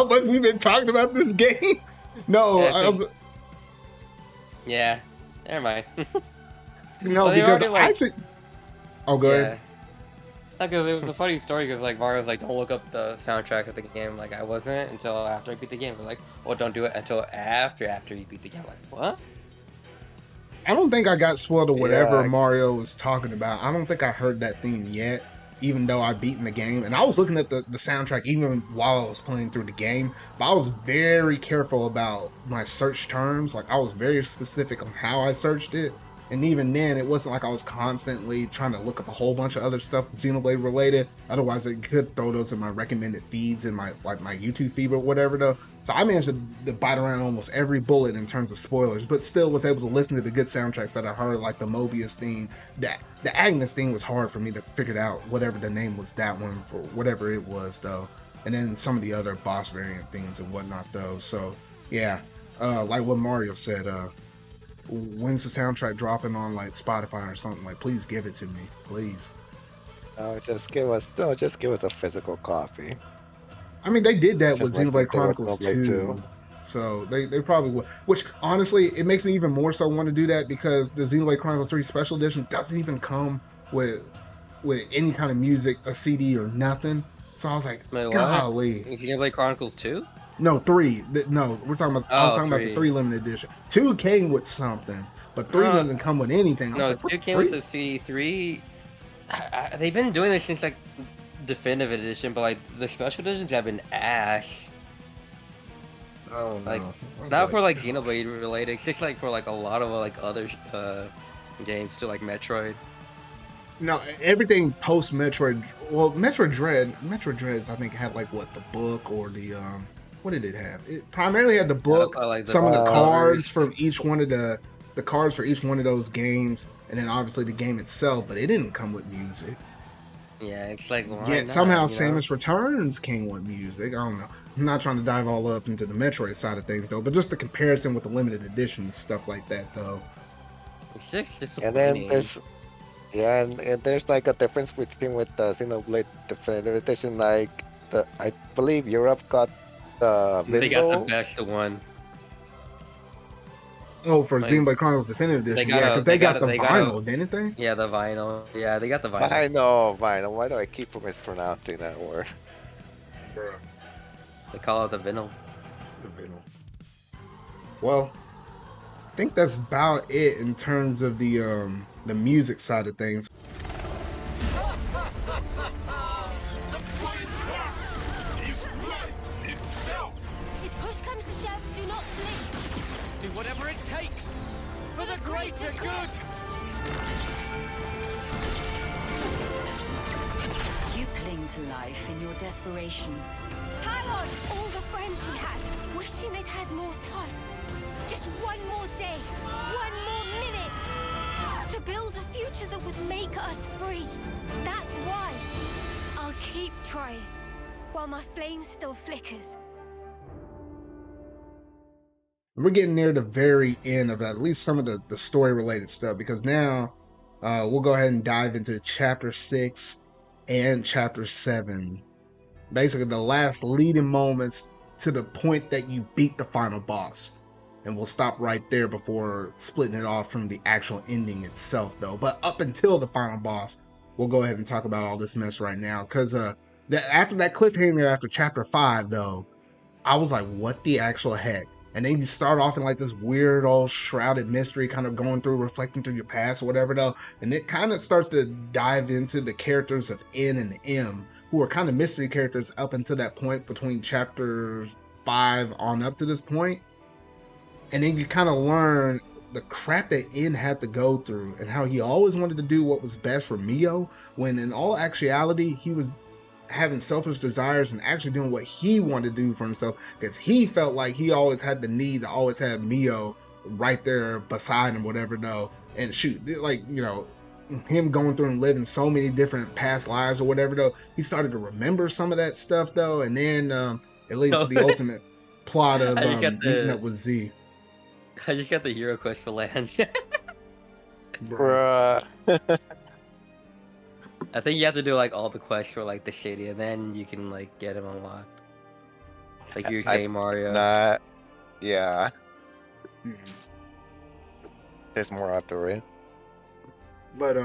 much we've been talking about this game. No, yeah, never mind. No, well, because I actually. Oh, go ahead. Because it was a funny story. Because like Mario's like, don't look up the soundtrack of the game. Like I wasn't until after I beat the game. I was like, well, don't do it until after you beat the game. I'm like, what? I don't think I got spoiled or whatever Mario was talking about. I don't think I heard that theme yet, even though I beaten the game. And I was looking at the soundtrack even while I was playing through the game, but I was very careful about my search terms. Like I was very specific on how I searched it. And even then, it wasn't like I was constantly trying to look up a whole bunch of other stuff Xenoblade related. Otherwise, I could throw those in my recommended feeds in my YouTube feed or whatever though. So I managed to bite around almost every bullet in terms of spoilers, but still was able to listen to the good soundtracks that I heard, like the Mobius theme. The Agnes theme was hard for me to figure out whatever the name was, that one, for whatever it was though. And then some of the other boss variant themes and whatnot though. So yeah, like what Mario said, when's the soundtrack dropping on like Spotify or something? Like, please give it to me, please. Just give us a physical copy. I mean, they did that with Xenoblade Chronicles 2. So they probably will. Which honestly, it makes me even more so want to do that because the Xenoblade Chronicles 3 Special Edition doesn't even come with any kind of music, a CD or nothing. So I was like, golly. Xenoblade Chronicles 2? No, 3. No, we're talking about. I was talking about the 3 limited edition. 2 came with something, but 3 doesn't come with anything. No, 2 came with the CD. 3. They've been doing this since like Definitive Edition, but like the special editions have been ass. Oh no. Like not for like Xenoblade related. It's just like for like a lot of like other games too, like Metroid. No, everything post Metroid. Well, Metroid Dreads I think had like what, the book or the what did it have? It primarily had the book, like some of the cards from each one of the cards for each one of those games, and then obviously the game itself. But it didn't come with music. Yeah, it's like yet somehow Samus Returns came with music. I don't know. I'm not trying to dive all up into the Metroid side of things though, but just the comparison with the limited editions, stuff like that though. It's just disappointing. And then there's like a difference between with the Xenoblade Definitive Edition. Like I believe Europe got the Vindel. They got the best one. Oh, for like, Xenoblade Chronicles Definitive Edition, yeah, because they got the vinyl, didn't they? Yeah, the vinyl. Yeah, they got the vinyl. I know, vinyl. Why do I keep mispronouncing that word? They call it the Venom. The Venom. Well, I think that's about it in terms of the music side of things. If push comes to shove, do not flinch. Do whatever it takes for the greater good. You cling to life in your desperation. Talon, all the friends he had, wishing they'd had more time. Just one more day, one more minute, to build a future that would make us free. That's why I'll keep trying, while my flame still flickers. We're getting near the very end of at least some of the story related stuff, because now we'll go ahead and dive into chapter 6 and chapter 7. Basically the last leading moments to the point that you beat the final boss. And we'll stop right there before splitting it off from the actual ending itself, though. But up until the final boss, we'll go ahead and talk about all this mess right now. Because after that cliffhanger after chapter 5, though, I was like, what the actual heck? And then you start off in like this weird old shrouded mystery, kind of going through, reflecting through your past or whatever, though. And it kind of starts to dive into the characters of N and M, who are kind of mystery characters up until that point between chapters 5 on up to this point. And then you kind of learn the crap that N had to go through and how he always wanted to do what was best for Mio, when in all actuality, he was having selfish desires and actually doing what he wanted to do for himself, because he felt like he always had the need to always have Mio right there beside him, whatever, though. And shoot, like, you know, him going through and living so many different past lives or whatever, though, he started to remember some of that stuff, though. And then it leads to the ultimate plot of meeting up with Z. I just got the hero quest for Lance. Bruh. I think you have to do like all the quests for like the city, and then you can like get him unlocked. Like you were saying, Mario. Nah, yeah. There's more out there, right? But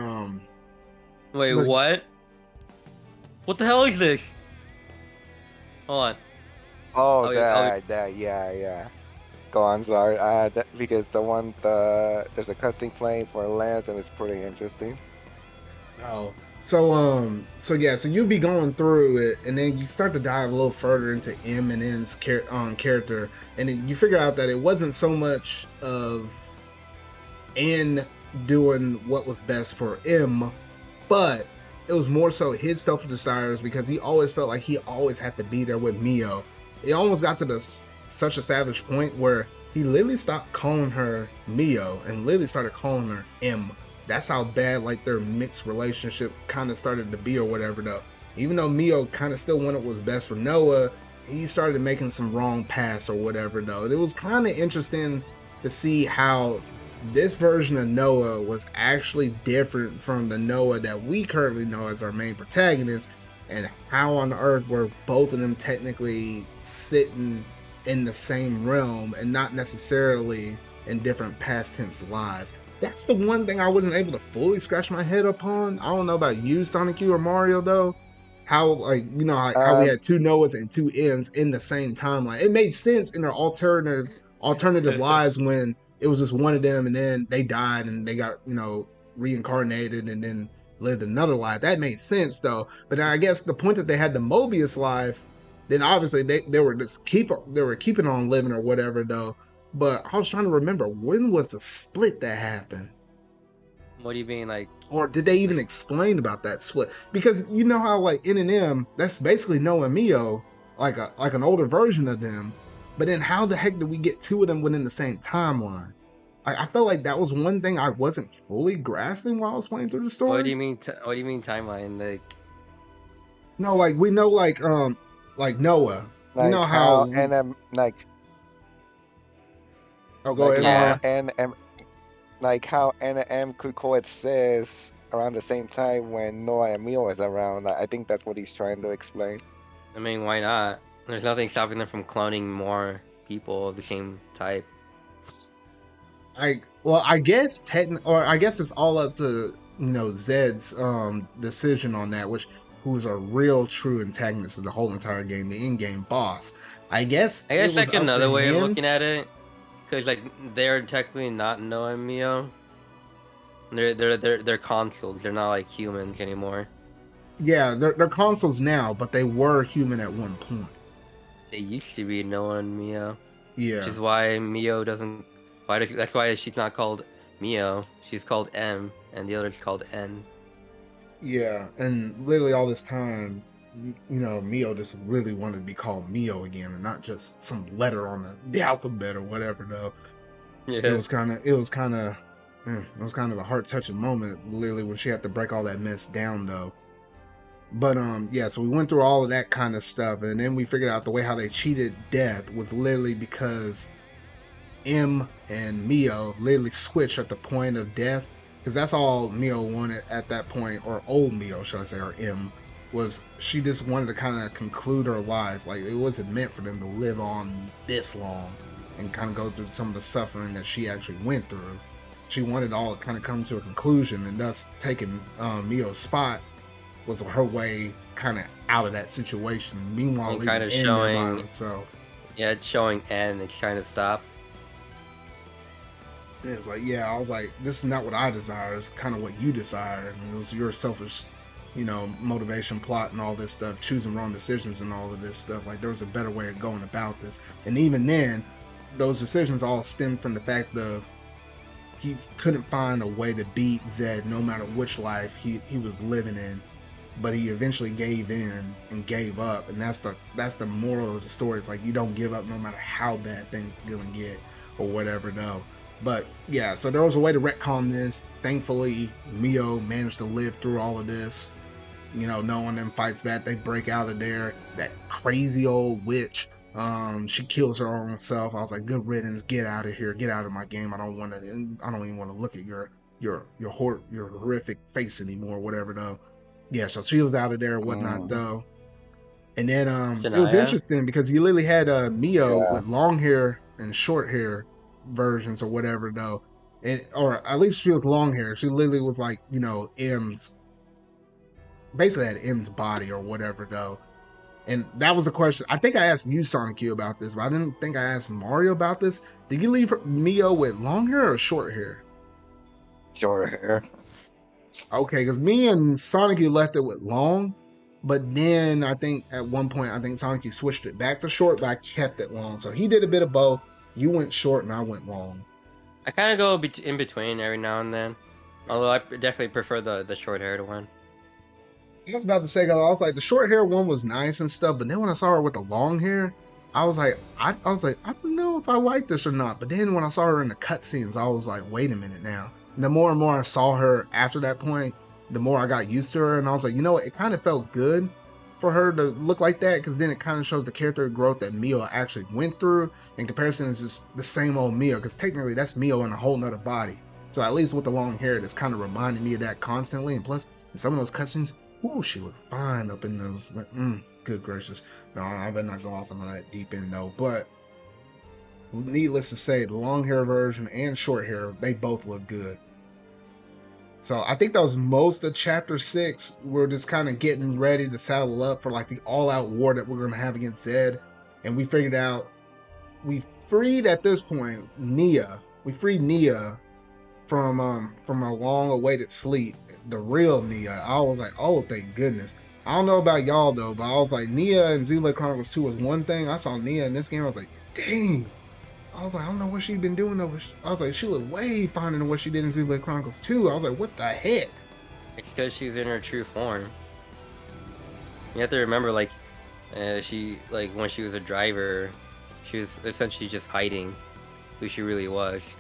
Wait, what? What the hell is this? Hold on. Oh, yeah. Go on, sorry. Because there's a custom flame for Lance, and it's pretty interesting. Oh, so you'll be going through it, and then you start to dive a little further into M and N's character, and then you figure out that it wasn't so much of N doing what was best for M, but it was more so his selfish desires, because he always felt like he always had to be there with Mio. It almost got to such a savage point where he literally stopped calling her Mio and literally started calling her M. That's how bad like their mixed relationships kind of started to be or whatever, though. Even though Mio kind of still wanted what was best for Noah, he started making some wrong paths or whatever, though. It was kind of interesting to see how this version of Noah was actually different from the Noah that we currently know as our main protagonist, and how on earth were both of them technically sitting in the same realm and not necessarily in different past tense lives. That's the one thing I wasn't able to fully scratch my head upon. I don't know about you, Sanikyu or Mario, though. How, like, you know, how we had two Noahs and two M's in the same timeline. It made sense in their alternative lives when it was just one of them, and then they died and they got, you know, reincarnated and then lived another life. That made sense, though. But I guess the point that they had the Mobius life, then obviously they were keeping on living or whatever, though. But I was trying to remember, when was the split that happened? What do you mean, like? Or did they even explain about that split? Because you know how like N and M, that's basically Noah and Mio, like an older version of them. But then how the heck did we get two of them within the same timeline? I felt like that was one thing I wasn't fully grasping while I was playing through the story. What do you mean? What do you mean timeline? Like, no, like we know, like Noah. Like you know how and then like. Oh, go ahead. How N and M could coexist around the same time when Noah and Mio is around. I think that's what he's trying to explain. I mean, why not? There's nothing stopping them from cloning more people of the same type. I guess it's all up to, you know, Zed's decision on that, which who's a real true antagonist of the whole entire game, the in-game boss. I guess I guess it was like up another to way of him. looking at it, because like they're technically not Noah and Mio. They're consoles. They're not like humans anymore. Yeah, they're consoles now, but they were human at one point. They used to be Noah and Mio. Yeah. Which is why Mio doesn't. That's why she's not called Mio. She's called M, and the other's called N. Yeah, and literally all this time, you know, Mio just really wanted to be called Mio again, and not just some letter on the alphabet or whatever. Though Yeah. it was kind of a heart touching moment, literally, when she had to break all that mess down, though. But yeah, so we went through all of that kind of stuff, and then we figured out the way how they cheated death was literally because M and Mio literally switched at the point of death, because that's all Mio wanted at that point, or old Mio, should I say, or M, was she just wanted to kind of conclude her life. Like, it wasn't meant for them to live on this long and kind of go through some of the suffering that she actually went through. She wanted all to kind of come to a conclusion, and thus taking Mio's spot was her way kind of out of that situation. Meanwhile, and kind of showing himself. Yeah, it's showing N. It's trying to stop. It's like, yeah, I was like, this is not what I desire. It's kind of what you desire. And it was your selfish, you know, motivation, plot, and all this stuff, choosing wrong decisions and all of this stuff. Like, there was a better way of going about this. And even then, those decisions all stemmed from the fact of he couldn't find a way to beat Zed no matter which life he was living in. But he eventually gave in and gave up. And that's the moral of the story. It's like, you don't give up no matter how bad things gonna get or whatever, though. But yeah, so there was a way to retcon this. Thankfully, Mio managed to live through all of this. You know, no one then fights back. They break out of there. That crazy old witch, she kills her own self. I was like, good riddance. Get out of here. Get out of my game. I don't even want to look at your horrific face anymore. Whatever, though. Yeah, so she was out of there and whatnot, though. And then it was interesting because you literally had Mio with long hair and short hair versions or whatever, though, or at least she was long hair. She literally was like, you know, basically had M's body or whatever, though. And that was a question I think I asked you, Sanikyu, about this, but I didn't think I asked Mario about this. Did you leave Mio with long hair or short hair? Short hair. Okay, because me and Sanikyu left it with long, but then I think at one point Sanikyu switched it back to short, but I kept it long. So he did a bit of both. You went short and I went long. I kind of go in between every now and then. Although I definitely prefer the short-haired one. I was about to say, I was like, the short hair one was nice and stuff, but then when I saw her with the long hair, I was like, I don't know if I like this or not. But then when I saw her in the cutscenes, I was like, wait a minute now. And the more and more I saw her after that point, the more I got used to her, and I was like, you know what, it kind of felt good for her to look like that, because then it kind of shows the character growth that Mio actually went through. In comparison, it's just the same old Mio, because technically that's Mio in a whole nother body. So at least with the long hair, that's kind of reminding me of that constantly. And plus, in some of those cutscenes, ooh, she looked fine up in those. Like, good gracious. No, I better not go off on that deep end though. But needless to say, the long hair version and short hair, they both look good. So I think that was most of chapter 6. We're just kind of getting ready to saddle up for like the all-out war that we're going to have against Zed. And we figured out, we freed at this point Nia. We freed Nia from a long-awaited sleep. The real Nia. I was like, oh, thank goodness. I don't know about y'all though, but I was like, Nia in Xenblade Chronicles 2 was one thing. I saw Nia in this game. I was like, dang. I was like, I don't know what she'd been doing over. I was like, she looked way finer than what she did in Xenblade Chronicles 2. I was like, what the heck? It's because she's in her true form. You have to remember, like, she, like, when she was a driver, she was essentially just hiding who she really was,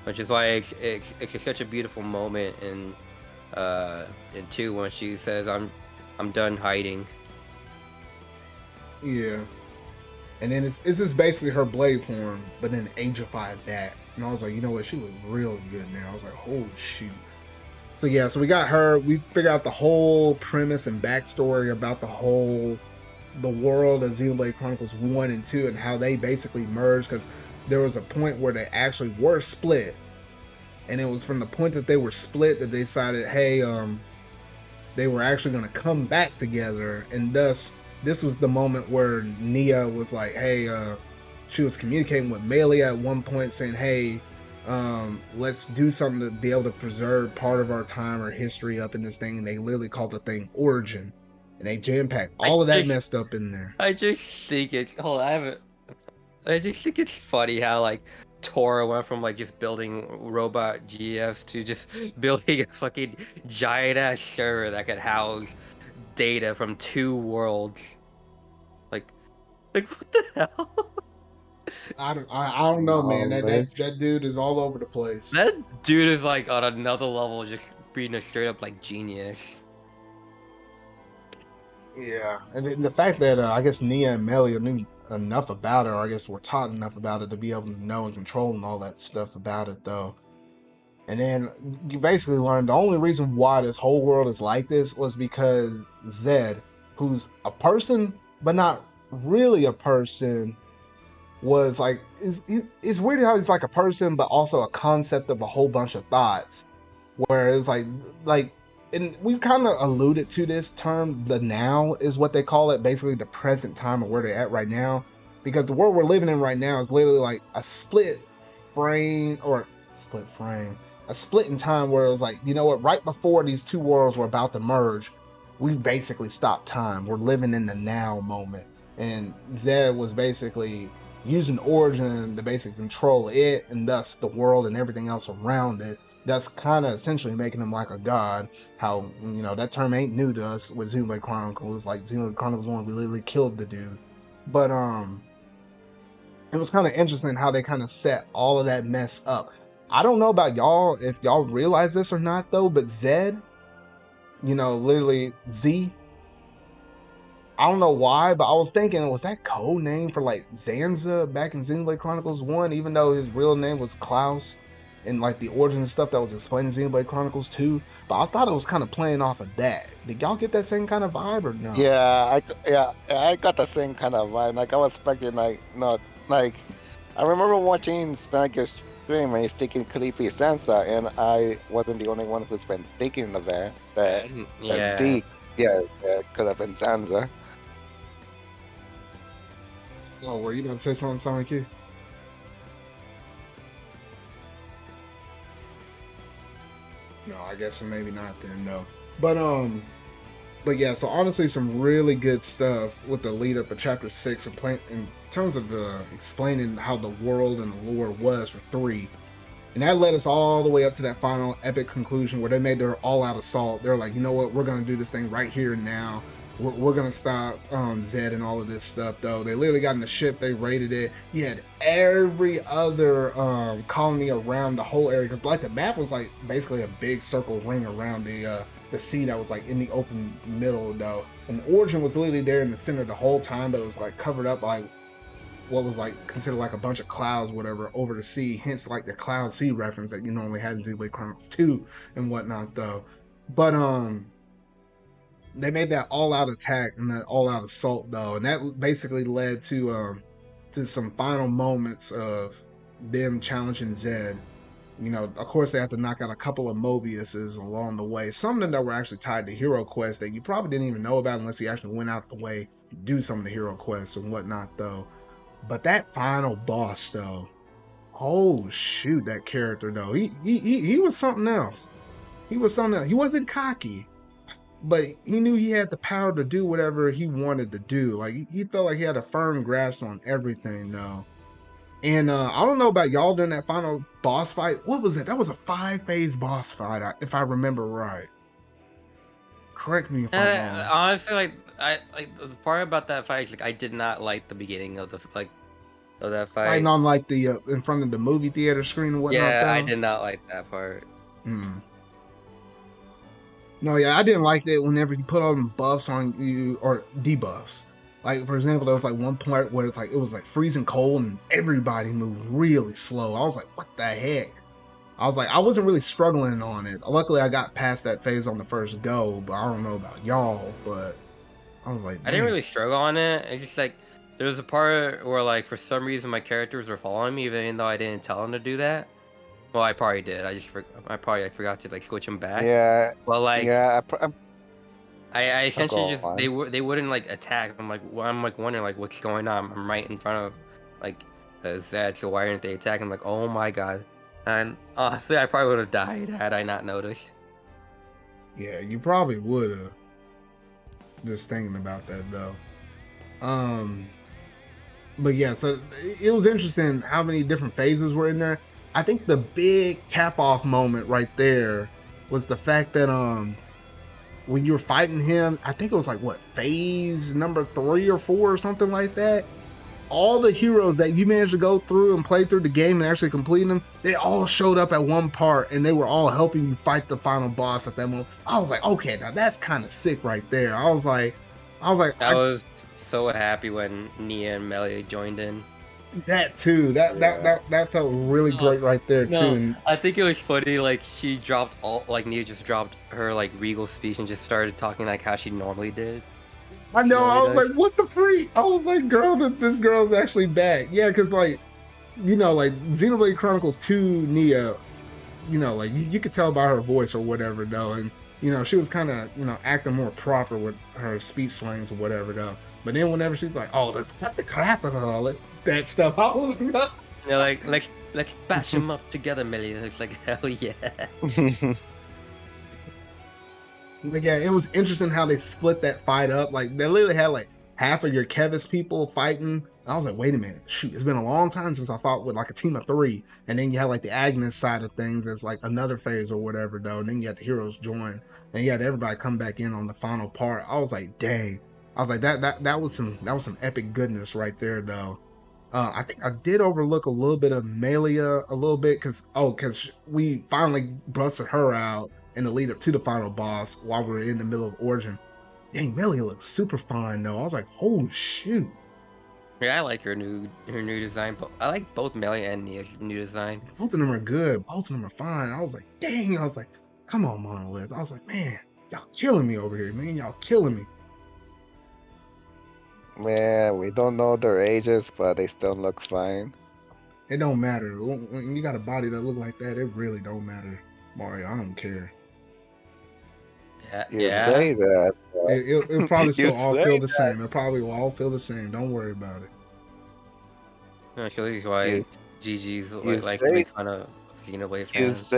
which is why it's such a beautiful moment in 2 when she says, "I'm done hiding." Yeah. And then it's just basically her blade form, but then ageified that. And I was like, you know what? She looked real good now. I was like, oh, shoot. So yeah, so we got her. We figured out the whole premise and backstory about the world of Xenoblade Chronicles 1 and 2 and how they basically merged, because there was a point where they actually were split. And it was from the point that they were split that they decided, hey, they were actually going to come back together, and thus this was the moment where Nia was like, hey, she was communicating with Melee at one point saying, hey, let's do something to be able to preserve part of our time or history up in this thing. And they literally called the thing Origin, and they jam-packed all of that messed up in there. I just think it's I just think it's funny how like Tora went from like just building robot GFs to just building a fucking giant ass server that could house data from 2 worlds. Like what the hell? I don't know, man. That dude is all over the place. That dude is like on another level, just being a straight up like genius. Yeah, and the fact that I guess Nia and Melia knew enough about it, or I guess were taught enough about it to be able to know and control and all that stuff about it, though. And then you basically learn the only reason why this whole world is like this was because Zed, who's a person but not really a person, was like it's weird how he's like a person but also a concept of a whole bunch of thoughts, where it's like and we kind of alluded to this term, the now is what they call it, basically the present time of where they're at right now, because the world we're living in right now is literally like a split in time, where it was like, you know what, right before these 2 worlds were about to merge, we basically stopped time. We're living in the now moment, and Zed was basically using Origin to basically control it and thus the world and everything else around it. That's kind of essentially making him like a god. How, you know, that term ain't new to us with Xenoblade Chronicles. Like Xenoblade Chronicles 1, we literally killed the dude. But it was kind of interesting how they kind of set all of that mess up. I don't know about y'all, if y'all realize this or not though, but Zed, you know, literally Z, I don't know why, but I was thinking, was that code name for like Zanza back in Xenoblade Chronicles 1, even though his real name was Klaus, and like the origin stuff that was explained in Xenoblade Chronicles 2, but I thought it was kind of playing off of that. Did y'all get that same kind of vibe or no? Yeah, I got the same kind of vibe. Like I was expecting, like, no, like I remember watching Sanikyu's stream and he's thinking creepy Sansa, and I wasn't the only one who's been thinking of that. That Steve, could have been Sansa. Oh, were you about to say something, Sanikyu? No, I guess maybe not then, no. But yeah, so honestly, some really good stuff with the lead up of chapter 6 in terms of explaining how the world and the lore was for 3. And that led us all the way up to that final epic conclusion where they made their all-out assault. They're like, you know what, we're going to do this thing right here and now. We're going to stop Zed and all of this stuff, though. They literally got in the ship. They raided it. You had every other colony around the whole area. Because, like, the map was, like, basically a big circle ring around the sea that was, like, in the open middle, though. And Origin was literally there in the center the whole time, but it was, like, covered up by what was, like, considered, like, a bunch of clouds, whatever, over the sea. Hence, like, the Cloud Sea reference that you normally had in Xenoblade Chronicles 2 and whatnot, though. But, they made that all-out attack and that all-out assault, though, and that basically led to some final moments of them challenging Zed. You know, of course, they had to knock out a couple of Mobiuses along the way. Some of them that were actually tied to hero quests that you probably didn't even know about unless you actually went out the way to do some of the hero quests and whatnot, though. But that final boss, though, oh shoot, that character, though, he was something else. He was something else. He wasn't cocky, but he knew he had the power to do whatever he wanted to do. Like, he felt like he had a firm grasp on everything, though. And I don't know about y'all during that final boss fight. What was it? That was a 5-phase boss fight, if I remember right. Correct me if I'm wrong. Honestly, like the part about that fight is like I did not like the beginning of that fight. Fighting on like the in front of the movie theater screen and whatnot. Yeah, though. I did not like that part. No, yeah, I didn't like that whenever you put all them buffs on you, or debuffs. Like, for example, there was like one part where it was like freezing cold and everybody moved really slow. I was like, what the heck? I was like, I wasn't really struggling on it. Luckily, I got past that phase on the first go, but I don't know about y'all, but I was like, I didn't really struggle on it. It's just like, there was a part where like, for some reason, my characters were following me, even though I didn't tell them to do that. Well, I probably did. I probably forgot to like switch them back. Yeah. Well, like, yeah, I essentially go just on. they wouldn't like attack. I'm like wondering like what's going on. I'm right in front of like Zed, so why aren't they attacking? I'm like, oh my god. And honestly, I probably would have died had I not noticed. Yeah, you probably would have. Just thinking about that though. Um, but yeah, so it was interesting how many different phases were in there. I think the big cap off moment right there was the fact that when you were fighting him, I think it was like what phase number 3 or 4 or something like that. All the heroes that you managed to go through and play through the game and actually complete them, they all showed up at one part and they were all helping you fight the final boss at that moment. I was like, okay, now that's kind of sick right there. I was so happy when Nia and Melee joined in. That too. That felt really great right there too. No, And I think it was funny. Like she dropped Nia just dropped her like regal speech and just started talking like how she normally did. I know, I was does. like, what the freak? I was like, girl, this girl's actually back. Yeah, because like, like Xenoblade Chronicles 2 Nia, like you could tell by her voice or whatever though, and she was kind of acting more proper with her speech slangs or whatever though. But then whenever she's like, oh, let's cut the crap out of all that stuff, I was like, They're like, let's bash them up together, Millie. And it's like, hell yeah. But yeah, it was interesting how they split that fight up. Like they literally had like half of your Kevis people fighting. I was like, wait a minute, shoot, it's been a long time since I fought with like a team of 3. And then you had like the Agnes side of things as like another phase or whatever though. And then you had the heroes join, and you had everybody come back in on the final part. I was like, dang. I was like, that was some epic goodness right there though. I think I did overlook a little bit of Melia a little bit because we finally busted her out in the lead up to the final boss while we were in the middle of Origin. Dang, Melia looks super fine though. I was like, oh shoot. Yeah, I like her new design. But I like both Melee and Nia's new design. Both of them are good. Both of them are fine. I was like, dang. I was like, come on, Monolith. I was like, man, y'all killing me over here, man. Y'all killing me. Man, we don't know their ages, but they still look fine. It don't matter. When you got a body that look like that, it really don't matter, Mario. I don't care. You say that. It'll probably still all feel the that. same. It probably will all feel the same. Don't worry about it. Actually, this is why GG's like to say- make fun of Xenoblade You fans.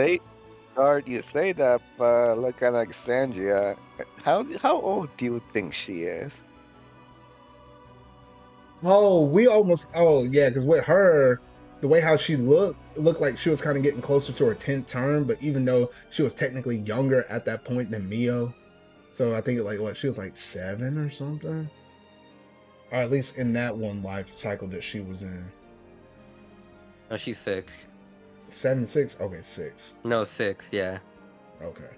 you say that, but look at Alexandria. How old do you think she is? Oh, yeah, because with her, the way how she looked like she was kind of getting closer to her 10th term, but even though she was technically younger at that point than Mio. So I think she was like 7 or something. Or at least in that one life cycle that she was in. No, she's 6. 7, 6? Okay, 6. No, 6, yeah. Okay.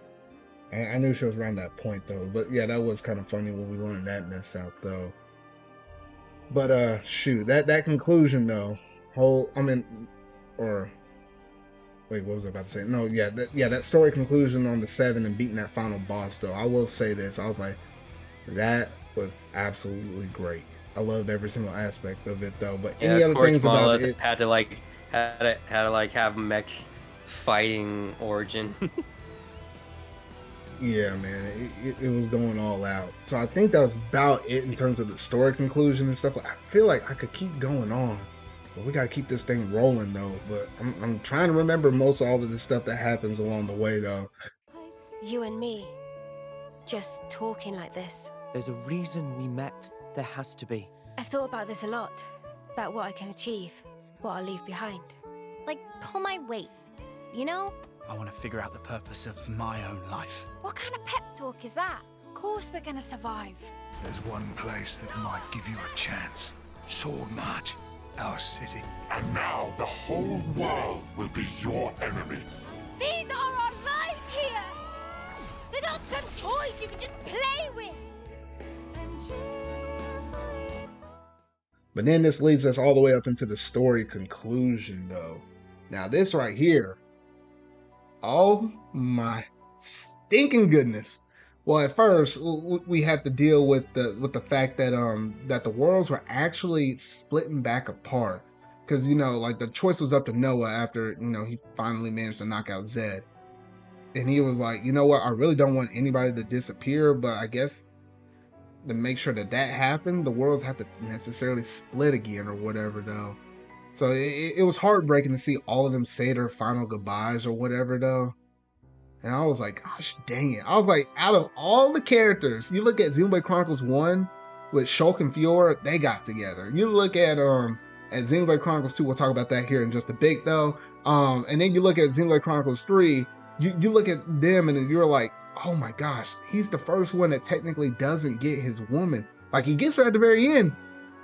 I knew she was around that point though, but yeah, that was kind of funny when we learned that mess out though. But shoot, that conclusion though, what was I about to say? No, that story conclusion on the 7 and beating that final boss though. I will say this, I was like, that was absolutely great. I loved every single aspect of it though. But any other things about it? Had to have mechs fighting Origin. Yeah, man, it was going all out. So I think that was about it in terms of the story conclusion and stuff. I feel like I could keep going on, but we gotta keep this thing rolling though. But I'm trying to remember most of all of the stuff that happens along the way though. You and me, just talking like this. There's a reason we met. There has to be. I've thought about this a lot, about what I can achieve, what I'll leave behind. Like, pull my weight, you know? I want to figure out the purpose of my own life. What kind of pep talk is that? Of course we're gonna survive. There's one place that might give you a chance. Sword March, our city. And now the whole world will be your enemy. These are our lives here! They're not some toys you can just play with! But then this leads us all the way up into the story conclusion though. Now this right here, oh my stinking goodness. Well, at first we had to deal with the fact that that the worlds were actually splitting back apart, because like the choice was up to Noah after he finally managed to knock out Zed. and he was like, you know what, I really don't want anybody to disappear, but I guess to make sure that happened, the worlds have to necessarily split again or whatever though. So it was heartbreaking to see all of them say their final goodbyes or whatever though. And I was like, gosh dang it. I was like, out of all the characters, you look at Xenoblade Chronicles 1 with Shulk and Fiora, they got together. You look at Xenoblade Chronicles 2, we'll talk about that here in just a bit though. And then you look at Xenoblade Chronicles 3, you look at them and you're like, oh my gosh, he's the first one that technically doesn't get his woman. Like he gets her at the very end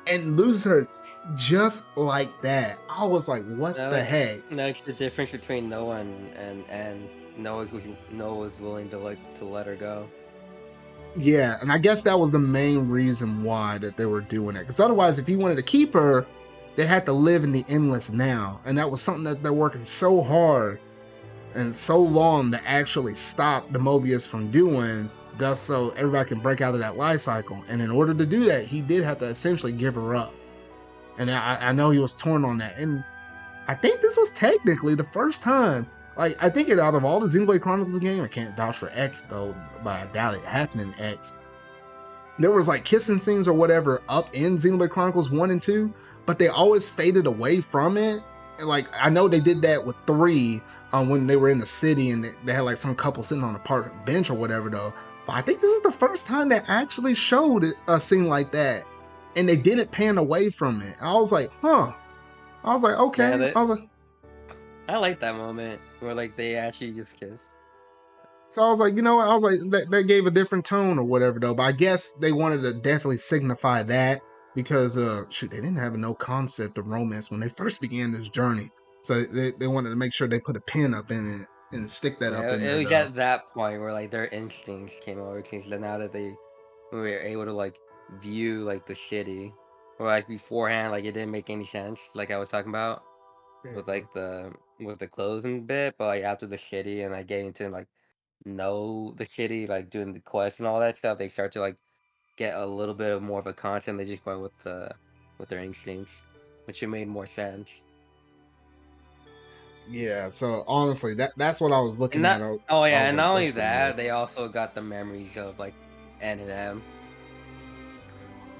and loses her just like that. I was like, what the heck? That's the difference between Noah and Noah's willing to let her go. Yeah, and I guess that was the main reason why that they were doing it. Because otherwise, if he wanted to keep her, they had to live in the endless now, and that was something that they're working so hard and so long to actually stop the Mobius from doing, thus so everybody can break out of that life cycle. And in order to do that, he did have to essentially give her up. And I know he was torn on that. And I think this was technically the first time, like, I think out of all the Xenoblade Chronicles game, I can't vouch for X though, but I doubt it happened in X. There was like kissing scenes or whatever up in Xenoblade Chronicles 1 and 2, but they always faded away from it. And like, I know they did that with 3 when they were in the city and they had like some couple sitting on a park bench or whatever though. But I think this is the first time they actually showed a scene like that. And they didn't pan away from it. I was like, huh. I was like, okay. Yeah, I like that moment where like they actually just kissed. So I was like, you know what? I was like, that gave a different tone or whatever though. But I guess they wanted to definitely signify that because shoot, they didn't have no concept of romance when they first began this journey. So they wanted to make sure they put a pin up in it and stick that up in there. It was at that point where like their instincts came over, since now that we were able to like view like the city, whereas beforehand like it didn't make any sense, like I was talking about with like the clothes and bit, but like after the city and like getting to like know the city, like doing the quest and all that stuff, they start to like get a little bit of more of a content. They just went with their instincts, which it made more sense. Yeah, so honestly, that's what I was looking at. And not only that, they also got the memories of like N and M.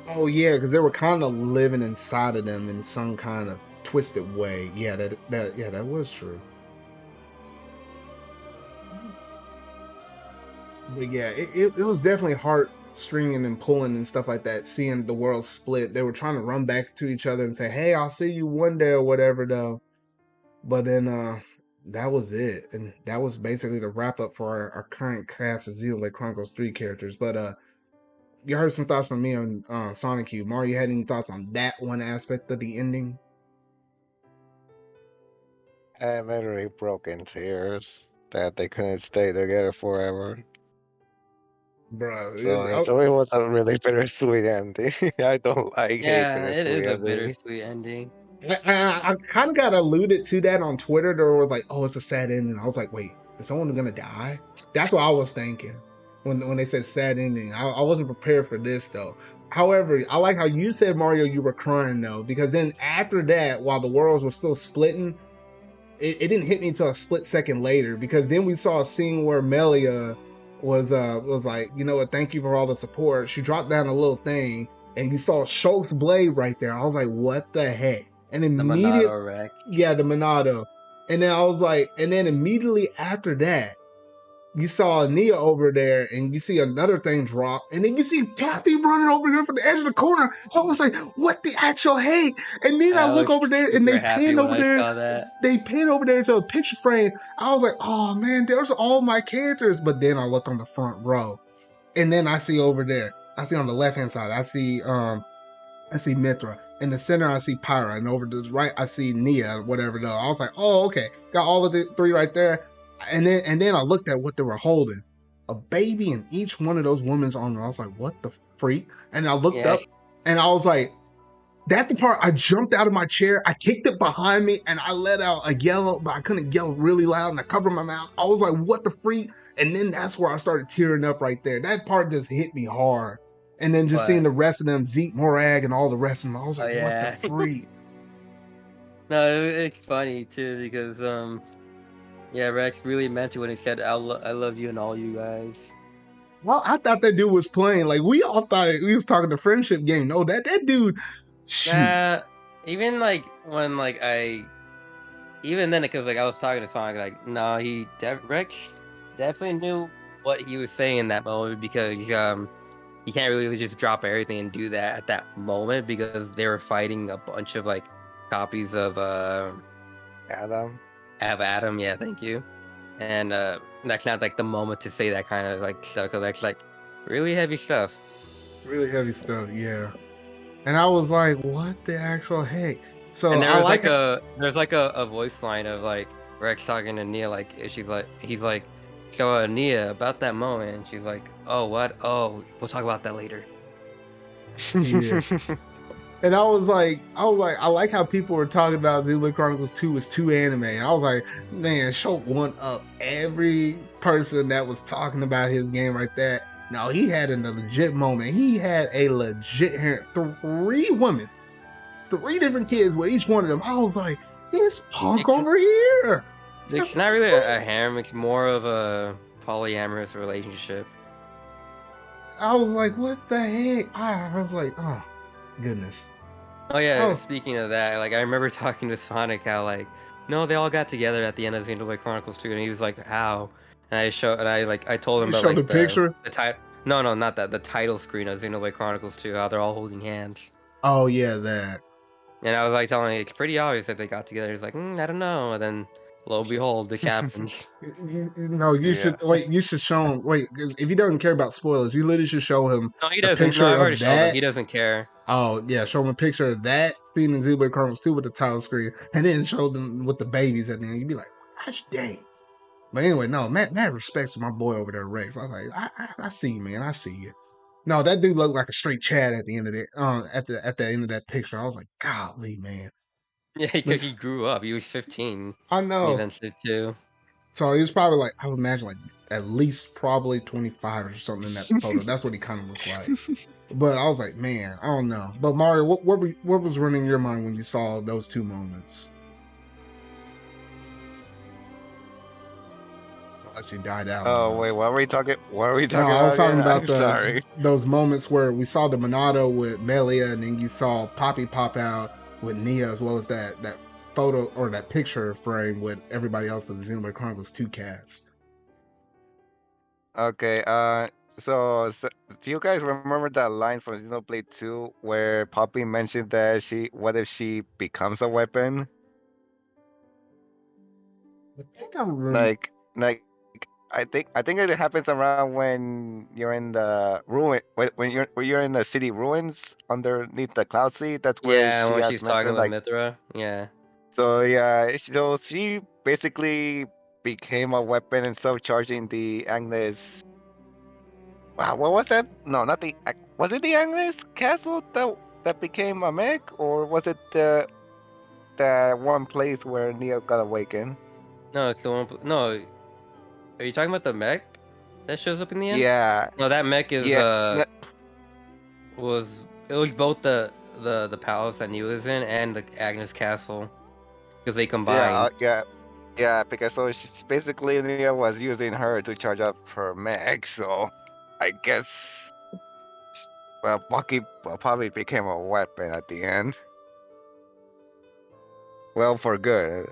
Oh yeah, because they were kind of living inside of them in some kind of twisted way. Yeah, that was true. But yeah, it was definitely heart stringing and pulling and stuff like that. Seeing the world split, they were trying to run back to each other and say, "Hey, I'll see you one day" or whatever though. But then that was it, and that was basically the wrap up for our current cast of Xenoblade Chronicles 3 characters. But you heard some thoughts from me on Sanikyu. Mario, you had any thoughts on that one aspect of the ending? I literally broke in tears that they couldn't stay together forever. Bro, So it was a really bittersweet ending. I hate it is a endings. bittersweet ending. I kind of got alluded to that on Twitter. There was like, "Oh, it's a sad ending." I was like, "Wait, is someone gonna die?" That's what I was thinking when they said sad ending. I wasn't prepared for this though. However, I like how you said, Mario, you were crying though, because then after that, while the worlds were still splitting, it didn't hit me until a split second later, because then we saw a scene where Melia was like, you know what, thank you for all the support. She dropped down a little thing and you saw Shulk's blade right there. I was like, what the heck? And immediately, the Monado. And then I was like, and then immediately after that, you saw Nia over there and you see another thing drop, and then you see Taffy running over here from the edge of the corner. I was like, what the actual heck? And then I look over there and they pan over there. They pan over there into a picture frame. I was like, oh man, there's all my characters. But then I look on the front row, and then I see over there, I see on the left hand side, I see Mithra. In the center, I see Pyra, and over to the right, I see Nia, whatever though. I was like, oh, okay, got all of the 3 right there. And then I looked at what they were holding. A baby in each one of those women's arms. I was like, what the freak? And I looked up and I was like, that's the part. I jumped out of my chair. I kicked it behind me and I let out a yell, but I couldn't yell really loud and I covered my mouth. I was like, what the freak? And then that's where I started tearing up right there. That part just hit me hard. And then just seeing the rest of them, Zeke, Morag, and all the rest of them, I was like, what the freak? No, it's funny too because Yeah, Rex really meant it when he said, I love you and all you guys. Well, I thought that dude was playing. Like we all thought he was talking the friendship game. No, that dude, shoot. Even like when like even then, because like I was talking to Sonic, like no, Rex definitely knew what he was saying in that moment because he can't really just drop everything and do that at that moment because they were fighting a bunch of like copies of Adam. Adam. Yeah, thank you. And that's not like the moment to say that kind of like stuff because that's like really heavy stuff. Really heavy stuff, yeah. And I was like, what the actual heck? So And there I was like like a voice line of like Rex talking to Nia, like he's like, so Nia, about that moment, and she's like, oh what? Oh, we'll talk about that later. Yeah. And I was like, I like how people were talking about Xenoblade Chronicles 2 was too anime. And I was like, man, show one up every person that was talking about his game right there. No, he had a legit moment. He had a legit three women, three different kids with each one of them. I was like, this punk over here. It's not really a harem, it's more of a polyamorous relationship. I was like, what the heck? I was like, oh, goodness. Oh yeah, speaking of that, like I remember talking to Sonic how like, no, they all got together at the end of Xenoblade Chronicles 2, and he was like, how? And I told him You about showed like the picture? the title. No, not that. The title screen of Xenoblade Chronicles 2, how they're all holding hands. Oh yeah, that. And I was like telling him it's pretty obvious that they got together. He's like, I don't know. And then lo and behold, this happens. No, you should wait. You should show him. Wait, 'cause if he doesn't care about spoilers, you literally should show him No, he a doesn't. No, picture I've already of showed him. that. He doesn't care. Oh yeah, show him a picture of that scene in Xenoblade Chronicles 2 with the title screen, and then show them with the babies at the end. You'd be like, gosh dang. But anyway, no, Matt respects my boy over there, Rex. I was like, I see you, man. I see you. No, that dude looked like a straight Chad at the end of it. At the end of that picture, I was like, golly, man. Yeah, because he grew up. He was 15. I know. Eventually too. So he was probably like, I would imagine like at least probably 25 or something in that photo. That's what he kind of looked like. But I was like, man, I don't know. But Mario, what was running your mind when you saw those two moments? Unless you died out. Oh wait, what were we talking? What were we talking No, about? I was talking about Sorry. those moments where we saw the Monado with Melia, and then you saw Poppy pop out with Nia, as well as that photo or that picture frame with everybody else of the Xenoblade Chronicles 2 cast. Okay, so do you guys remember that line from Xenoblade 2 where Poppy mentioned that what if she becomes a weapon? I think I remember. Like, I think it happens around when you're in the when you're in the city ruins underneath the cloud sea. That's where Yeah, when asks she's talking Mithra, with Mithra. Yeah. So yeah, so she basically became a weapon and so charging the Agnes. Wow, what was that? No, not the. Was it the Agnes castle that became a mech, or was it the one place where Neo got awakened? No, it's the one. No, are you talking about the mech that shows up in the end? Yeah. No, that mech is Yeah. it was both the palace that Neo is in and the Agnes castle because they combined. Yeah. Because so she's basically Neo was using her to charge up her mech. So I guess Bucky probably became a weapon at the end. Well, for good.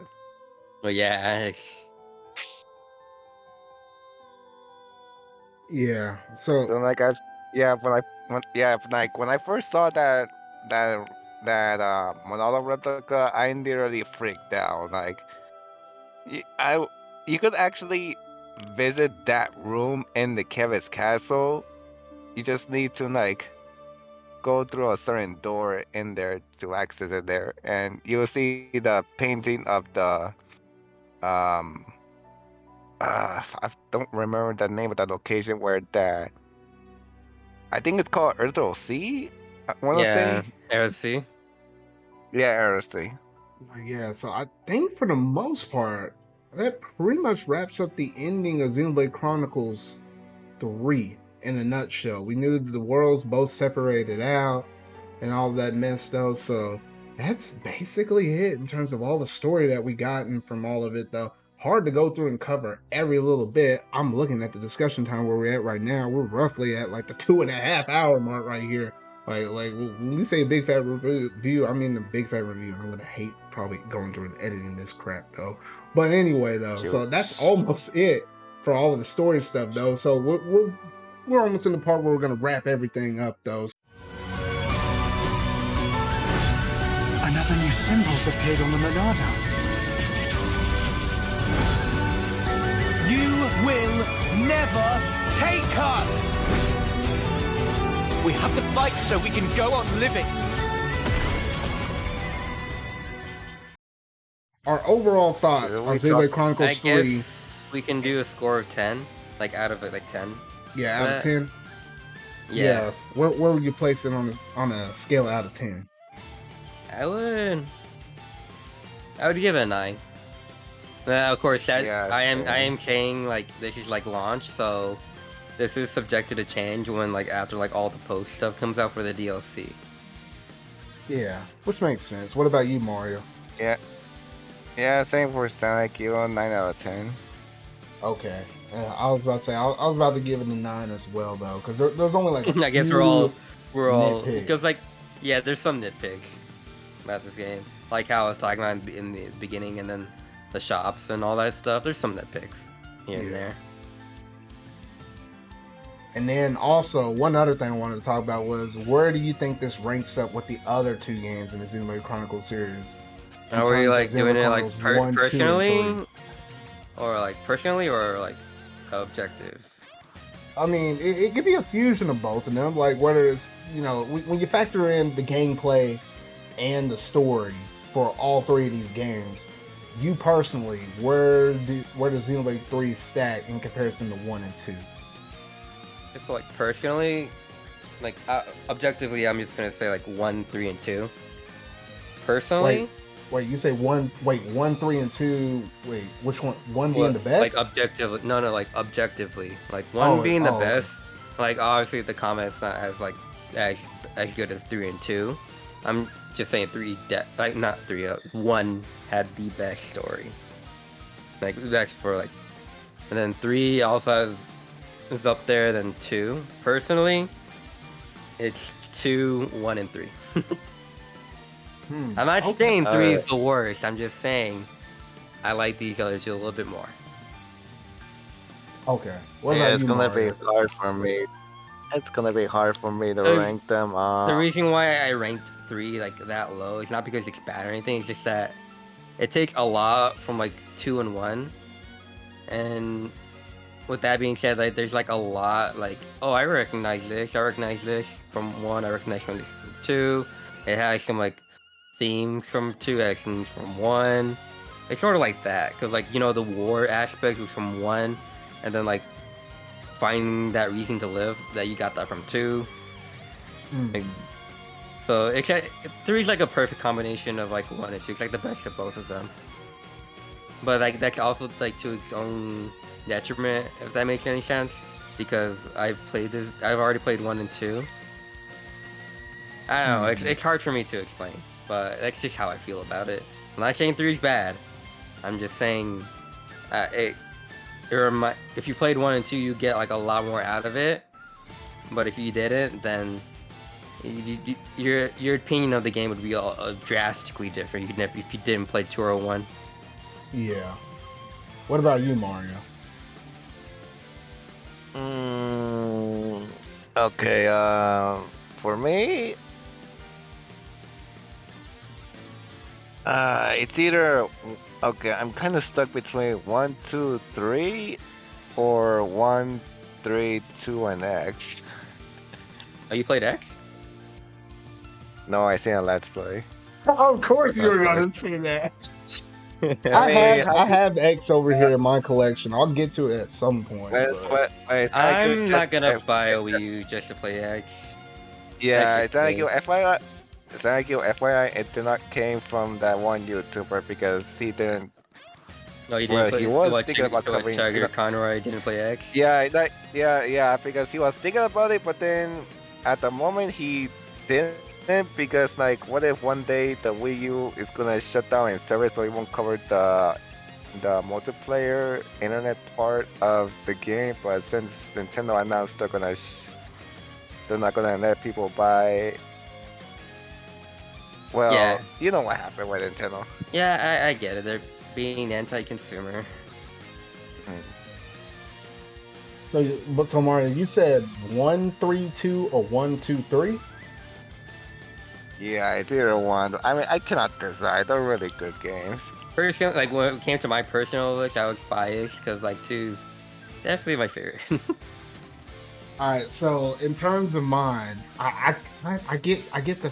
But yeah. Yeah. So like when I first saw that Monolo replica, I nearly freaked out. Like you could actually visit that room in the Kevis castle. You just need to like go through a certain door in there to access it there, and you'll see the painting of the I don't remember the name of the location where that. I think it's called Earthel Sea. I want to say. Earth Sea. Yeah, Earth Sea. Yeah, so I think for the most part, that pretty much wraps up the ending of Xenoblade Chronicles 3 in a nutshell. We knew that the worlds both separated out and all that mess though, so that's basically it in terms of all the story that we gotten from all of it though. hard to go through and cover every little bit. I'm looking at the discussion time where we're at right now. We're roughly at like the 2.5 hour mark right here. Like when we say big fat review, I mean the big fat review. I'm gonna hate probably going through and editing this crap though. But anyway though, so that's almost it for all of the story stuff though. So we're almost in the part where we're gonna wrap everything up though. Another new symbol's appeared on the Monado. You will never take her! We have to fight so we can go on living. Our overall thoughts on Xenblade Chronicles 3. I guess we can do a score of 10, like out of it, like 10. Yeah, out of 10. Yeah. Where would you place it on a scale out of 10? I would give it a 9. Of course, I am saying like this is like launch, so this is subjected to change when like after like all the post stuff comes out for the DLC. Yeah, which makes sense. What about you, Mario? Yeah, same for Sanikyu, 9 out of 10. Okay. I was about to say I was about to give it a 9 as well though, because there's only like I guess we're all nitpicks. because like there's some nitpicks about this game, like how I was talking about in the beginning, and then the shops and all that stuff. There's some nitpicks here and there. And then also one other thing I wanted to talk about was where do you think this ranks up with the other 2 games in the Xenoblade Chronicles series? Are we like doing it like personally, or like personally, or like objective? I mean, it could be a fusion of both of them. Like whether it's when you factor in the gameplay and the story for all 3 of these games, you personally, where does Xenoblade 3 stack in comparison to 1 and 2? So like personally, like objectively, I'm just gonna say like 1, 3, and 2. Personally. Wait, you say 1, 3, and 2. Wait, which one? 1 being the best? Like objectively, no, like objectively, like 1 being the best. Like obviously the comment's not as like as good as 3 and 2. I'm just saying 1 had the best story. Like that's for like, and then 3 also is up there than 2. Personally, it's 2, 1, and 3. I'm not saying 3 is the worst. I'm just saying I like these other 2 a little bit more. Okay. It's gonna be hard for me. It's gonna be hard for me to rank them. The reason why I ranked 3 like that low is not because it's bad or anything. It's just that it takes a lot from like 2 and 1, and with that being said, like there's like a lot like, oh, I recognize this from 1, I recognize from this from 2. It has some like themes from 2, has themes from 1. It's sort of like that, because like the war aspect was from 1, and then like finding that reason to live, that you got that from 2. Like, so it's 3 is like a perfect combination of like 1 and 2. It's like the best of both of them. But like that's also like to its own detriment, if that makes any sense, because I've already played 1 and 2. I don't know, it's hard for me to explain, but that's just how I feel about it. I'm not saying 3 is bad. I'm just saying if you played 1 and 2, you get like a lot more out of it. But if you didn't, then your opinion of the game would be drastically different. If you didn't play 2 or 1. Yeah. What about you, Mario? Okay. For me, it's either I'm kind of stuck between 1, 2, 3, or 1, 3, 2, and X. Oh, you played X? No, I seen a Let's Play. Oh, of course you were gonna say that. I have X over here in my collection. I'll get to it at some point. But I'm not gonna buy a Wii U just to play X. Yeah, Sanikyu, FYI, it did not came from that one YouTuber because he didn't. No, he didn't. Well, he was thinking about covering. Tiger Conroy didn't play X. Yeah, because he was thinking about it, but then at the moment he didn't, because like, what if one day the Wii U is gonna shut down in service, so it won't cover the the multiplayer internet part of the game, but since Nintendo announced they're not gonna let people buy. Well, Yeah. you know what happened with Nintendo. Yeah, I get it. They're being anti-consumer. So Mario, you said 1, 3, 2, or 1, 2, 3? Yeah, it's either one. I mean, I cannot decide. They're really good games. Personally, like when it came to my personal list, I was biased because like 2's definitely my favorite. All right, so in terms of mine, I get the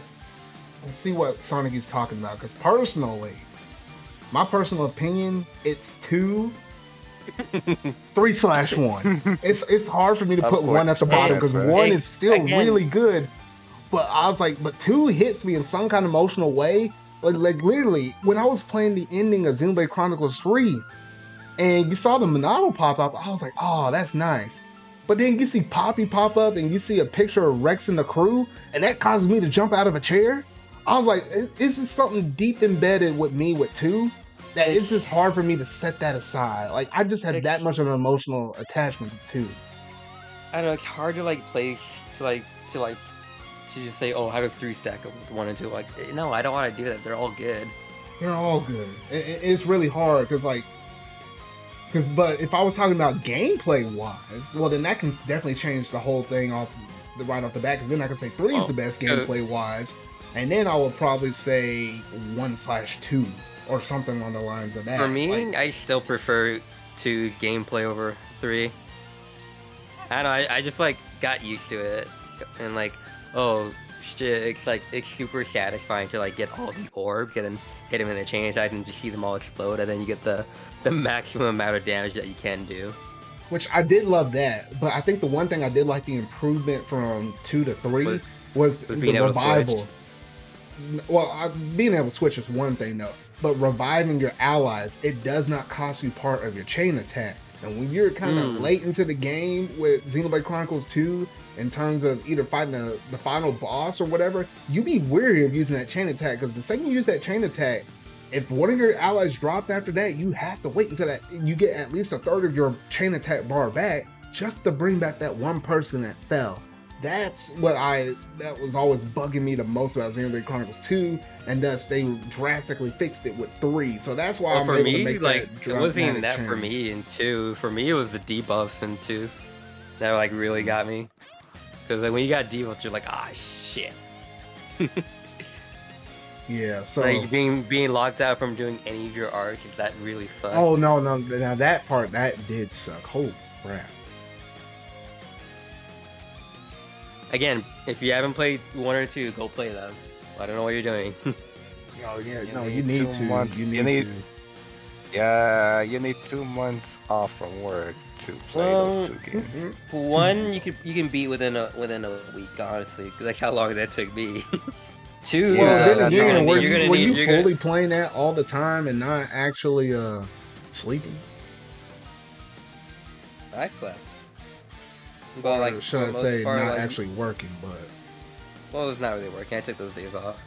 see what Sonic is talking about, because personally, my personal opinion, it's 2, 3/1. It's hard for me to put 1 at the bottom because 1 is still really good, but I was like, but 2 hits me in some kind of emotional way. Like literally, when I was playing the ending of Xenblade Chronicles 3, and you saw the Monado pop up, I was like, oh, that's nice. But then you see Poppy pop up, and you see a picture of Rex and the crew, and that causes me to jump out of a chair. I was like, this is something deep embedded with me with 2, that it's just hard for me to set that aside. Like, I just have that much of an emotional attachment to 2. I don't know, it's hard to like place to just say, oh, how does 3 stack up with 1 and 2? Like, no, I don't want to do that. They're all good. They're all good. It's really hard but if I was talking about gameplay wise, well, then that can definitely change the whole thing right off the bat. Because then I can say 3 is the best gameplay wise, and then I would probably say 1/2 or something on the lines of that. For me, I still prefer 2's gameplay over 3. I don't know, I just like got used to it, and like, oh shit, it's super satisfying to like get all the orbs and then hit them in the chain attack and just see them all explode, and then you get the maximum amount of damage that you can do. Which I did love that, but I think the one thing I did like the improvement from 2 to 3 was the being able revival. to switch. Well, being able to switch is one thing though, but reviving your allies, it does not cost you part of your chain attack. And when you're kind of late into the game with Xenoblade Chronicles 2, in terms of either fighting the final boss or whatever, you be wary of using that chain attack, because the second you use that chain attack, if one of your allies dropped after that, you have to wait until that you get at least a third of your chain attack bar back just to bring back that one person that fell. That's that was always bugging me the most about Xenoblade Chronicles 2, and thus they drastically fixed it with 3. So that's why I'm able to make that it wasn't even that change. for me in 2. For me, it was the debuffs in 2 that like really got me. Because like when you got debuffs, you're like, ah, shit. Yeah, so like being locked out from doing any of your arcs, that really sucks. Oh no, now that part that did suck. Holy crap. Again, if you haven't played 1 or 2, go play them. I don't know what you're doing. Oh yeah, you need 2 months. You need Yeah, you need 2 months off from work to play those 2 games. For 1, you can beat within a week, honestly. That's how long that took me. 2, well, then again, were you fully playing that all the time and not actually sleeping? I slept. But like, should I say not actually working, but well, it's not really working. I took those days off.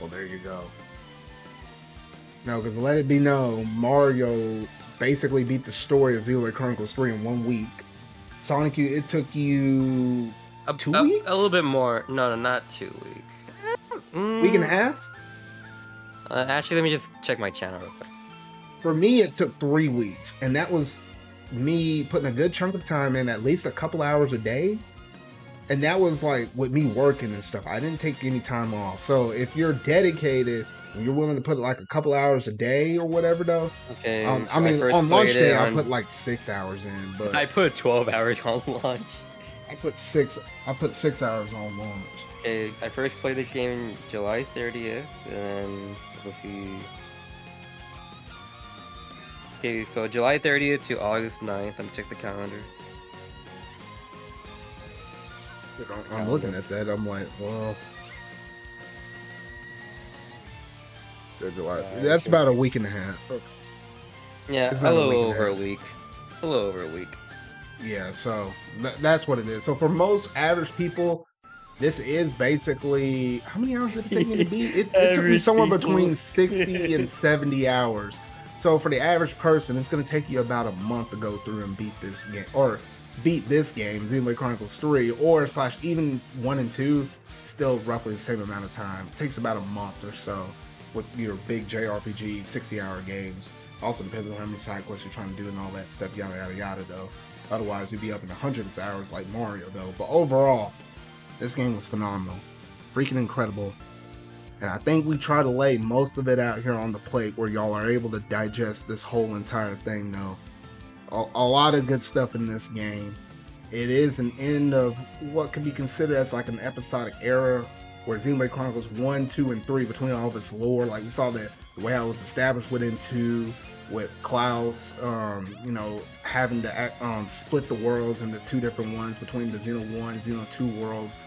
Well, there you go. No, because let it be known, Mario basically beat the story of Xenoblade Chronicles 3 in 1 week. Sanikyu, it took you 2 weeks? A little bit more. No, not 2 weeks. Week and a half? Actually, let me just check my channel real quick. For me, it took 3 weeks, and that was me putting a good chunk of time in, at least a couple hours a day. And that was like with me working and stuff. I didn't take any time off. So if you're dedicated and you're willing to put like a couple hours a day or whatever though. Okay. I mean, on launch day, I put like 6 hours in, but I put 12 hours on launch. I put 6 hours on launch. Okay, I first played this game July 30th, and let's see. Okay, so July 30th to August 9th. I'm check the calendar. I'm looking at that. I'm like, well, so July. That's about a week and a half. Yeah, a little over a week. A little over a week. Yeah, so that's what it is. So for most average people, this is basically, how many hours did it take me to beat? It took me somewhere between 60 and 70 hours So for the average person, it's going to take you about a month to go through and beat this game, or beat this game, Xenoblade Chronicles 3, or slash even 1 and 2, still roughly the same amount of time. It takes about a month or so with your big JRPG 60-hour games. Also depends on how many side quests you're trying to do and all that stuff, yada yada yada though. Otherwise you'd be up in the hundreds of hours like Mario though. But overall, this game was phenomenal. Freaking incredible. And I think we try to lay most of it out here on the plate where y'all are able to digest this whole entire thing though. A lot of good stuff in this game. It is an end of what could be considered as like an episodic era where Xenoblade Chronicles 1, 2, and 3, between all this lore, like we saw the way I was established within 2, with Klaus, you know, having to split the worlds into 2 different ones between the Xeno 1 and Xeno 2 worlds.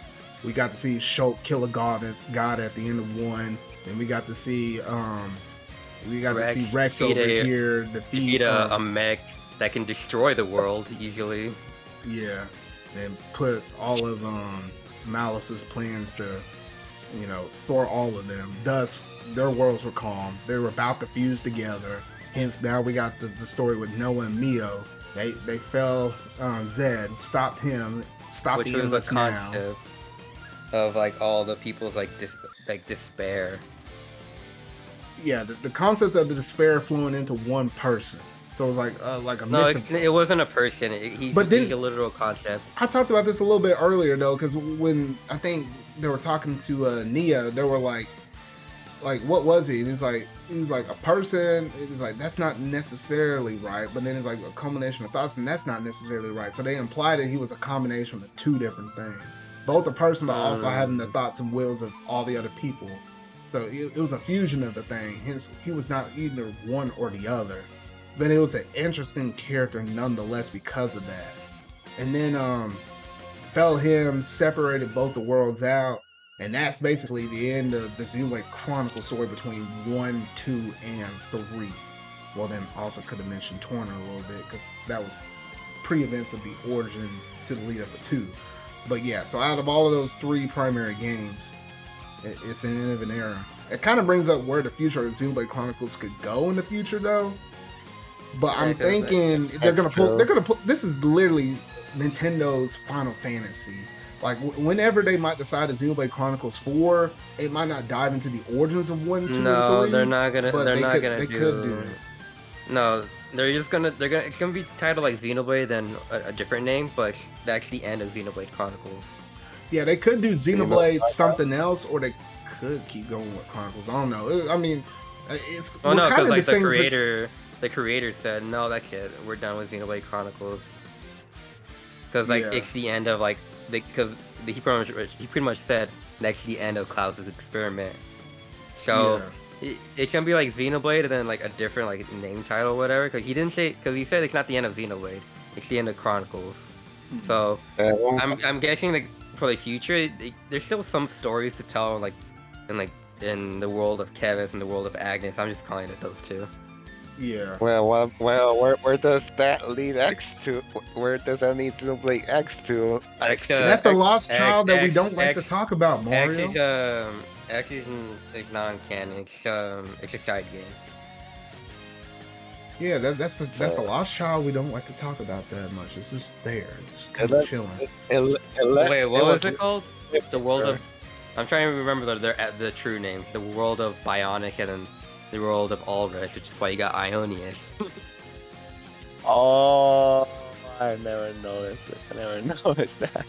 We got to see Shulk kill a god at the end of 1, and we got to see Rex over here defeat a mech that can destroy the world easily. Yeah, and put all of Malice's plans to, you know, for all of them. Thus, their worlds were calm. They were about to fuse together. Hence, now we got the story with Noah and Mio. They fell Zed, stopped him, stopped which the was the now. concept of like all the people's like despair. Yeah, the concept of the despair flowing into one person. So it was like a mix of... it wasn't a person. He's a literal concept. I talked about this a little bit earlier though, because when I think they were talking to Nia, they were like what was he? And he's like a person. It's like that's not necessarily right, but then it's like a combination of thoughts, and that's not necessarily right. So they implied that he was a combination of 2 different things, both a person but also having the thoughts and wills of all the other people. So it was a fusion of the thing. Hence, he was not either one or the other. But it was an interesting character nonetheless because of that. And then fell him separated both the worlds out, and that's basically the end of the Xenoblade Chronicles story between 1, 2, and 3. Well, then also could have mentioned Torna a little bit because that was pre-events of the origin to the lead up to 2. But yeah, so out of all of those 3 primary games, it's an end of an era. It kind of brings up where the future of Xenoblade Chronicles could go in the future though. But I'm thinking they're gonna pull. This is literally Nintendo's Final Fantasy. Like whenever they might decide to Xenoblade Chronicles 4, it might not dive into the origins of 1, 2, and 3. No, they're not gonna. But They could do it. No, it's gonna be titled like Xenoblade, then a different name, but that's the end of Xenoblade Chronicles. Yeah, they could do Xenoblade something else, or they could keep going with Chronicles. I don't know. I mean, it's because like the creator said, no, that's it. We're done with Xenoblade Chronicles. Because it's the end of because he pretty much said that's the end of Klaus's experiment. So it can be like Xenoblade and then like a different like name title or whatever. Because he said it's not the end of Xenoblade. It's the end of Chronicles. So I'm guessing like for the future, there's still some stories to tell in the world of Kevis and the world of Agnes. I'm just calling it those 2. Yeah. Well, where does that lead X to? Where does that lead Xenoblade X to? That's the lost child that we don't like to talk about, Mario. X is non-canon. It's a side game. Yeah, that's the lost child we don't like to talk about that much. It's just there. It's just kind of chilling. Wait, what was it called? The world of... I'm trying to remember the true names. The world of Bionic and then the world of Ulrich, which is why you got Ionius. Oh, I never noticed it. I never noticed that.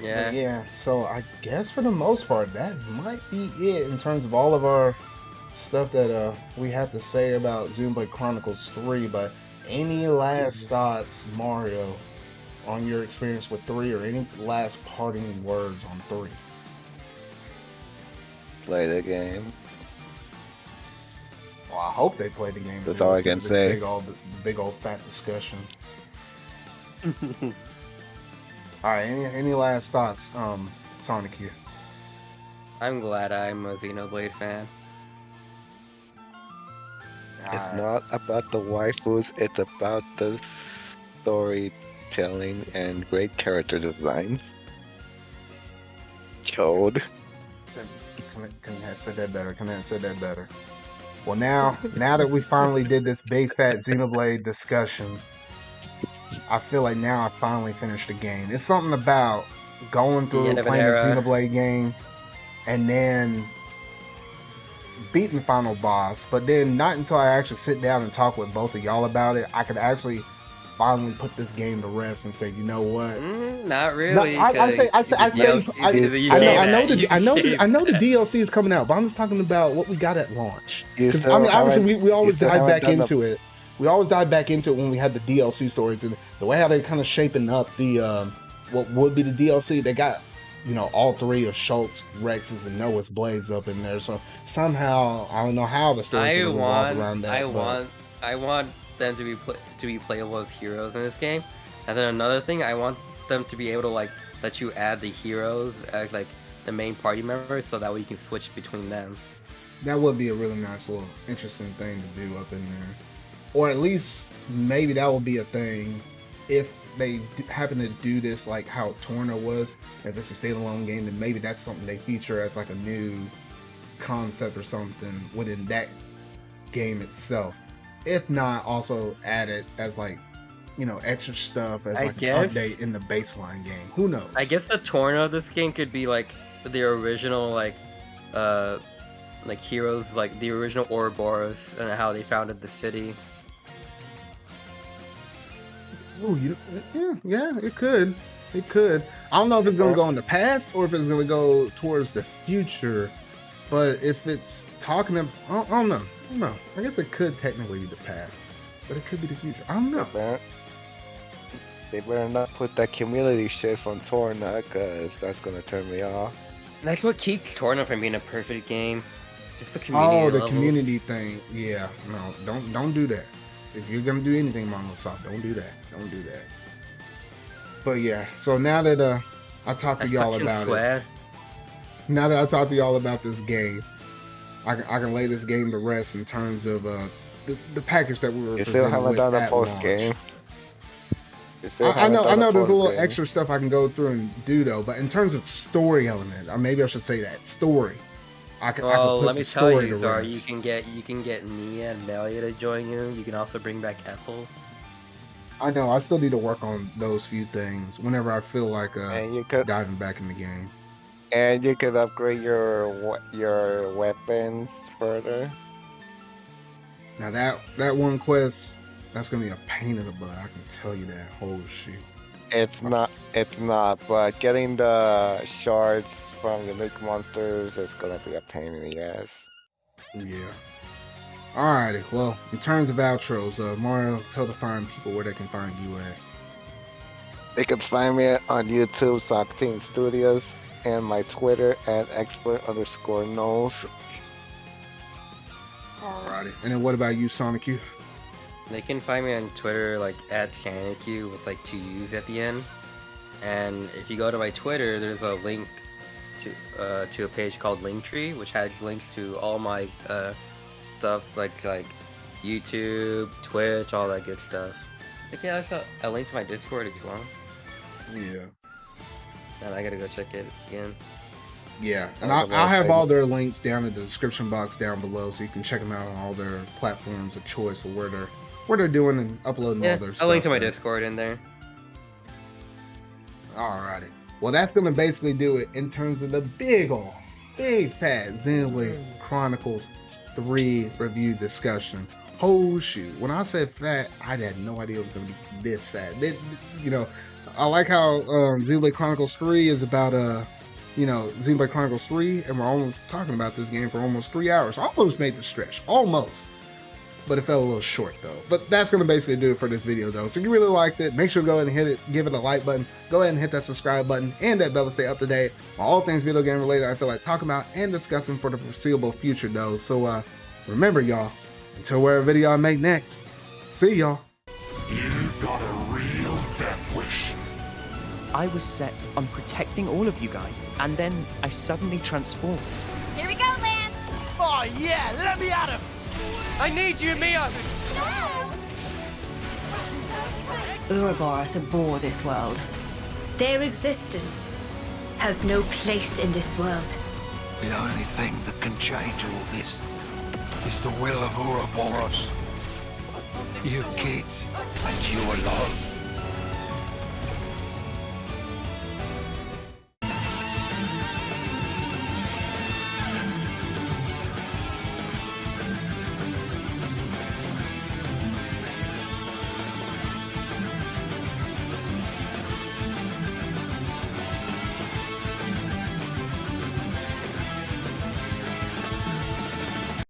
Yeah. Yeah, so I guess for the most part, that might be it in terms of all of our stuff that we have to say about Xenoblade Chronicles 3. But any last thoughts, Mario, on your experience with 3, or any last parting words on 3? Play the game. Well, I hope they play the game. That's all I can say. Big old fat discussion. All right, any last thoughts, Sanikyu? I'm glad I'm a Xenoblade fan. It's not about the waifus, it's about the storytelling and great character designs. Chode. Couldn't have said that better. Couldn't have said that better. Well, now that we finally did this Big Fat Xenoblade discussion, I feel like now I finally finished the game. It's something about going through playing a Xenoblade game and then beating the final boss, but then not until I actually sit down and talk with both of y'all about it, I could actually finally put this game to rest and say, you know what? Not really. No, I know the DLC is coming out, but I'm just talking about what we got at launch. Because I mean, obviously, we always dive back into it. We always dive back into it when we had the DLC stories, and the way how they're kind of shaping up the what would be the DLC. They got, you know, all three of Schultz, Rex's, and Noah's blades up in there. So somehow I don't know how the story's going to revolve around that. I want them to be playable as heroes in this game, and then another thing, I want them to be able to like let you add the heroes as like the main party members, so that way you can switch between them. That would be a really nice little interesting thing to do up in there, or at least maybe that would be a thing if they happen to do this like how Torna was. If it's a standalone game, then maybe that's something they feature as like a new concept or something within that game itself. If not, also add it as like, you know, extra stuff as like an update in the baseline game. Who knows? I guess the Torna of this game could be like the original like heroes, like the original Ouroboros and how they founded the city. Oh, yeah, it could. It could. I don't know if it's gonna go in the past or if it's gonna go towards the future. But if it's talking about, I don't know. I guess it could technically be the past, but it could be the future. I don't know. They better not put that community shit from Torna, because that's gonna turn me off. That's what keeps Torna from being a perfect game. Just the community. Oh, the community thing. Yeah, no, don't do that. If you're gonna do anything, Microsoft, don't do that. Don't do that. But yeah, so now that I talked to y'all about it. Now that I talked to y'all about this game, I can lay this game to rest in terms of the package that we were. You still haven't done a post game. I know. There's a little extra stuff I can go through and do though, but in terms of story element, or maybe I should say that story. I can put let me the tell story you, to Zara, rest. you can get Nia and Melia to join you. You can also bring back Ethel. I know. I still need to work on those few things whenever I feel like diving back in the game. And you could upgrade your weapons further. Now that one quest, that's gonna be a pain in the butt. I can tell you that. Holy shit. It's not. But getting the shards from unique monsters is gonna be a pain in the ass. Yeah. Alrighty. Well, in terms of outros, Mario, tell the fine people where they can find you at. They can find me on YouTube, Sanikyu Studios, and my Twitter at expert_knows. Alrighty. And then what about you, Sanikyu? They can find me on Twitter like at Sanikyu with like 2 U's at the end. And if you go to my Twitter, there's a link to a page called Linktree, which has links to all my stuff like YouTube, Twitch, all that good stuff. I think also a link to my Discord as well. Yeah. And I gotta go check it again. Yeah, and I'll have all their links down in the description box down below, so you can check them out on all their platforms of choice or where they're doing and uploading all their stuff. I'll link to my Discord in there. Alrighty. Well, that's gonna basically do it in terms of the big fat Xenblade Chronicles 3 review discussion. Oh shoot! When I said fat, I had no idea it was gonna be this fat. You know, I like how Xenblade Chronicles 3 is about Xenblade Chronicles 3, and we're almost talking about this game for almost 3 hours. Almost made the stretch, almost. But it fell a little short though. But that's gonna basically do it for this video though. So if you really liked it, make sure to go ahead and hit it, give it a like button, go ahead and hit that subscribe button and that bell to stay up to date on all things video game related I feel like talking about and discussing for the foreseeable future though. So remember y'all, until whatever video I make next, see y'all. You've got a real death wish. I was set on protecting all of you guys, and then I suddenly transformed. Here we go, Lance! Oh yeah, let me at him! I need you, Mio! Ouroboros abhor this world. Their existence has no place in this world. The only thing that can change all this is the will of Ouroboros. You kids, and you alone.